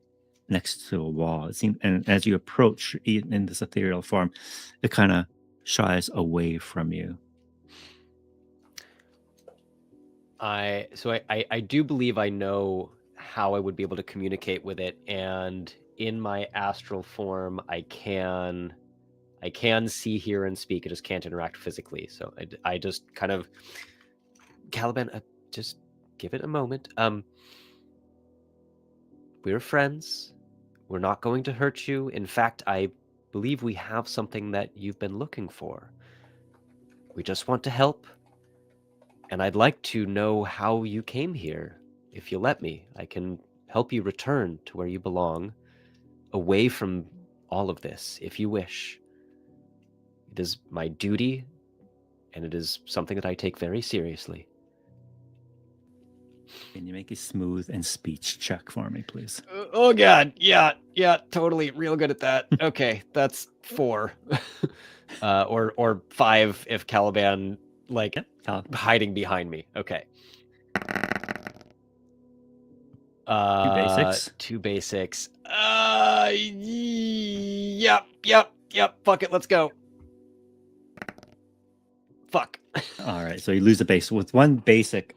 next to a wall. It seems, and as you approach in this ethereal form, it kind of shies away from you. I do believe I know how I would be able to communicate with it, and in my astral form, I can see, hear, and speak. I just can't interact physically. So I just kind of, Caliban, just give it a moment. We're friends. We're not going to hurt you. In fact, I believe we have something that you've been looking for. We just want to help. And I'd like to know how you came here. If you let me, I can help you return to where you belong, away from all of this, if you wish. It is my duty, and it is something that I take very seriously. Can you make a smooth and speech check for me, please? Oh God, yeah, totally, real good at that. Okay, that's 4, or 5 if Caliban hiding behind me. Okay. 2 basics. 2 basics. Yep. Fuck it, let's go. Fuck. All right, so you lose a base. With 1 basic,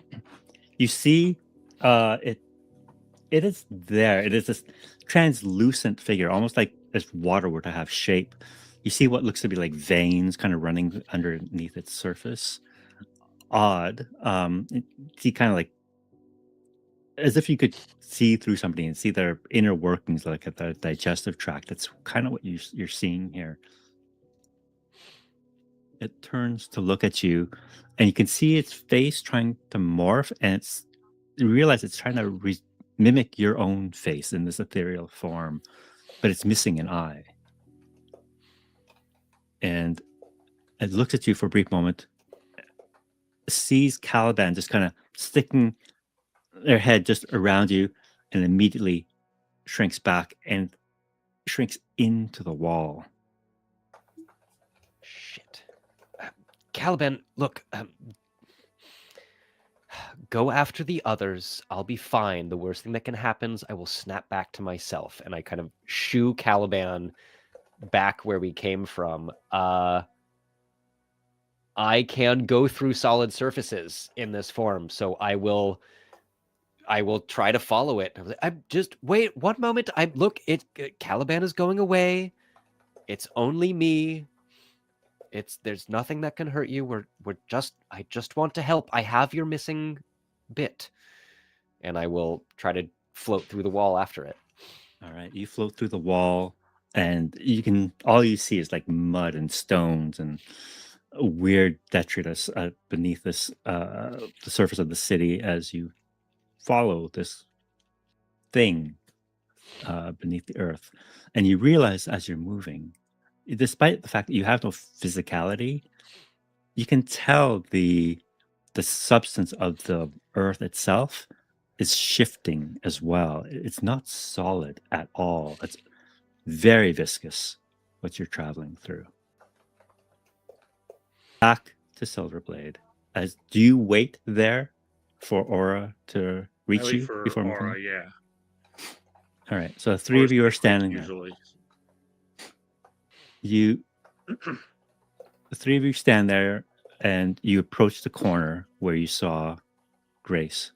you see it is there. It is this translucent figure, almost like if water were to have shape. You see what looks to be like veins kind of running underneath its surface. Odd. See kind of like as if you could see through somebody and see their inner workings, like at the digestive tract. That's kind of what you're seeing here. It turns to look at you, and you can see its face trying to morph, and you realize it's trying to mimic your own face in this ethereal form, but it's missing an eye. And it looks at you for a brief moment, sees Caliban just kind of sticking their head just around you, and immediately shrinks back, and shrinks into the wall. Shit. Caliban, look, go after the others. I'll be fine. The worst thing that can happen is I will snap back to myself. And I kind of shoo Caliban back where we came from. I can go through solid surfaces in this form, so I will try to follow it. I'm just wait 1 moment. Caliban is going away. It's only me. There's nothing that can hurt you. I just want to help. I have your missing bit. And I will try to float through the wall after it. All right, you float through the wall, and all you see is like mud and stones and weird detritus beneath the surface of the city as you follow this thing beneath the earth. And you realize as you're moving, despite the fact that you have no physicality, you can tell the substance of the earth itself is shifting as well. It's not solid at all. It's very viscous, what you're traveling through. Back to Silverblade. Do you wait there for Aura to reach you before Aura, yeah. All right, so the three of you are standing there. Usually. The three of you stand there, and you approach the corner where you saw Grace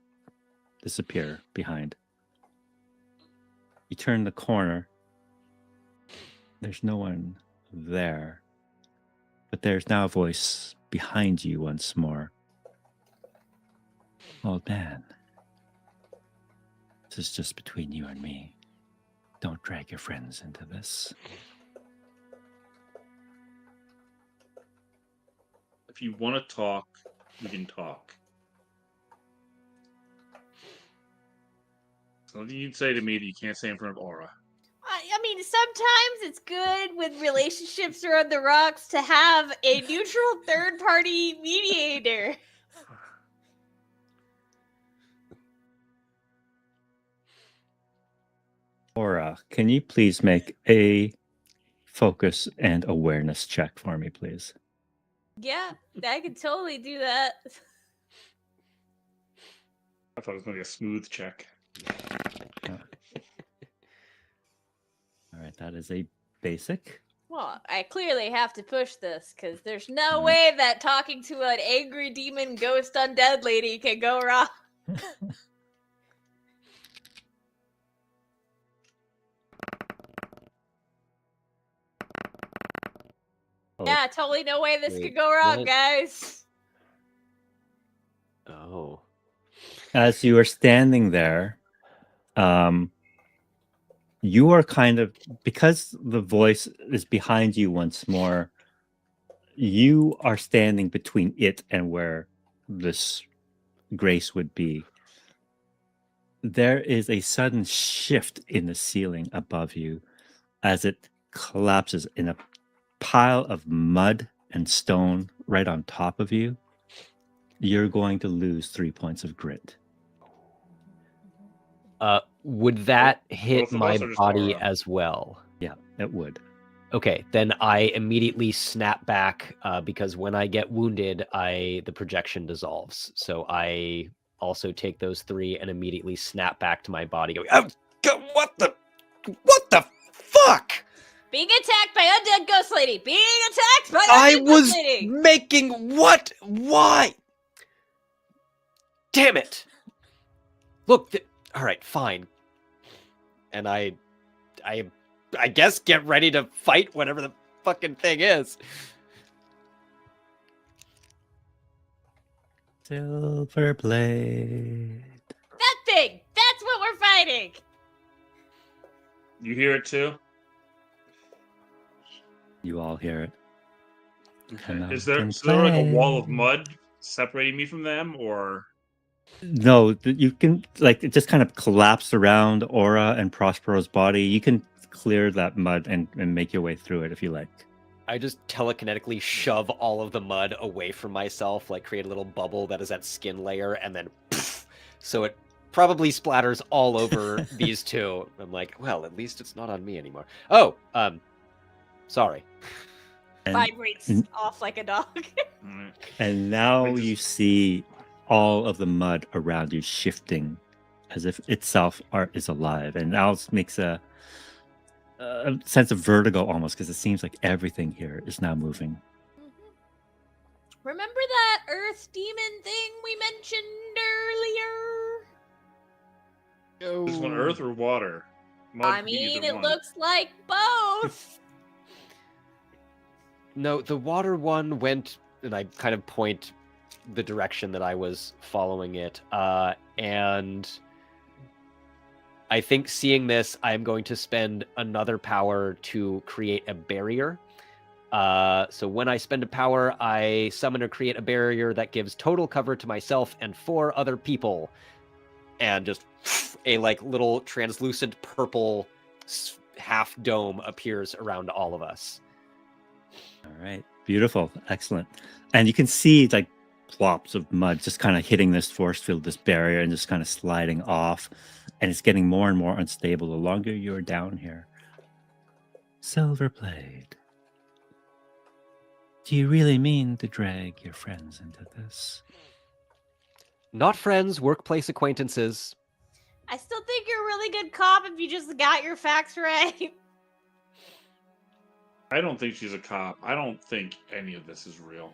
disappear behind. You turn the corner. There's no one there. But there's now a voice behind you once more. Old man, this is just between you and me. Don't drag your friends into this. If you want to talk, we can talk. Something you'd say to me that you can't say in front of Aura. I mean, sometimes it's good when relationships are on the rocks to have a neutral third-party mediator. Aura, can you please make a focus and awareness check for me, please? Yeah, I could totally do that. I thought it was going to be a smooth check. All right, that is a basic. Well, I clearly have to push this, because there's no way that talking to an angry demon ghost undead lady can go wrong. Yeah, totally no way this could go wrong, guys. Oh. As you are standing there, you are kind of, because the voice is behind you once more, you are standing between it and where this Grace would be. There is a sudden shift in the ceiling above you as it collapses in a pile of mud and stone right on top of you. You're going to lose 3 points of grit. Would that hit my body Aura as well? Yeah, it would. Okay, then I immediately snap back because when I get wounded, the projection dissolves. So I also take those 3 and immediately snap back to my body. Going, oh, what the fuck? Being attacked by undead ghost lady. Being attacked by undead ghost lady. Making what? Why? Damn it! Look, all right, fine. And I guess get ready to fight whatever the fucking thing is. Silverblade. That thing! That's what we're fighting! You hear it too? You all hear it. Is there like a wall of mud separating me from them, or? No, you can, like, it just kind of collapsed around Aura and Prospero's body. You can clear that mud and make your way through it if you like. I just telekinetically shove all of the mud away from myself, like create a little bubble that is that skin layer, and then poof, so it probably splatters all over these two. I'm like, well, at least it's not on me anymore. Oh, sorry. Vibrates off like a dog. And now you see all of the mud around you shifting as if itself is alive. And now it makes a sense of vertigo almost, because it seems like everything here is now moving. Remember that earth demon thing we mentioned earlier? This one earth or water? Mud, I mean, it looks like both. No, the water one went, and I kind of point the direction that I was following it. And I think seeing this, I'm going to spend another power to create a barrier. So when I spend a power, I summon or create a barrier that gives total cover to myself and 4 other people. And just a like little translucent purple half dome appears around all of us. All right. Beautiful. Excellent. And you can see like plops of mud just kind of hitting this force field, this barrier, and just kind of sliding off. And it's getting more and more unstable the longer you're down here. Silverblade. Do you really mean to drag your friends into this? Not friends, workplace acquaintances. I still think you're a really good cop if you just got your facts right. I don't think she's a cop. I don't think any of this is real.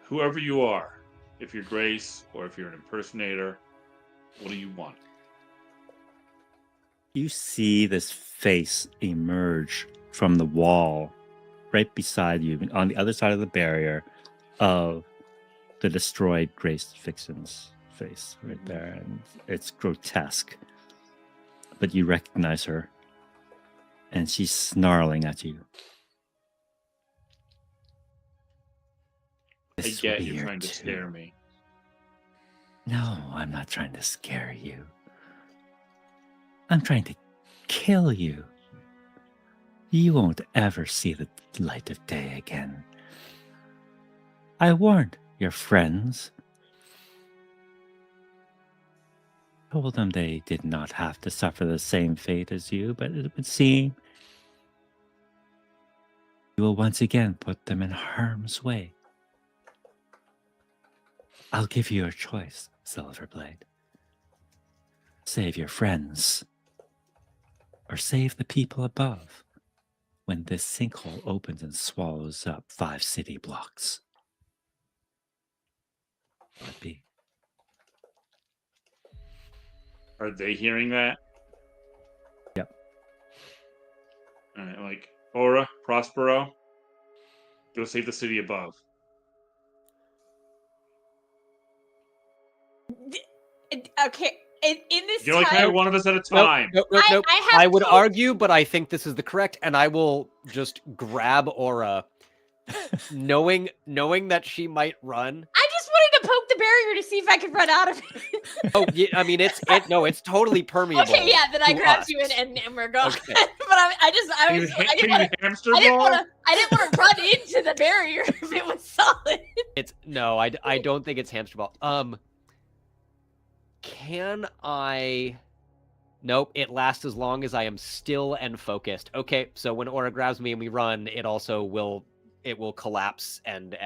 Whoever you are, if you're Grace or if you're an impersonator, what do you want? You see this face emerge from the wall right beside you on the other side of the barrier of the destroyed Grace Vixen's face right there. And it's grotesque. But you recognize her. And she's snarling at you. I get you're trying to scare me. No, I'm not trying to scare you. I'm trying to kill you. You won't ever see the light of day again. I warned your friends. Told them they did not have to suffer the same fate as you, but it would seem you will once again put them in harm's way. I'll give you a choice, Silverblade. Save your friends, or save the people above when this sinkhole opens and swallows up 5 city blocks. Will it be? Are they hearing that? Yep. All right, like, Aura, Prospero, go save the city above. Okay, in this You only time... kind of one of us at a time. Nope. I would argue, but I think this is the correct, and I will just grab Aura, knowing that she might run. I just wanted to poke the barrier to see if I could run out of it. Oh, yeah, I mean, it's totally permeable. Okay, yeah, then I grabbed you and we're gone. Okay. But I didn't want to run into the barrier if it was solid. I don't think it's hamster ball. Can I? Nope, it lasts as long as I am still and focused. Okay, so when Aura grabs me and we run, it also will collapse and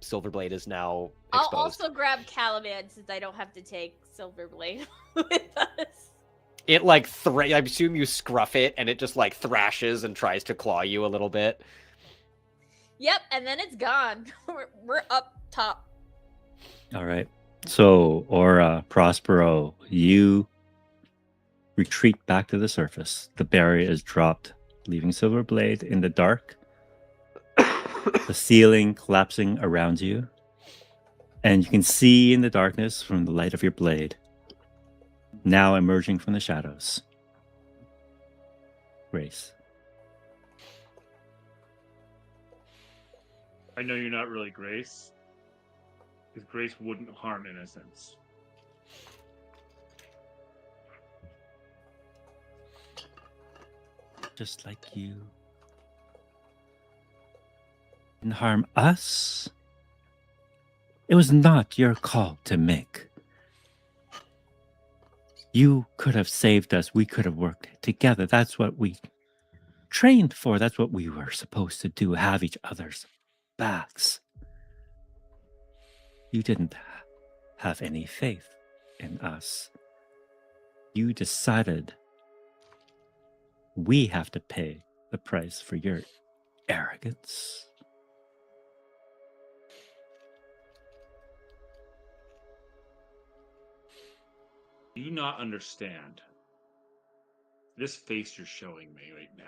Silverblade is now exposed. I'll also grab Caliban since I don't have to take Silverblade with us. It I assume you scruff it and it just like thrashes and tries to claw you a little bit. Yep, and then it's gone. We're up top. All right. So, Aura, Prospero, you retreat back to the surface. The barrier is dropped, leaving Silverblade in the dark. The ceiling collapsing around you. And you can see in the darkness from the light of your blade, now emerging from the shadows, Grace. I know you're not really Grace, because Grace wouldn't harm innocents. Just like you. Didn't harm us. It was not your call to make. You could have saved us. We could have worked together. That's what we trained for. That's what we were supposed to do, have each other's backs. You didn't have any faith in us. You decided we have to pay the price for your arrogance. Do you not understand? This face you're showing me right now,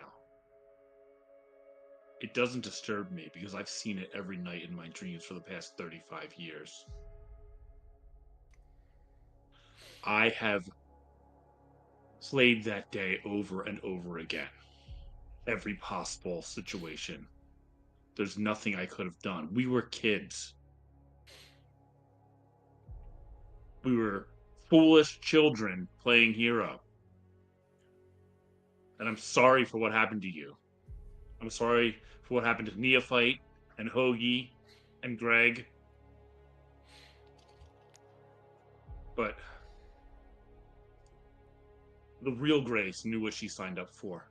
it doesn't disturb me because I've seen it every night in my dreams for the past 35 years. I have played that day over and over again. Every possible situation. There's nothing I could have done. We were kids. We were foolish children playing hero. And I'm sorry for what happened to you. I'm sorry for what happened to Neophyte and Hoagie and Greg. But the real Grace knew what she signed up for.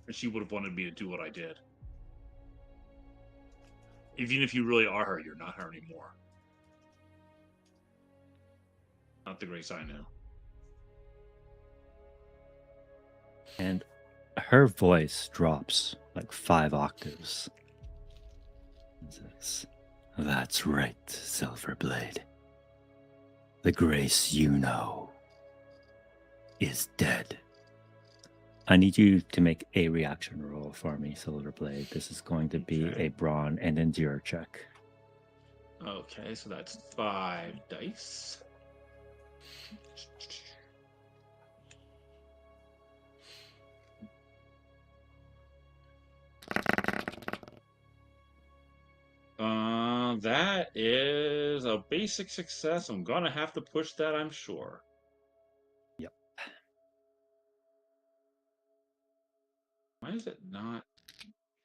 And she would have wanted me to do what I did. Even if you really are her, you're not her anymore. Not the Grace I knew. And her voice drops like 5 octaves. That's right, Silverblade. The Grace you know is dead. I need you to make a reaction roll for me, Silverblade. This is going to be a brawn and endure check. Okay, so that's 5 dice. That is a basic success. I'm gonna have to push that, I'm sure. Yep. Why does it not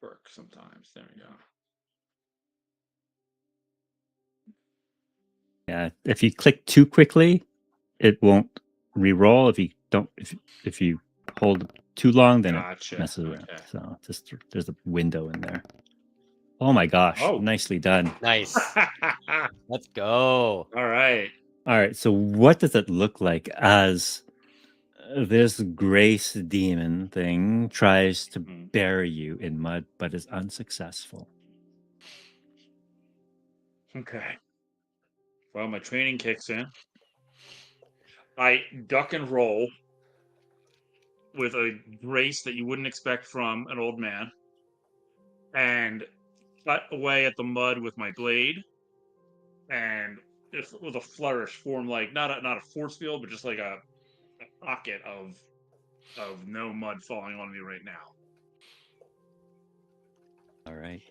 work sometimes? There we go. Yeah, if you click too quickly, it won't re-roll. If you don't, if you hold too long, then Gotcha. it messes around. Okay. So just there's a window in there. Oh my gosh! Oh. Nicely done. Nice. Let's go. All right. All right. So what does it look like as this Grace demon thing tries to bury you in mud, but is unsuccessful? Okay. Well, my training kicks in. I duck and roll with a grace that you wouldn't expect from an old man, and cut away at the mud with my blade, and just with a flourish form like not a force field, but just like a pocket of no mud falling on me right now. All right.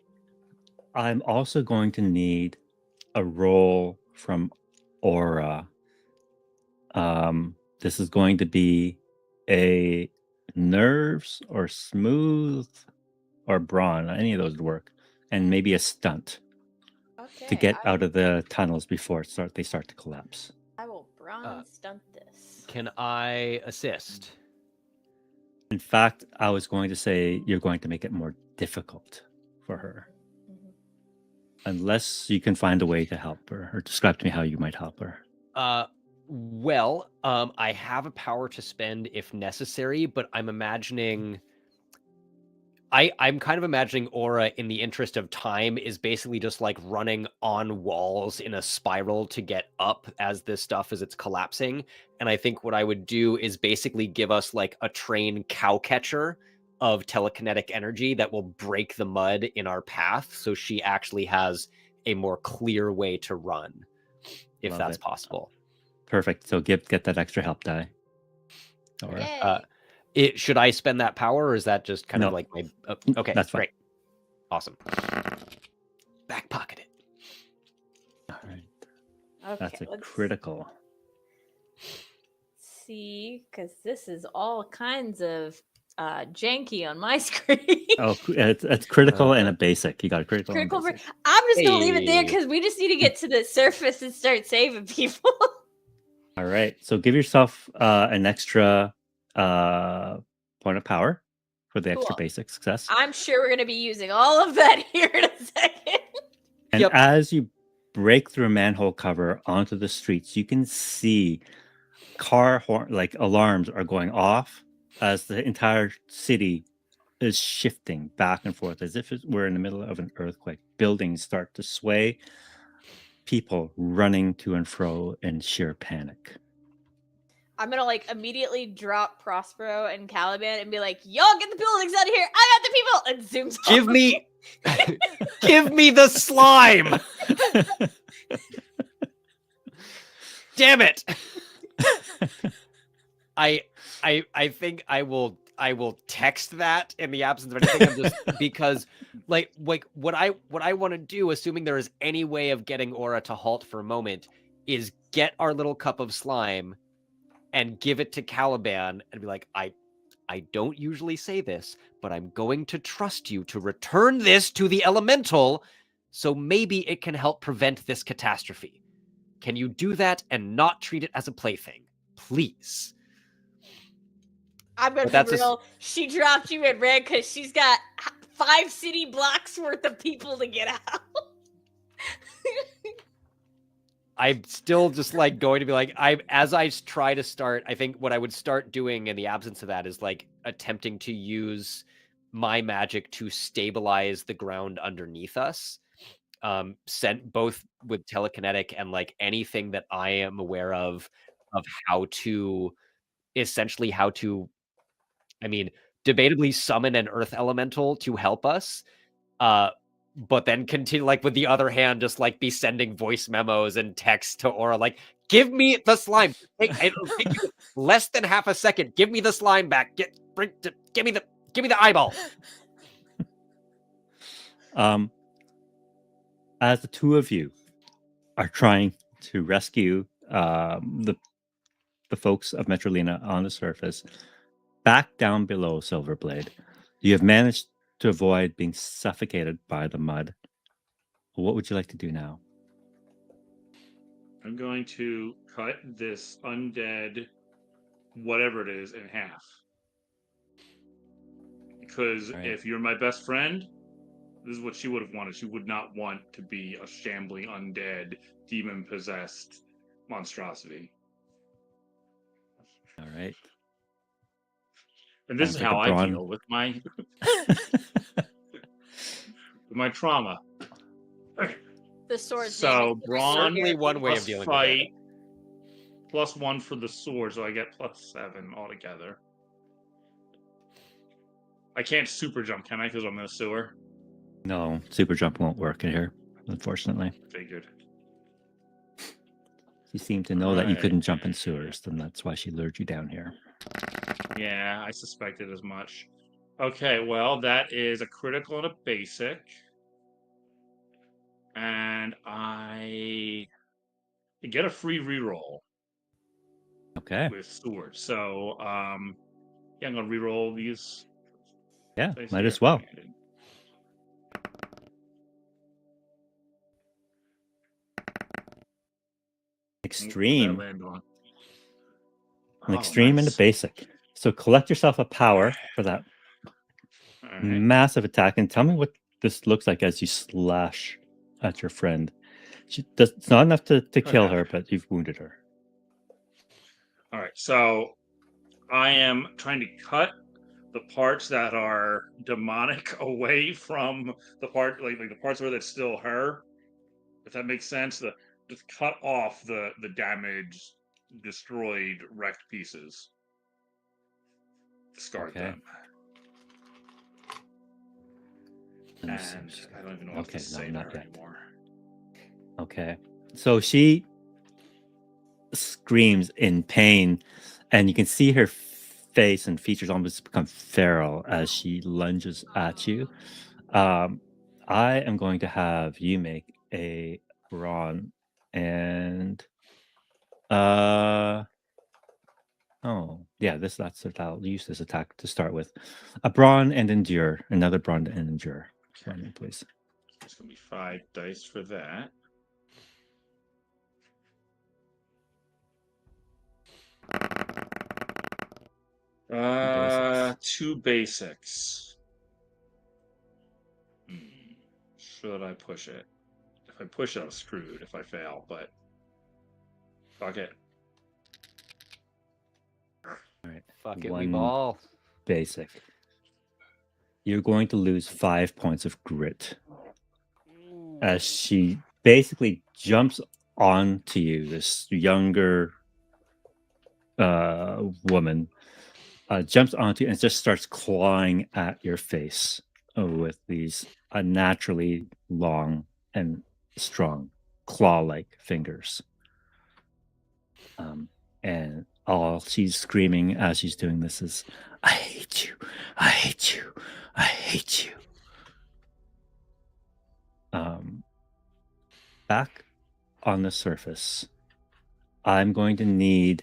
I'm also going to need a roll from Aura. This is going to be a nerves or smooth or brawn. Any of those would work. And maybe a stunt to get out of the tunnels before they start to collapse. I will brawn stunt this. Can I assist? In fact, I was going to say you're going to make it more difficult for her. Unless you can find a way to help her, or describe to me how you might help her. Well, I have a power to spend if necessary, but I'm imagining... I'm kind of imagining Aura, in the interest of time, is basically just like running on walls in a spiral to get up as this stuff as it's collapsing. And I think what I would do is basically give us like a trained cow catcher of telekinetic energy that will break the mud in our path, so she actually has a more clear way to run, if Love that's it. possible. Perfect. So get that extra help die. Aura. Should I spend that power, or is that just kind of like my... okay, that's fine. Great. Awesome. Back pocket it. All right. Okay, That's a let's critical. see, because this is all kinds of janky on my screen. Oh, it's critical and a basic. You got a critical. Critical. And basic. I'm just gonna leave it there because we just need to get to the surface and start saving people. All right. So give yourself an extra point of power for the extra Cool. basic success. I'm sure we're gonna be using all of that here in a second. And as you break through a manhole cover onto the streets, you can see car horn alarms are going off as the entire city is shifting back and forth as if we're in the middle of an earthquake. Buildings start to sway, people running to and fro in sheer panic. I'm gonna immediately drop Prospero and Caliban and be like, y'all get the buildings out of here. I got the people, and zooms off. Give me the slime. Damn it. I think I will text that in the absence of anything. I'm just because like what I want to do, assuming there is any way of getting Aura to halt for a moment, is get our little cup of slime and give it to Caliban and be like, I don't usually say this, but I'm going to trust you to return this to the elemental, so maybe it can help prevent this catastrophe. Can you do that and not treat it as a plaything? Please. I'm gonna be real. She dropped you in red because she's got 5 city blocks worth of people to get out. I'm still just going to be as I try to start, I think what I would start doing in the absence of that is attempting to use my magic to stabilize the ground underneath us. Sent both with telekinetic and anything that I am aware of how to debatably summon an earth elemental to help us. But then continue with the other hand, just be sending voice memos and text to Aura, give me the slime. It'll take you less than half a second. Give me the slime back. Give me the eyeball. As the two of you are trying to rescue the folks of Metrolina on the surface, back down below Silverblade, you have managed to avoid being suffocated by the mud. What would you like to do now? I'm going to cut this undead, whatever it is, in half. Because if you're my best friend, this is what she would have wanted. She would not want to be a shambling, undead, demon-possessed monstrosity. All right. And this is how I deal with my with my trauma. The sword. So brawn, certainly one way of dealing with it. +1 for the sword, so I get +7 altogether. I can't super jump, can I? Because I'm in a sewer. No, super jump won't work in here, unfortunately. Figured. She seemed to know that you couldn't jump in sewers, and that's why she lured you down here. Yeah, I suspected as much. Okay, well, that is a critical and a basic. And I get a free reroll. Okay. With sword. So, yeah, I'm going to reroll these. Yeah, might as well. Extreme. An extreme and a basic. So collect yourself a power for that massive attack and tell me what this looks like as you slash at your friend. It's not enough to kill her, but you've wounded her. All right, so I am trying to cut the parts that are demonic away from the part, the parts where that's still her. If that makes sense, just cut off the damaged, destroyed, wrecked pieces. Discard them. And I don't even know what to say there anymore. Okay. So she screams in pain, and you can see her face and features almost become feral as she lunges at you. I am going to have you make a brawn and I'll use this attack to start with. A brawn and endure. Another brawn and endure. For me, please. It's going to be 5 dice for that. Basics. 2 basics. Should I push it? If I push it, I'm screwed if I fail, but fuck it. All right. Fuck it, we One ball. basic. You're going to lose 5 points of grit as she basically jumps onto you, this younger woman jumps onto you and just starts clawing at your face with these unnaturally long and strong claw-like fingers. And all she's screaming as she's doing this is, "I hate you, I hate you, I hate you." Back on the surface, I'm going to need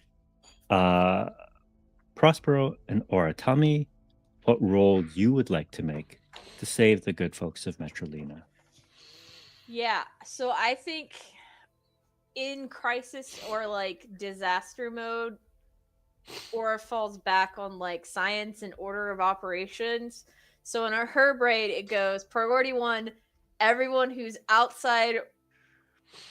Prospero and Aura. Tell me what role you would like to make to save the good folks of Metrolina. Yeah, so I think in crisis or like disaster mode, Aura falls back on like science and order of operations. So in her brain, it goes priority 1, everyone who's outside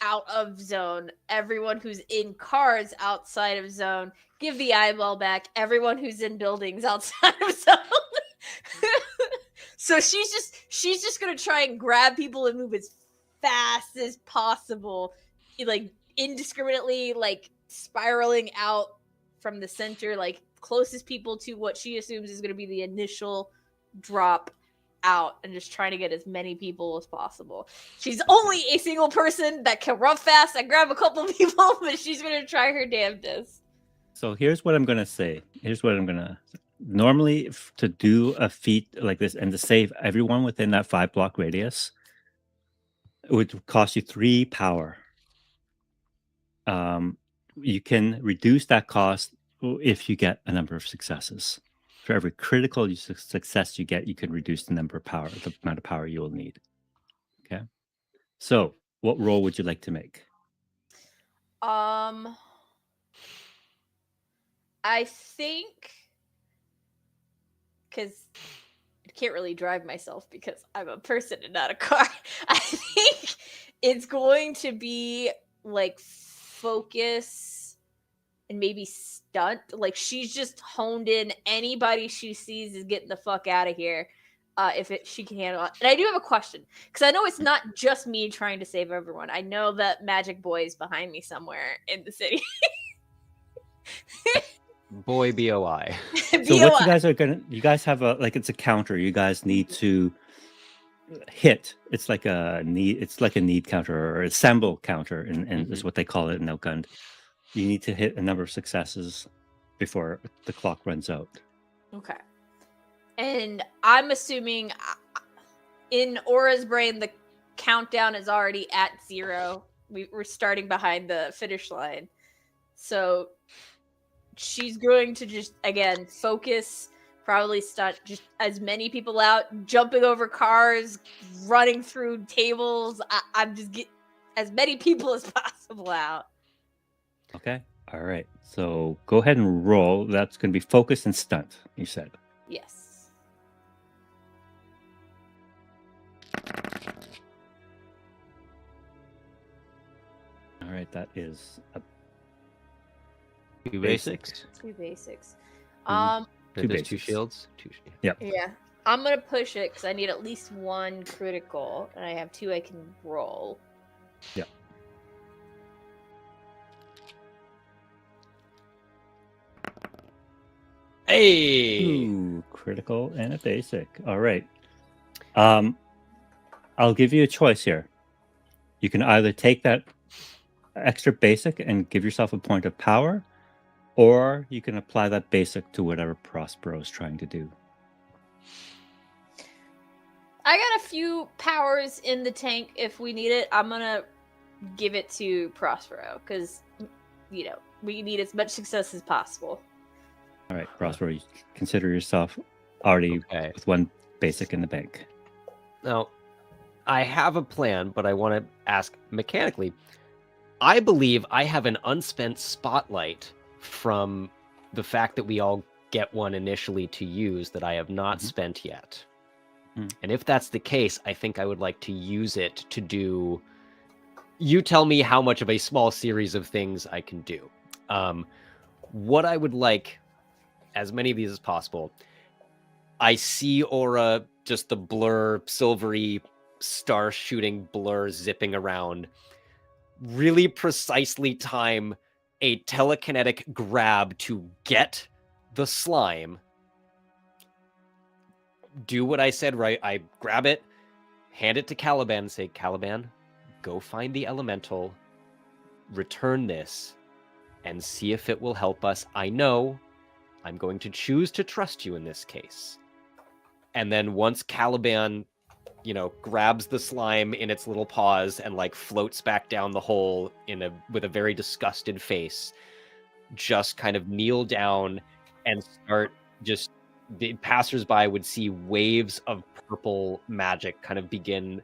out of zone, everyone who's in cars outside of zone, give the eyeball back, everyone who's in buildings outside of zone. So she's just gonna try and grab people and move as fast as possible, like indiscriminately, like spiraling out from the center, like closest people to what she assumes is gonna be the initial drop out, and just trying to get as many people as possible. She's only a single person that can run fast and grab a couple people, but she's gonna try her damnedest. So here's what I'm gonna say. Normally, to do a feat like this and to save everyone within that 5-block radius, it would cost you 3 power. You can reduce that cost if you get a number of successes. For every critical success you get, you can reduce the amount of power you will need. Okay. So, what role would you like to make? I think, because I can't really drive myself because I'm a person and not a car. I think it's going to be like focus and maybe stunt. Like she's just honed in. Anybody she sees is getting the fuck out of here. She can handle it. And I do have a question, because I know it's not just me trying to save everyone. I know that Magic Boy is behind me somewhere in the city. Boy, BOI. So what you guys are you guys have it's a counter. You guys need to hit. It's like a need counter or assemble counter, and is what they call it in Outgunned. You need to hit a number of successes before the clock runs out. Okay. And I'm assuming in Aura's brain, the countdown is already at 0. We're starting behind the finish line. So she's going to just, again, focus, probably stunt just as many people out, jumping over cars, running through tables. I'm just get as many people as possible out. Okay. All right. So go ahead and roll. That's going to be focus and stunt, you said. Yes. All right. That is a 2 basics. 2 basics. Two There's 2 basics. shields. 2. Yep. Yeah. I'm going to push it because I need at least 1 critical, and I have 2 I can roll. Yep. Hey! Ooh, critical and a basic. All right. I'll give you a choice here. You can either take that extra basic and give yourself a point of power, or you can apply that basic to whatever Prospero is trying to do. I got a few powers in the tank if we need it. I'm going to give it to Prospero because, we need as much success as possible. All right, Prospero, you consider yourself already with 1 basic in the bank. Now, I have a plan, but I want to ask mechanically. I believe I have an unspent spotlight from the fact that we all get one initially to use that I have not spent yet. And if that's the case, I think I would like to use it to do... You tell me how much of a small series of things I can do. What I would like, as many of these as possible, I see Aura, just the blur, silvery, star-shooting blur zipping around, really precisely time a telekinetic grab to get the slime. Do what I said, right? I grab it, hand it to Caliban, and say, Caliban, go find the elemental, return this, and see if it will help us. I know I'm going to choose to trust you in this case. And then once Caliban, grabs the slime in its little paws and like floats back down the hole with a very disgusted face, just kind of kneel down and start just... The passersby would see waves of purple magic kind of begin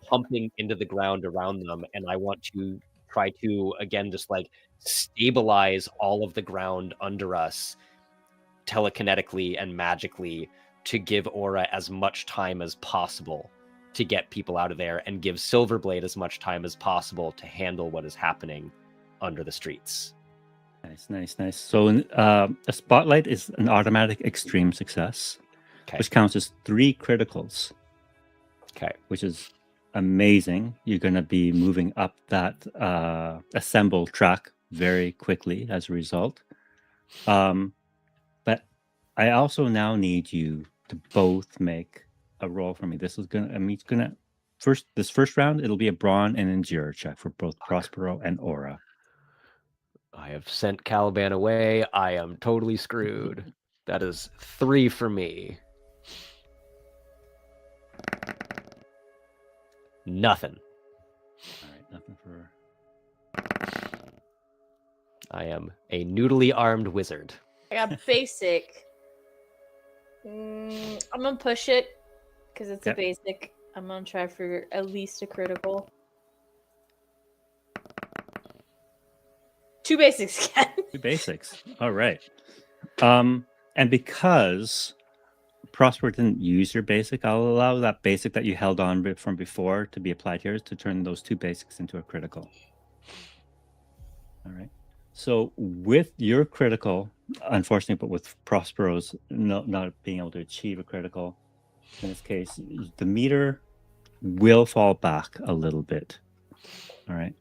pumping into the ground around them. And I want to try to, again, just like stabilize all of the ground under us telekinetically and magically to give Aura as much time as possible to get people out of there and give Silverblade as much time as possible to handle what is happening under the streets. Nice. So a spotlight is an automatic extreme success, which counts as 3 criticals. Okay. Which is amazing. You're going to be moving up that assemble track very quickly as a result. But I also now need you to both make a roll for me. This first round, it'll be a brawn and endure check for both Prospero and Aura. I have sent Caliban away. I am totally screwed. That is 3 for me. Nothing. All right, nothing for... I am a noodly armed wizard. I got basic. I'm gonna push it because it's a basic. I'm gonna try for at least a critical. 2 basics again. 2 basics. All right. And because Prosper didn't use your basic, I'll allow that basic that you held on from before to be applied here to turn those 2 basics into a critical. All right. So with your critical, unfortunately, but with Prospero's not being able to achieve a critical, in this case, the meter will fall back a little bit. All right.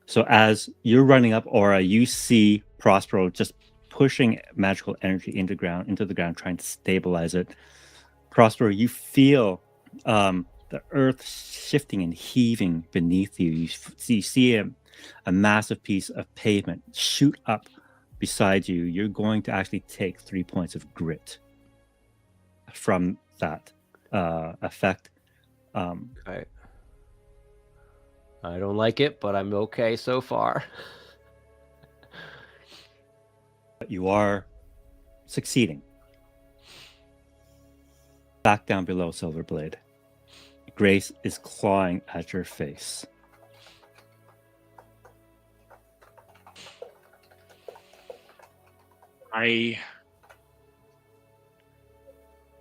So as you're running up Aura, you see Prospero just pushing magical energy into the ground, trying to stabilize it. Prospero, you feel the earth shifting and heaving beneath you. You see a massive piece of pavement shoot up beside you. You're going to actually take 3 points of grit from that effect. Okay. I don't like it, but I'm okay so far. But you are succeeding. Back down below, Silverblade. Grace is clawing at your face. I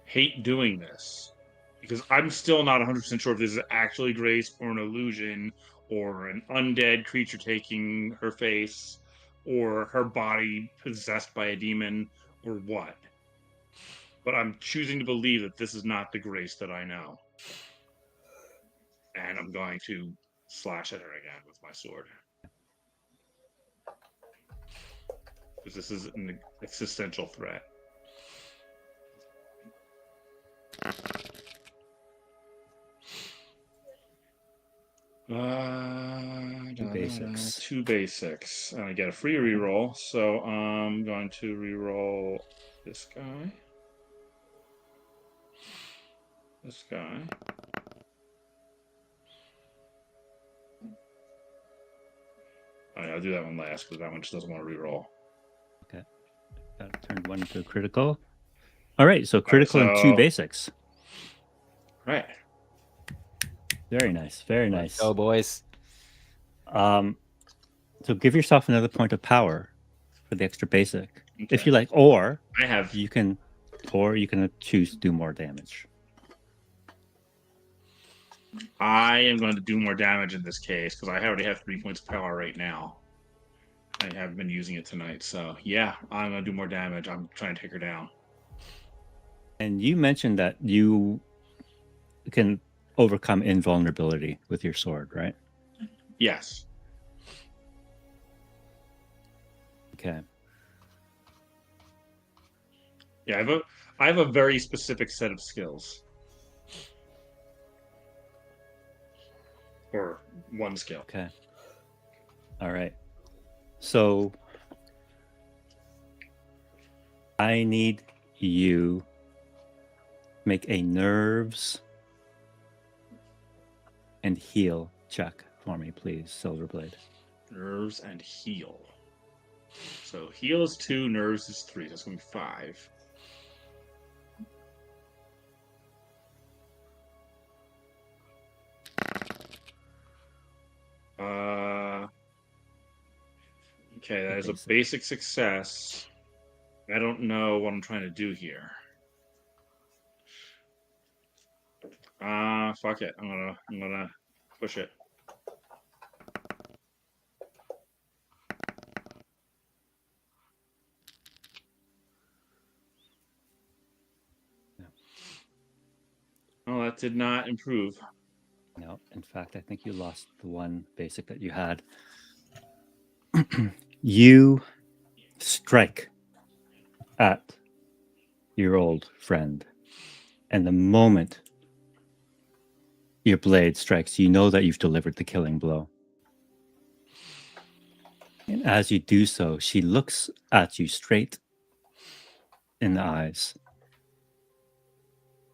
hate doing this because I'm still not 100% sure if this is actually Grace or an illusion or an undead creature taking her face or her body possessed by a demon or what. But I'm choosing to believe that this is not the Grace that I know. And I'm going to slash at her again with my sword. Because this is an existential threat. Basics. 2 basics. And I get a free reroll. So I'm going to reroll this guy. This guy. I'll do that one last because that one just doesn't want to reroll. Okay. That turned 1 into a critical. All right, so critical and 2 basics. Right. Very nice. Very Let's nice. go, boys. So give yourself another point of power for the extra basic, if Okay. you like, or I have. you can choose to do more damage. I am going to do more damage in this case because I already have 3 points of power right now. I haven't been using it tonight, so yeah, I'm gonna do more damage. I'm trying to take her down. And you mentioned that you can overcome invulnerability with your sword, right? Yes. Okay. Yeah, I have a very specific set of skills. Or one skill. Okay. All right. So I need you make a nerves and heal check for me, please, Silverblade. Nerves and heal. So heal is 2, nerves is 3. That's gonna be 5. Okay, that is a basic success. I don't know what I'm trying to do here. Fuck it. I'm gonna push it. Oh, that did not improve. No, in fact, I think you lost the one basic that you had. You strike at your old friend, and the moment your blade strikes, you know that you've delivered the killing blow. And as you do so, she looks at you straight in the eyes,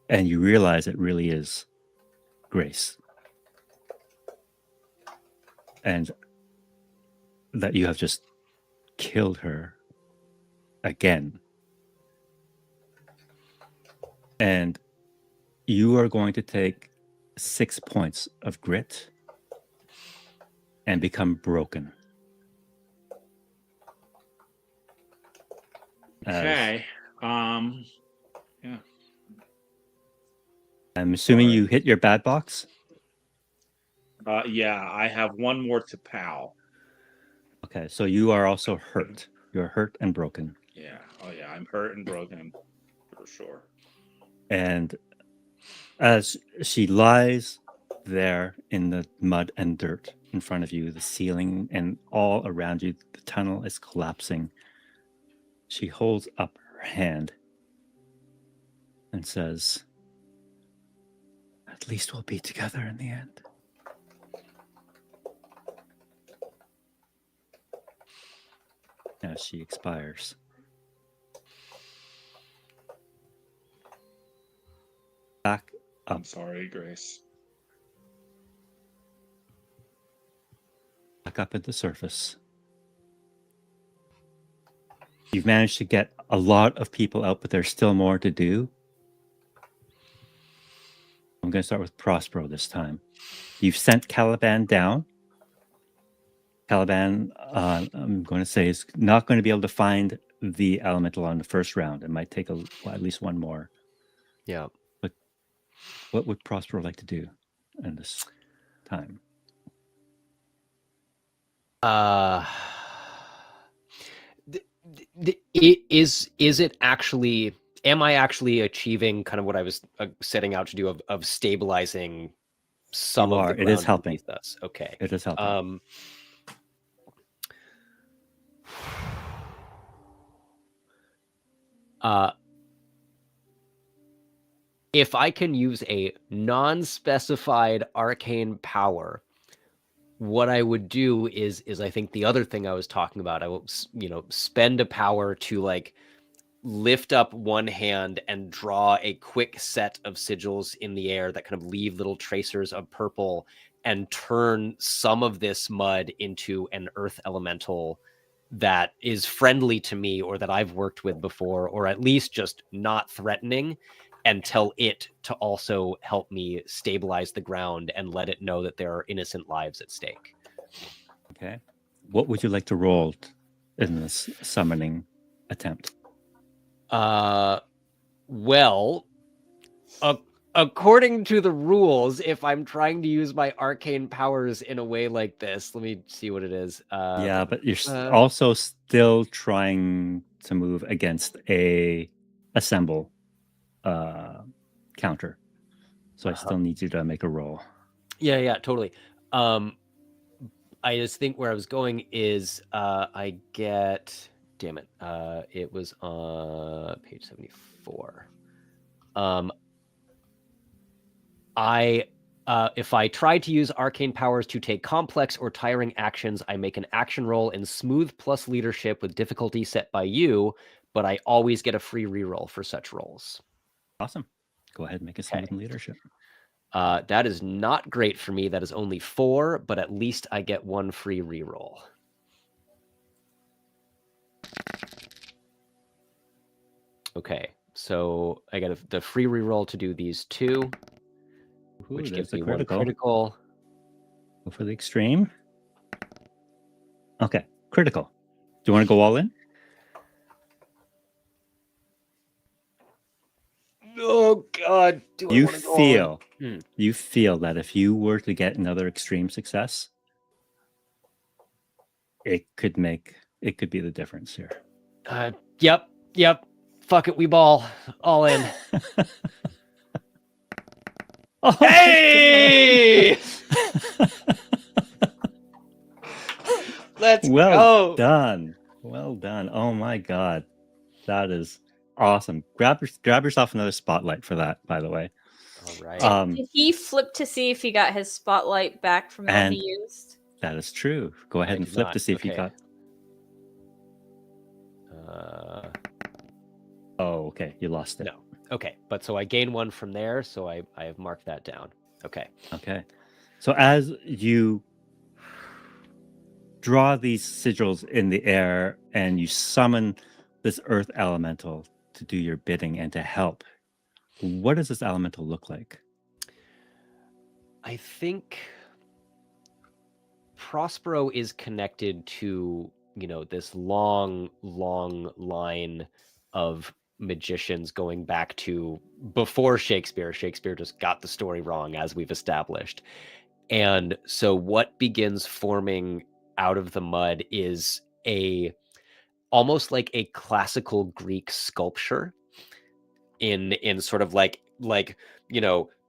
and you realize it really is Grace, and that you have just killed her again. And you are going to take 6 points of grit and become broken. Okay. Yeah. I'm assuming you hit your bad box? Yeah, I have one more to POW. Okay, so you are also hurt. You're hurt and broken. Yeah. Oh, yeah. I'm hurt and broken for sure. And as she lies there in the mud and dirt in front of you, the ceiling and all around you, the tunnel is collapsing. She holds up her hand and says, "At least we'll be together in the end." As she expires. Back up. I'm sorry, Grace. Back up at the surface. You've managed to get a lot of people out, but there's still more to do. I'm going to start with Prospero this time. You've sent Caliban down. Caliban, I'm going to say, is not going to be able to find the elemental on the first round. It might take at least one more. Yeah. But what would Prospero like to do in this time? Is it actually? Am I actually achieving kind of what I was setting out to do of stabilizing some of the ground? It is helping. Beneath us? Okay. It is helping. If I can use a non-specified arcane power, what I would do is I think the other thing I was talking about, I will, spend a power to like lift up one hand and draw a quick set of sigils in the air that kind of leave little tracers of purple and turn some of this mud into an earth elemental that is friendly to me or that I've worked with before, or at least just not threatening. and tell it to also help me stabilize the ground and let it know that there are innocent lives at stake. Okay. What would you like to roll in this summoning attempt? Well, according to the rules, if I'm trying to use my arcane powers in a way like this, let me see what it is. Yeah, but you're also still trying to move against a assemble counter. So I still need you to make a roll. Yeah, totally. I just think where I was going is I get, damn it, it was on page 74. If I try to use arcane powers to take complex or tiring actions, I make an action roll in smooth plus leadership with difficulty set by you, but I always get a free reroll for such rolls. Awesome. Go ahead and make a smooth leadership. That is not great for me. That is only 4, but at least I get 1 free reroll. Okay, so I got the free reroll to do these 2, which gives me 1 critical. Go for the extreme. Okay, critical. Do you want to go all in? Oh God! You feel that if you were to get another extreme success, it could be the difference here. Yep. Fuck it, we ball all in. Oh, hey! Let's go. Well done. Oh my God, that is awesome. Grab yourself another spotlight for that, by the way. All right. Did he flip to see if he got his spotlight back from the one he used? That is true. Go ahead and flip to see if he got. Oh, okay. You lost it. No. Okay, but so I gain 1 from there, so I have marked that down. Okay. So as you draw these sigils in the air and you summon this earth elemental to do your bidding and to help, what does this elemental look like? I think Prospero is connected to, this long line of magicians going back to before Shakespeare. Shakespeare just got the story wrong, as we've established. And so what begins forming out of the mud is almost like a classical Greek sculpture in sort of like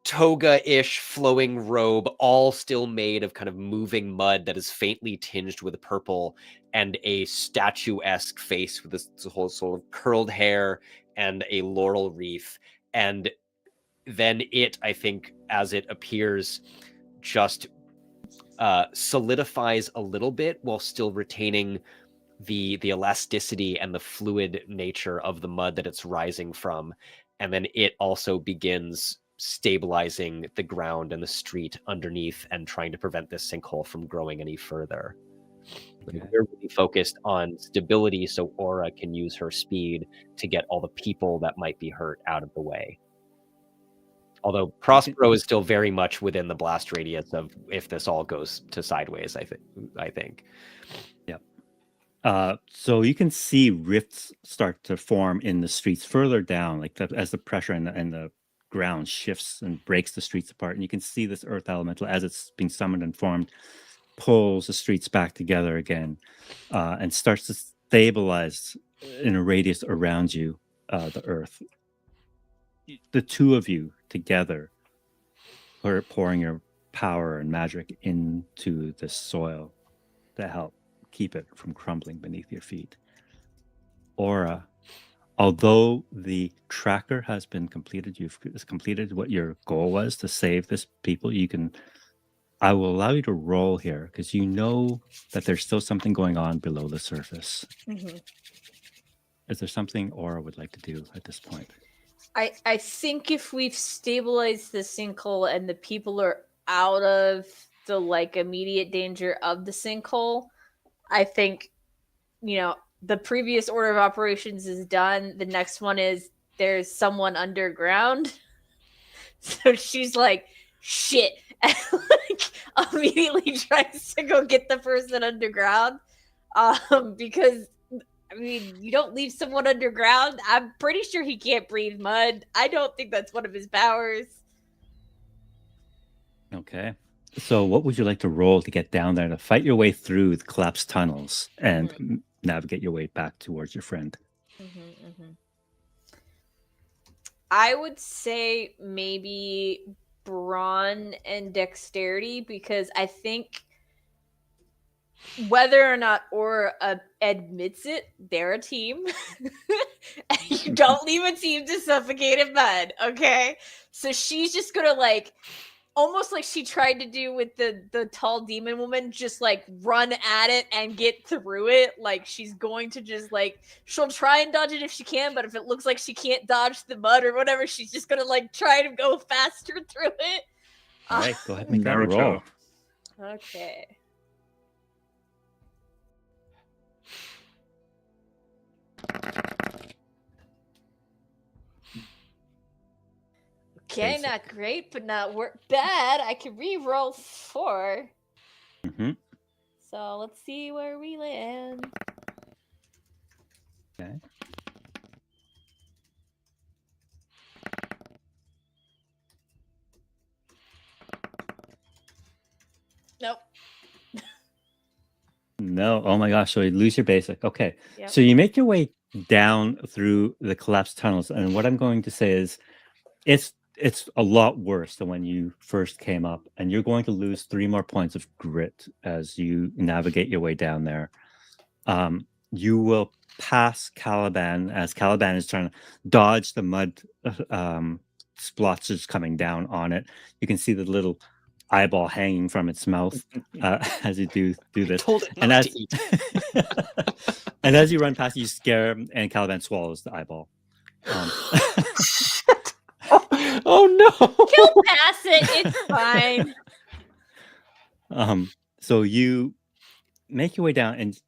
toga-ish flowing robe, all still made of kind of moving mud that is faintly tinged with purple, and a statuesque face with this whole sort of curled hair and a laurel wreath. And then I think, as it appears, just solidifies a little bit while still retaining the elasticity and the fluid nature of the mud that it's rising from. And then it also begins stabilizing the ground and the street underneath and trying to prevent this sinkhole from growing any further. Okay. We're really focused on stability so Aura can use her speed to get all the people that might be hurt out of the way. Although Prospero is still very much within the blast radius of if this all goes to sideways, I think. Yep. So you can see rifts start to form in the streets further down, as the pressure and the ground shifts and breaks the streets apart. And you can see this earth elemental, as it's being summoned and formed, pulls the streets back together again, and starts to stabilize in a radius around you, the earth. The two of you together are pouring your power and magic into this soil to help keep it from crumbling beneath your feet. Aura, although the tracker has been completed, you've completed what your goal was to save this people. I will allow you to roll here because you know that there's still something going on below the surface. Mm-hmm. Is there something Aura would like to do at this point? I think if we've stabilized the sinkhole and the people are out of the immediate danger of the sinkhole, I think, the previous order of operations is done. The next one is there's someone underground. So she's like, shit, and like immediately tries to go get the person underground. Because I mean, you don't leave someone underground. I'm pretty sure he can't breathe mud. I don't think that's one of his powers. Okay. So what would you like to roll to get down there to fight your way through the collapsed tunnels and navigate your way back towards your friend? I would say maybe brawn and dexterity, because I think whether or not Aura admits it, they're a team. And you don't leave a team to suffocate in mud, okay? So she's just gonna like, almost like she tried to do with the tall demon woman, just like run at it and get through it. Like she's going to just like, she'll try and dodge it if she can, but if it looks like she can't dodge the mud or whatever, she's just gonna like try to go faster through it. All right, go ahead and make that Naruto. roll. Okay. Okay, Basic. not great, but not bad. I can re-roll 4. Mm-hmm. So let's see where we land. Okay. Nope. No. Oh my gosh. So you lose your basic. Okay. Yep. So you make your way down through the collapsed tunnels, and what I'm going to say is, it's a lot worse than when you first came up, and you're going to lose 3 more points of grit as you navigate your way down there. You will pass Caliban as Caliban is trying to dodge the mud splotches coming down on it. You can see the little eyeball hanging from its mouth as you do this. Told it And not as to eat. and as you run past, you scare him, and Caliban swallows the eyeball. Oh no! He'll pass it. It's fine. So you make your way down, and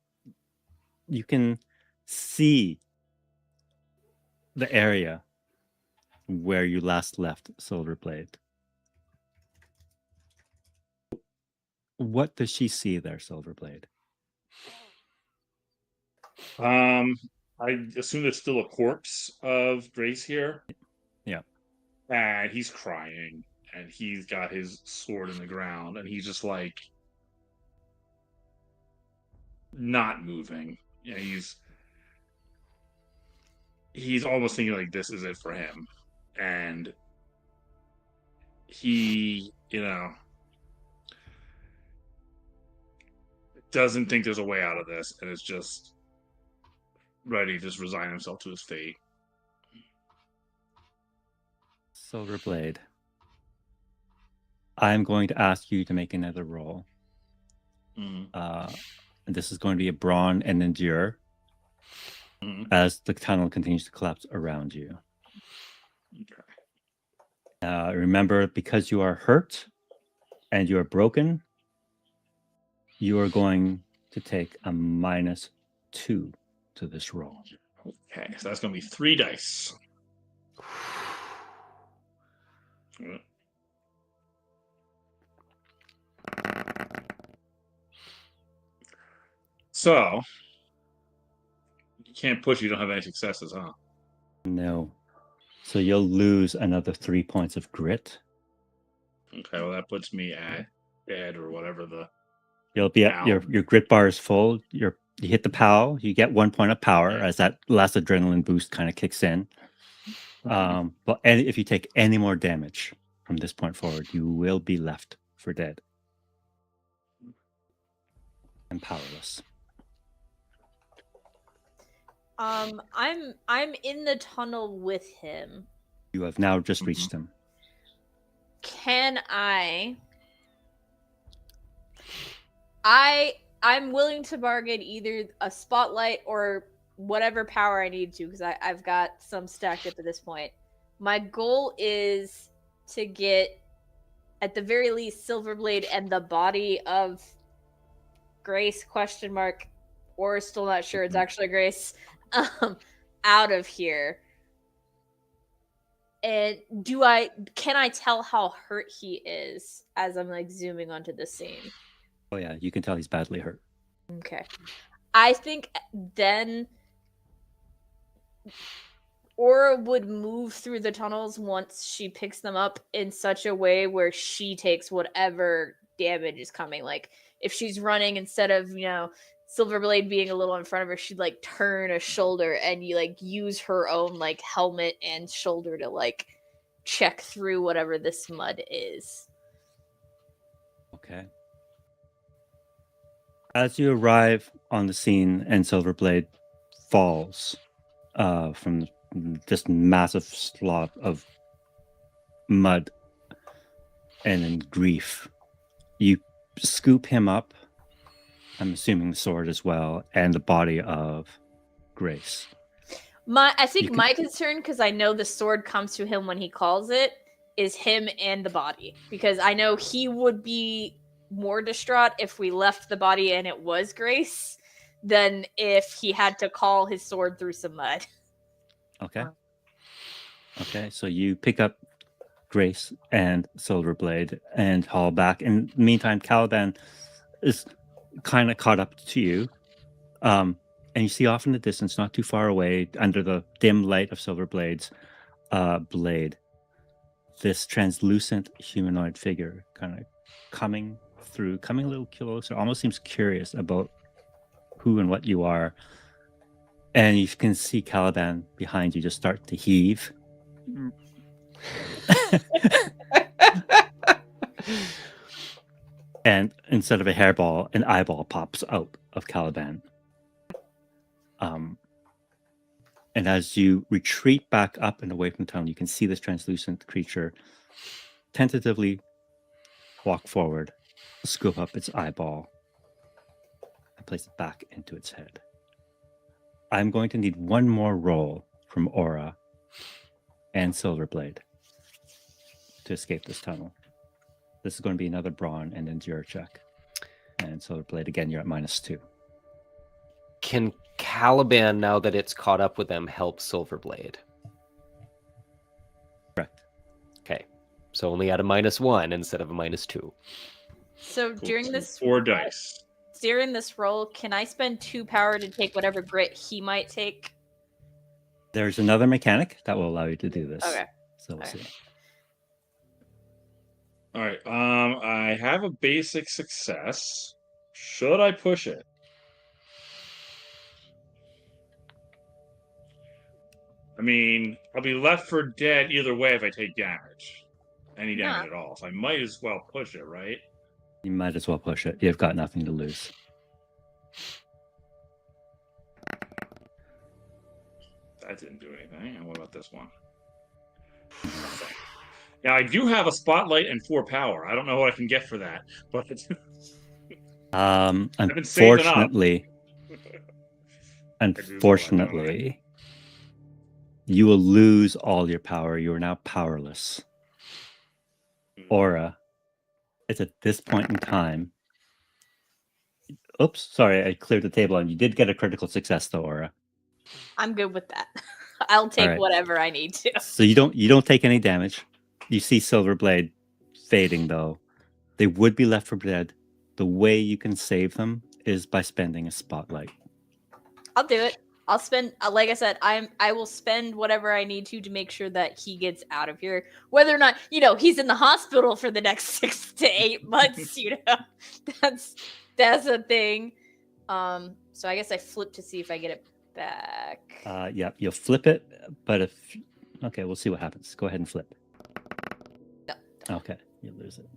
you can see the area where you last left Silverblade. What does she see there, Silverblade? I assume there's still a corpse of Grace here. Yeah. And he's crying, and he's got his sword in the ground, and he's just like not moving. Yeah, he's almost thinking like this is it for him, and he, doesn't think there's a way out of this, and is just ready to just resign himself to his fate. Silverblade, I'm going to ask you to make another roll. And this is going to be a brawn and endure as the tunnel continues to collapse around you. Okay. Remember, because you are hurt and you are broken, you are going to take a -2 to this roll. Okay, so that's going to be 3 dice. So, you can't push, you don't have any successes, huh? No. So you'll lose another 3 points of grit. Okay, well that puts me at dead or whatever the... You'll be at your grit bar is full. You hit the POW, you get 1 point of power as that last adrenaline boost kind of kicks in. But if you take any more damage from this point forward, you will be left for dead and powerless. I'm in the tunnel with him. You have now just reached him. Can I'm willing to bargain either a spotlight or whatever power I need to, because I've got some stacked up at this point. My goal is to get, at the very least, Silverblade and the body of Grace, ? Or still not sure it's actually Grace, out of here. And can I tell how hurt he is as I'm like zooming onto the scene? Oh yeah, you can tell he's badly hurt. Okay. I think then Aura would move through the tunnels once she picks them up in such a way where she takes whatever damage is coming. Like if she's running, instead of, Silverblade being a little in front of her, she'd like turn a shoulder and you like use her own like helmet and shoulder to like check through whatever this mud is. Okay. As you arrive on the scene and Silverblade falls from this massive slot of mud and in grief, you scoop him up, I'm assuming the sword as well, and the body of Grace. I think my concern, because I know the sword comes to him when he calls it, is him and the body. Because I know he would be more distraught if we left the body and it was Grace than if he had to call his sword through some mud. Okay. Okay, so you pick up Grace and Silverblade and haul back. In the meantime, Caliban is kind of caught up to you. And you see off in the distance, not too far away, under the dim light of Silverblade's blade, this translucent humanoid figure kind of coming a little closer, almost seems curious about who and what you are. And you can see Caliban behind you just start to heave. And instead of a hairball, an eyeball pops out of Caliban. And as you retreat back up and away from town, you can see this translucent creature tentatively walk forward, scoop up its eyeball, and place it back into its head. I'm going to need one more roll from Aura and Silverblade to escape this tunnel. This is going to be another brawn and endure check. And Silverblade, again, you're at -2. Can Caliban, now that it's caught up with them, help Silverblade? Correct. Okay. So only at a -1 instead of a -2. So during this 4 dice. During this roll, can I spend 2 power to take whatever grit he might take? There's another mechanic that will allow you to do this. Okay. So we'll see. All right. I have a basic success. Should I push it? I mean, I'll be left for dead either way if I take damage. Any damage at all. So I might as well push it, right? You might as well push it. You've got nothing to lose. That didn't do anything. And what about this one? Nothing. Yeah, I do have a spotlight and 4 power. I don't know what I can get for that, but unfortunately, you will lose all your power. You are now powerless. Aura, it's at this point in time. Oops, sorry, I cleared the table, and you did get a critical success, though, Aura. I'm good with that. I'll take whatever I need to. So you don't take any damage. You see Silverblade fading, though. They would be left for dead. The way you can save them is by spending a spotlight. I'll do it. I'll spend, like I said, I will spend whatever I need to make sure that he gets out of here. Whether or not, he's in the hospital for the next 6 to 8 months, that's a thing. So I guess I flip to see if I get it back. Yeah, you'll flip it, but okay, we'll see what happens. Go ahead and flip. No. Okay, you lose it.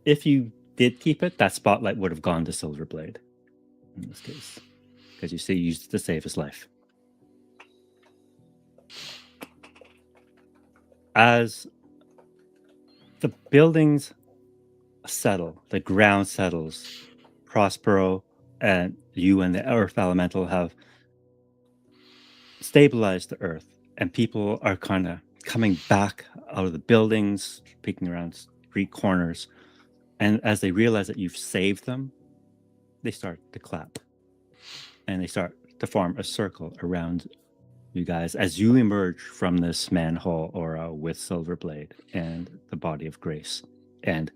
If you did keep it, that spotlight would have gone to Silverblade in this case, because you see, you used it to save his life. As the buildings settle, the ground settles, Prospero and you and the Earth Elemental have stabilized the Earth, and people are kind of coming back out of the buildings, peeking around street corners, and as they realize that you've saved them, they start to clap, and they start to form a circle around you guys, as you emerge from this manhole aura with Silverblade and the body of Grace and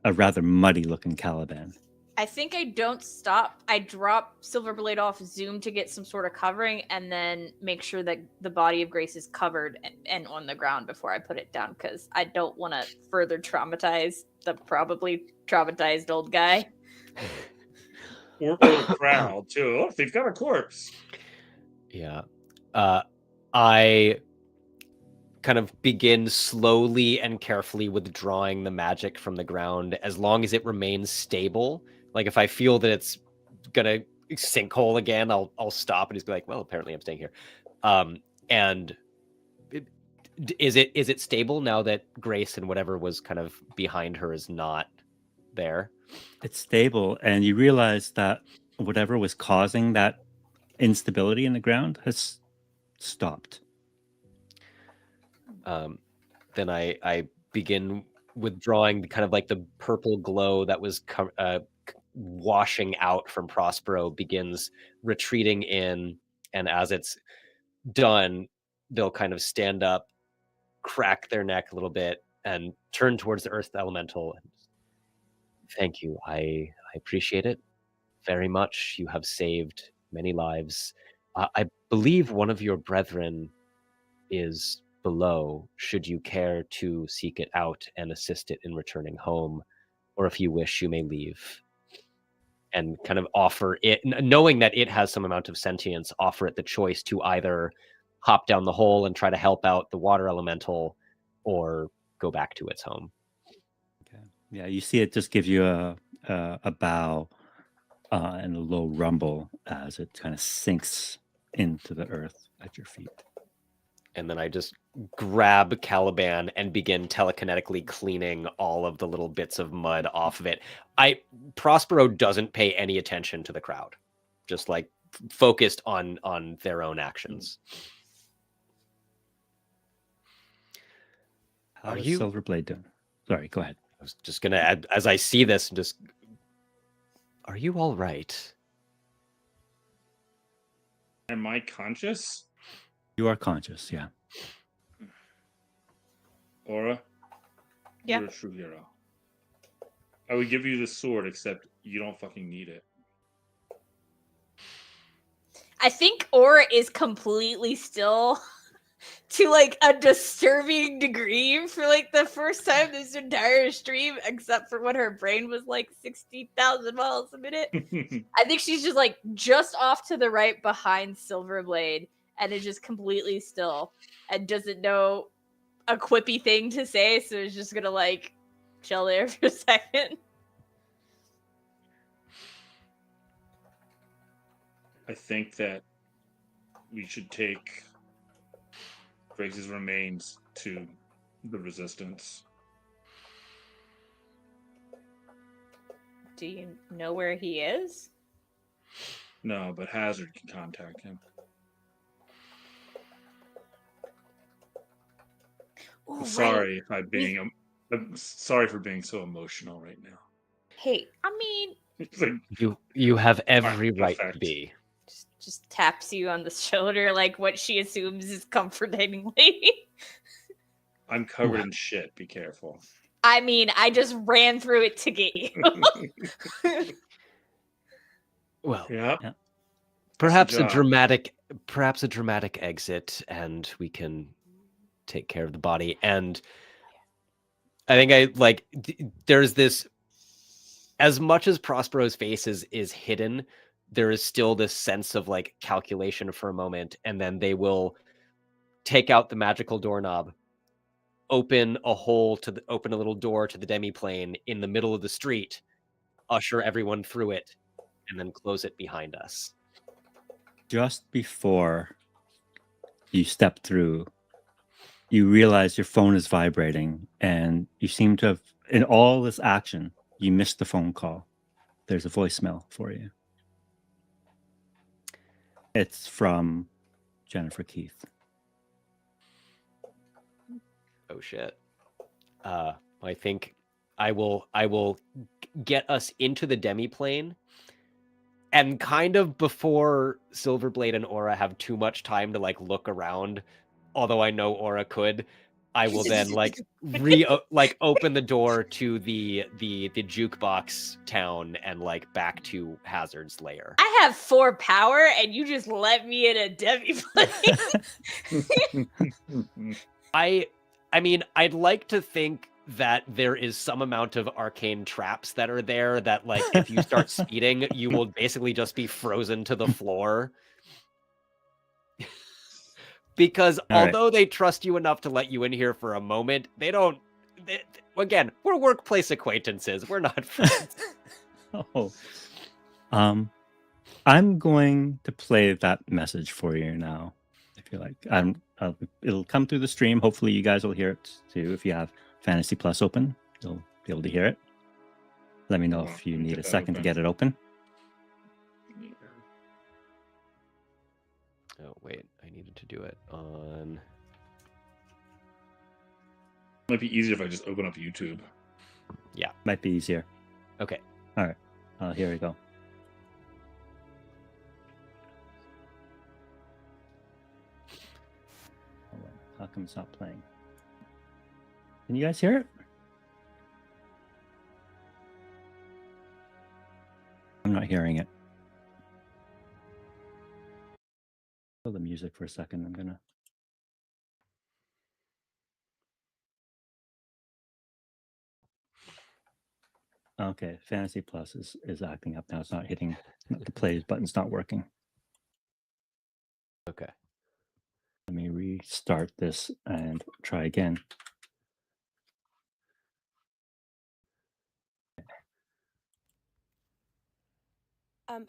a rather muddy-looking Caliban. I think I don't stop. I drop Silverblade off, zoom to get some sort of covering, and then make sure that the body of Grace is covered and on the ground before I put it down, because I don't want to further traumatize the probably traumatized old guy. Or the crowd, too. Look, they've got a corpse. Yeah. I kind of begin slowly and carefully withdrawing the magic from the ground as long as it remains stable. Like if I feel that it's gonna sinkhole again, I'll stop and just be like, well, apparently I'm staying here. And is it stable now that Grace and whatever was kind of behind her is not there? It's stable, and you realize that whatever was causing that instability in the ground has stopped. Then I begin withdrawing kind of like the purple glow that was washing out from Prospero begins retreating in, and as it's done, they'll kind of stand up, crack their neck a little bit, and turn towards the earth elemental. Thank you. I appreciate it very much. You have saved many lives. I believe one of your brethren is below, should you care to seek it out and assist it in returning home, or if you wish, you may leave. And kind of offer it, knowing that it has some amount of sentience, offer it the choice to either hop down the hole and try to help out the water elemental, or go back to its home. Okay. Yeah, you see it just give you a bow and a low rumble as it kind of sinks into the earth at your feet. And then I just grab Caliban and begin telekinetically cleaning all of the little bits of mud off of it. Prospero doesn't pay any attention to the crowd, just like focused on their own actions. How is Silverblade doing? Sorry, go ahead. I was just gonna add, as I see this, just, are you all right? Am I conscious? You are conscious, yeah. Aura? Yeah. You're a true hero. I would give you the sword, except you don't fucking need it. I think Aura is completely still to like a disturbing degree for like the first time this entire stream, except for when her brain was like 60,000 miles a minute. I think she's just like just off to the right behind Silverblade and is just completely still and doesn't know a quippy thing to say, so is just gonna like chill there for a second. I think that we should take Grace's remains to the Resistance. Do you know where he is? No, but Hazard can contact him. Ooh, I'm sorry if I'm sorry for being so emotional right now. Hey, I mean, It's like, You have every right to be. just taps you on the shoulder like what she assumes is comfortingly. I'm covered in shit. Be careful. I mean, I just ran through it to get you. Well, Yeah. perhaps a job. dramatic exit, and we can take care of the body. And I think there's this, as much as Prospero's face is hidden, there is still this sense of like calculation for a moment, and then they will take out the magical doorknob, open a little door to the demiplane in the middle of the street, usher everyone through it, and then close it behind us. Just before you step through, you realize your phone is vibrating, and you seem to have, in all this action, you missed the phone call. There's a voicemail for you. It's from Jennifer Keith. Oh shit. I think I will get us into the demiplane, And kind of before Silverblade and Aura have too much time to like look around, although I know Aura could, I will then like open the door to the jukebox town and like back to Hazard's lair. I have 4 power, and you just let me in a demi plane. I mean, I'd like to think that there is some amount of arcane traps that are there that, like, if you start speeding, you will basically just be frozen to the floor. Because although they trust you enough to let you in here for a moment, they don't. Again, we're workplace acquaintances. We're not friends. I'm going to play that message for you now. If you like, it'll come through the stream. Hopefully, you guys will hear it too. If you have Fantasy Plus open, you'll be able to hear it. Let me know if you need a second to get it open. Oh, wait. I needed to do it on... Might be easier if I just open up YouTube. Yeah. Might be easier. Okay. All right. Here we go. How come it's not playing? Can you guys hear it? I'm not hearing it. Kill the music for a second. I'm gonna. Okay, Fantasy Plus is acting up now. It's not hitting the play button's not working. Okay. Let me restart this and try again.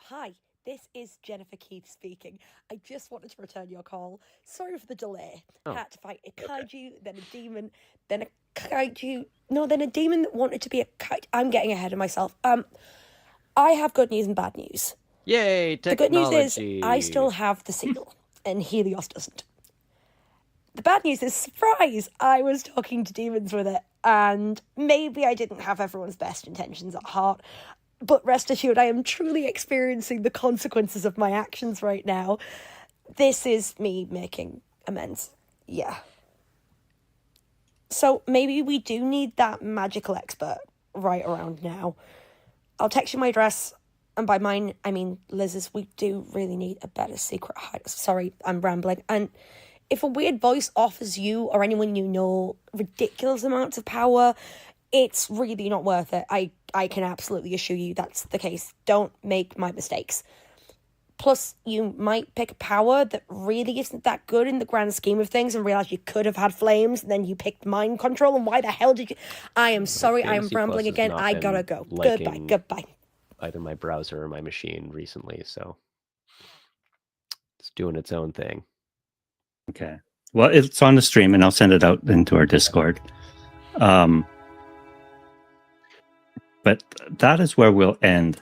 Hi, this is Jennifer Keith speaking. I just wanted to return your call. Sorry for the delay. Had to fight a kaiju, then a demon, then a kaiju. No, then a demon that wanted to be a kaiju. I'm getting ahead of myself. I have good news and bad news. Yay, technology. The good news is I still have the seal, and Helios doesn't. The bad news is, surprise, I was talking to demons with it, and maybe I didn't have everyone's best intentions at heart. But rest assured, I am truly experiencing the consequences of my actions right now. This is me making amends. Yeah. So maybe we do need that magical expert right around now. I'll text you my address, and by mine, I mean Liz's. We do really need a better secret hide. Sorry, I'm rambling. And if a weird voice offers you or anyone you know ridiculous amounts of power, it's really not worth it. I can absolutely assure you that's the case. Don't make my mistakes. Plus, you might pick a power that really isn't that good in the grand scheme of things and realize you could have had flames, and then you picked mind control, and why the hell did you... I am sorry, I am rambling again. I gotta go. Goodbye. Either my browser or my machine recently, so it's doing its own thing. Okay. Well, it's on the stream, and I'll send it out into our Discord. But that is where we'll end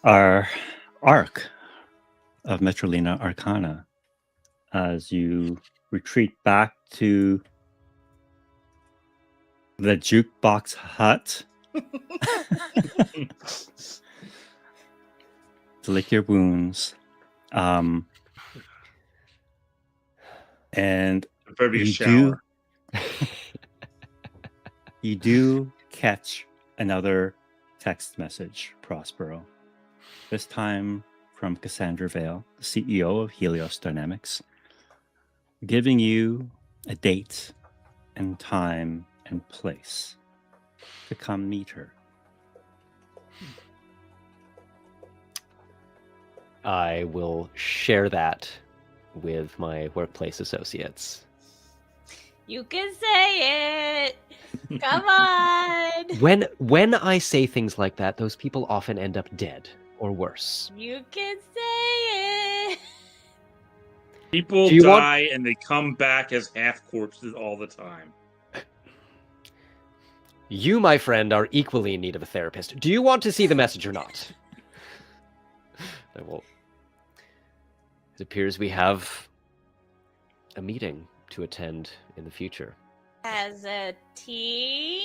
our arc of Metrolina Arcana as you retreat back to the jukebox hut to lick your wounds. And you do catch another text message, Prospero. This time from Cassandra Vale, the CEO of Helios Dynamics, giving you a date and time and place to come meet her. I will share that with my workplace associates. You can say it. Come on. When I say things like that, those people often end up dead or worse. You can say it. People die and they come back as half corpses all the time. You, my friend, are equally in need of a therapist. Do you want to see the message or not? I will. It appears we have a meeting to attend in the future. As a team?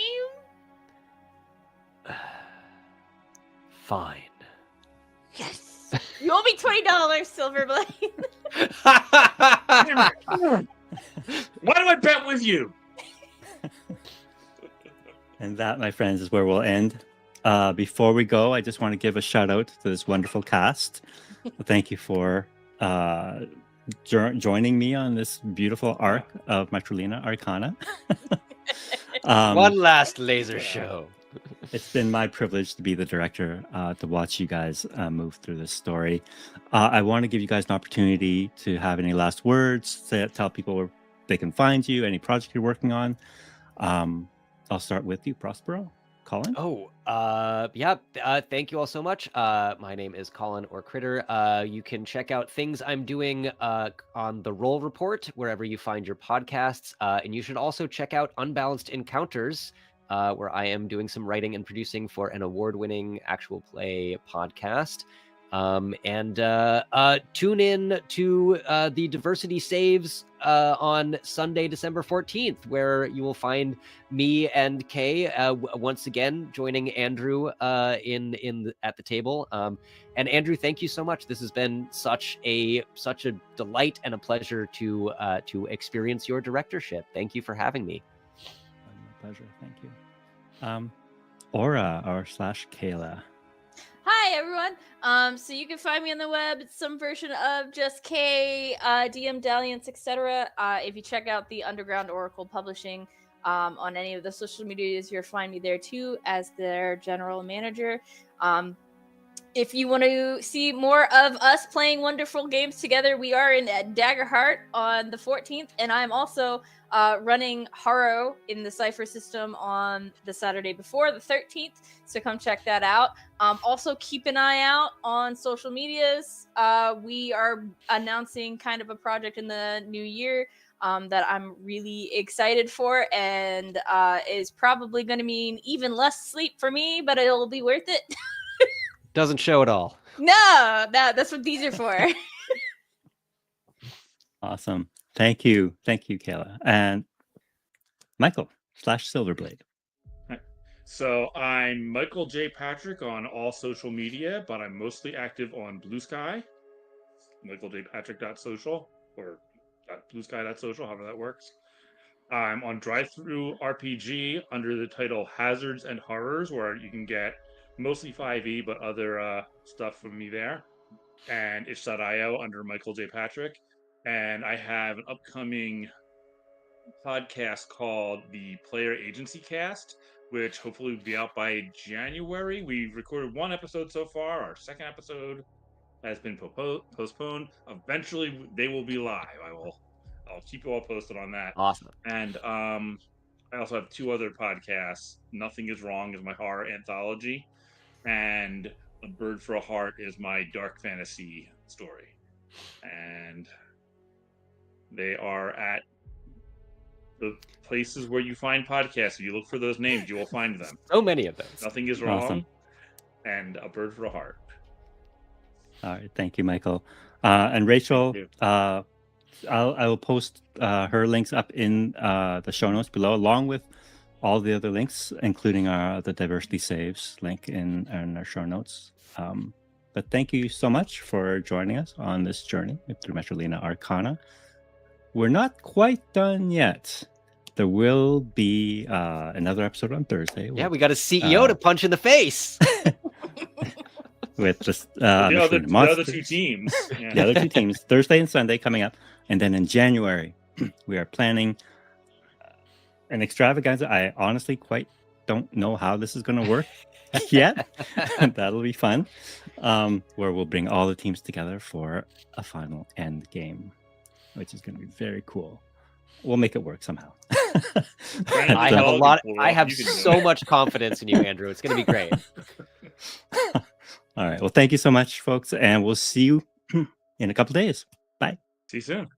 Fine. Yes. You owe me $20, Silverblade. Why do I bet with you? And that, my friends, is where we'll end. Before we go, I just want to give a shout out to this wonderful cast. Thank you for joining me on this beautiful arc of Metrolina Arcana. One last laser show. It's been my privilege to be the director, to watch you guys move through this story. I want to give you guys an opportunity to have any last words, tell people where they can find you, any project you're working on. I'll start with you, Prospero. Colin? Oh, yeah. Thank you all so much. My name is Colin or Critter. You can check out things I'm doing on the Roll Report, wherever you find your podcasts. And you should also check out Unbalanced Encounters, where I am doing some writing and producing for an award-winning actual play podcast. And tune in to the Diversity Saves on Sunday, December 14th, where you will find me and Kay once again joining Andrew at the table. And Andrew, thank you so much. This has been such a delight and a pleasure to experience your directorship. Thank you for having me. My pleasure. Thank you. Aura /Kayla. Hi, everyone. So you can find me on the web. It's some version of Just K, DM Dalliance, etc. If you check out the Underground Oracle Publishing on any of the social medias, you'll find me there too as their general manager. If you want to see more of us playing wonderful games together, we are in Daggerheart on the 14th, and I'm also running Haro in the Cypher system on the Saturday before, the 13th, so come check that out. Also, keep an eye out on social medias. We are announcing kind of a project in the new year that I'm really excited for, and is probably going to mean even less sleep for me, but it'll be worth it. Doesn't show at all. No, that's what these are for. Awesome. Thank you, Kayla. And Michael /Silverblade. So I'm Michael J. Patrick on all social media, but I'm mostly active on Blue Sky, michaeljpatrick.social or .bluesky.social, however that works. I'm on Drive-Thru RPG under the title Hazards and Horrors, where you can get mostly 5e, but other stuff from me there. And itch.io under Michael J. Patrick. And I have an upcoming podcast called the Player Agency Cast, which hopefully will be out by January. We've recorded one episode so far. Our second episode has been postponed. Eventually, they will be live. I'll keep you all posted on that. Awesome. And I also have two other podcasts. Nothing is Wrong is my horror anthology, and A Bird for a Heart is my dark fantasy story. And they are at the places where you find podcasts. If you look for those names, you will find them. So many of those. Nothing is Wrong. Awesome. And A Bird for a Heart. All right. Thank you, Michael. And Rachel, I will post her links up in the show notes below, along with all the other links, including the Diversity Saves link in our show notes. But thank you so much for joining us on this journey through Metrolina Arcana. We're not quite done yet. There will be another episode on Thursday. Yeah, we got a CEO to punch in the face. With just the other two teams. Yeah. The other two teams, Thursday and Sunday coming up. And then in January, we are planning an extravaganza. I honestly quite don't know how this is going to work yet. That'll be fun. Where we'll bring all the teams together for a final end game, which is going to be very cool. We'll make it work somehow. I have so much confidence in you, Andrew. It's going to be great. All right. Well, thank you so much, folks. And we'll see you in a couple days. Bye. See you soon.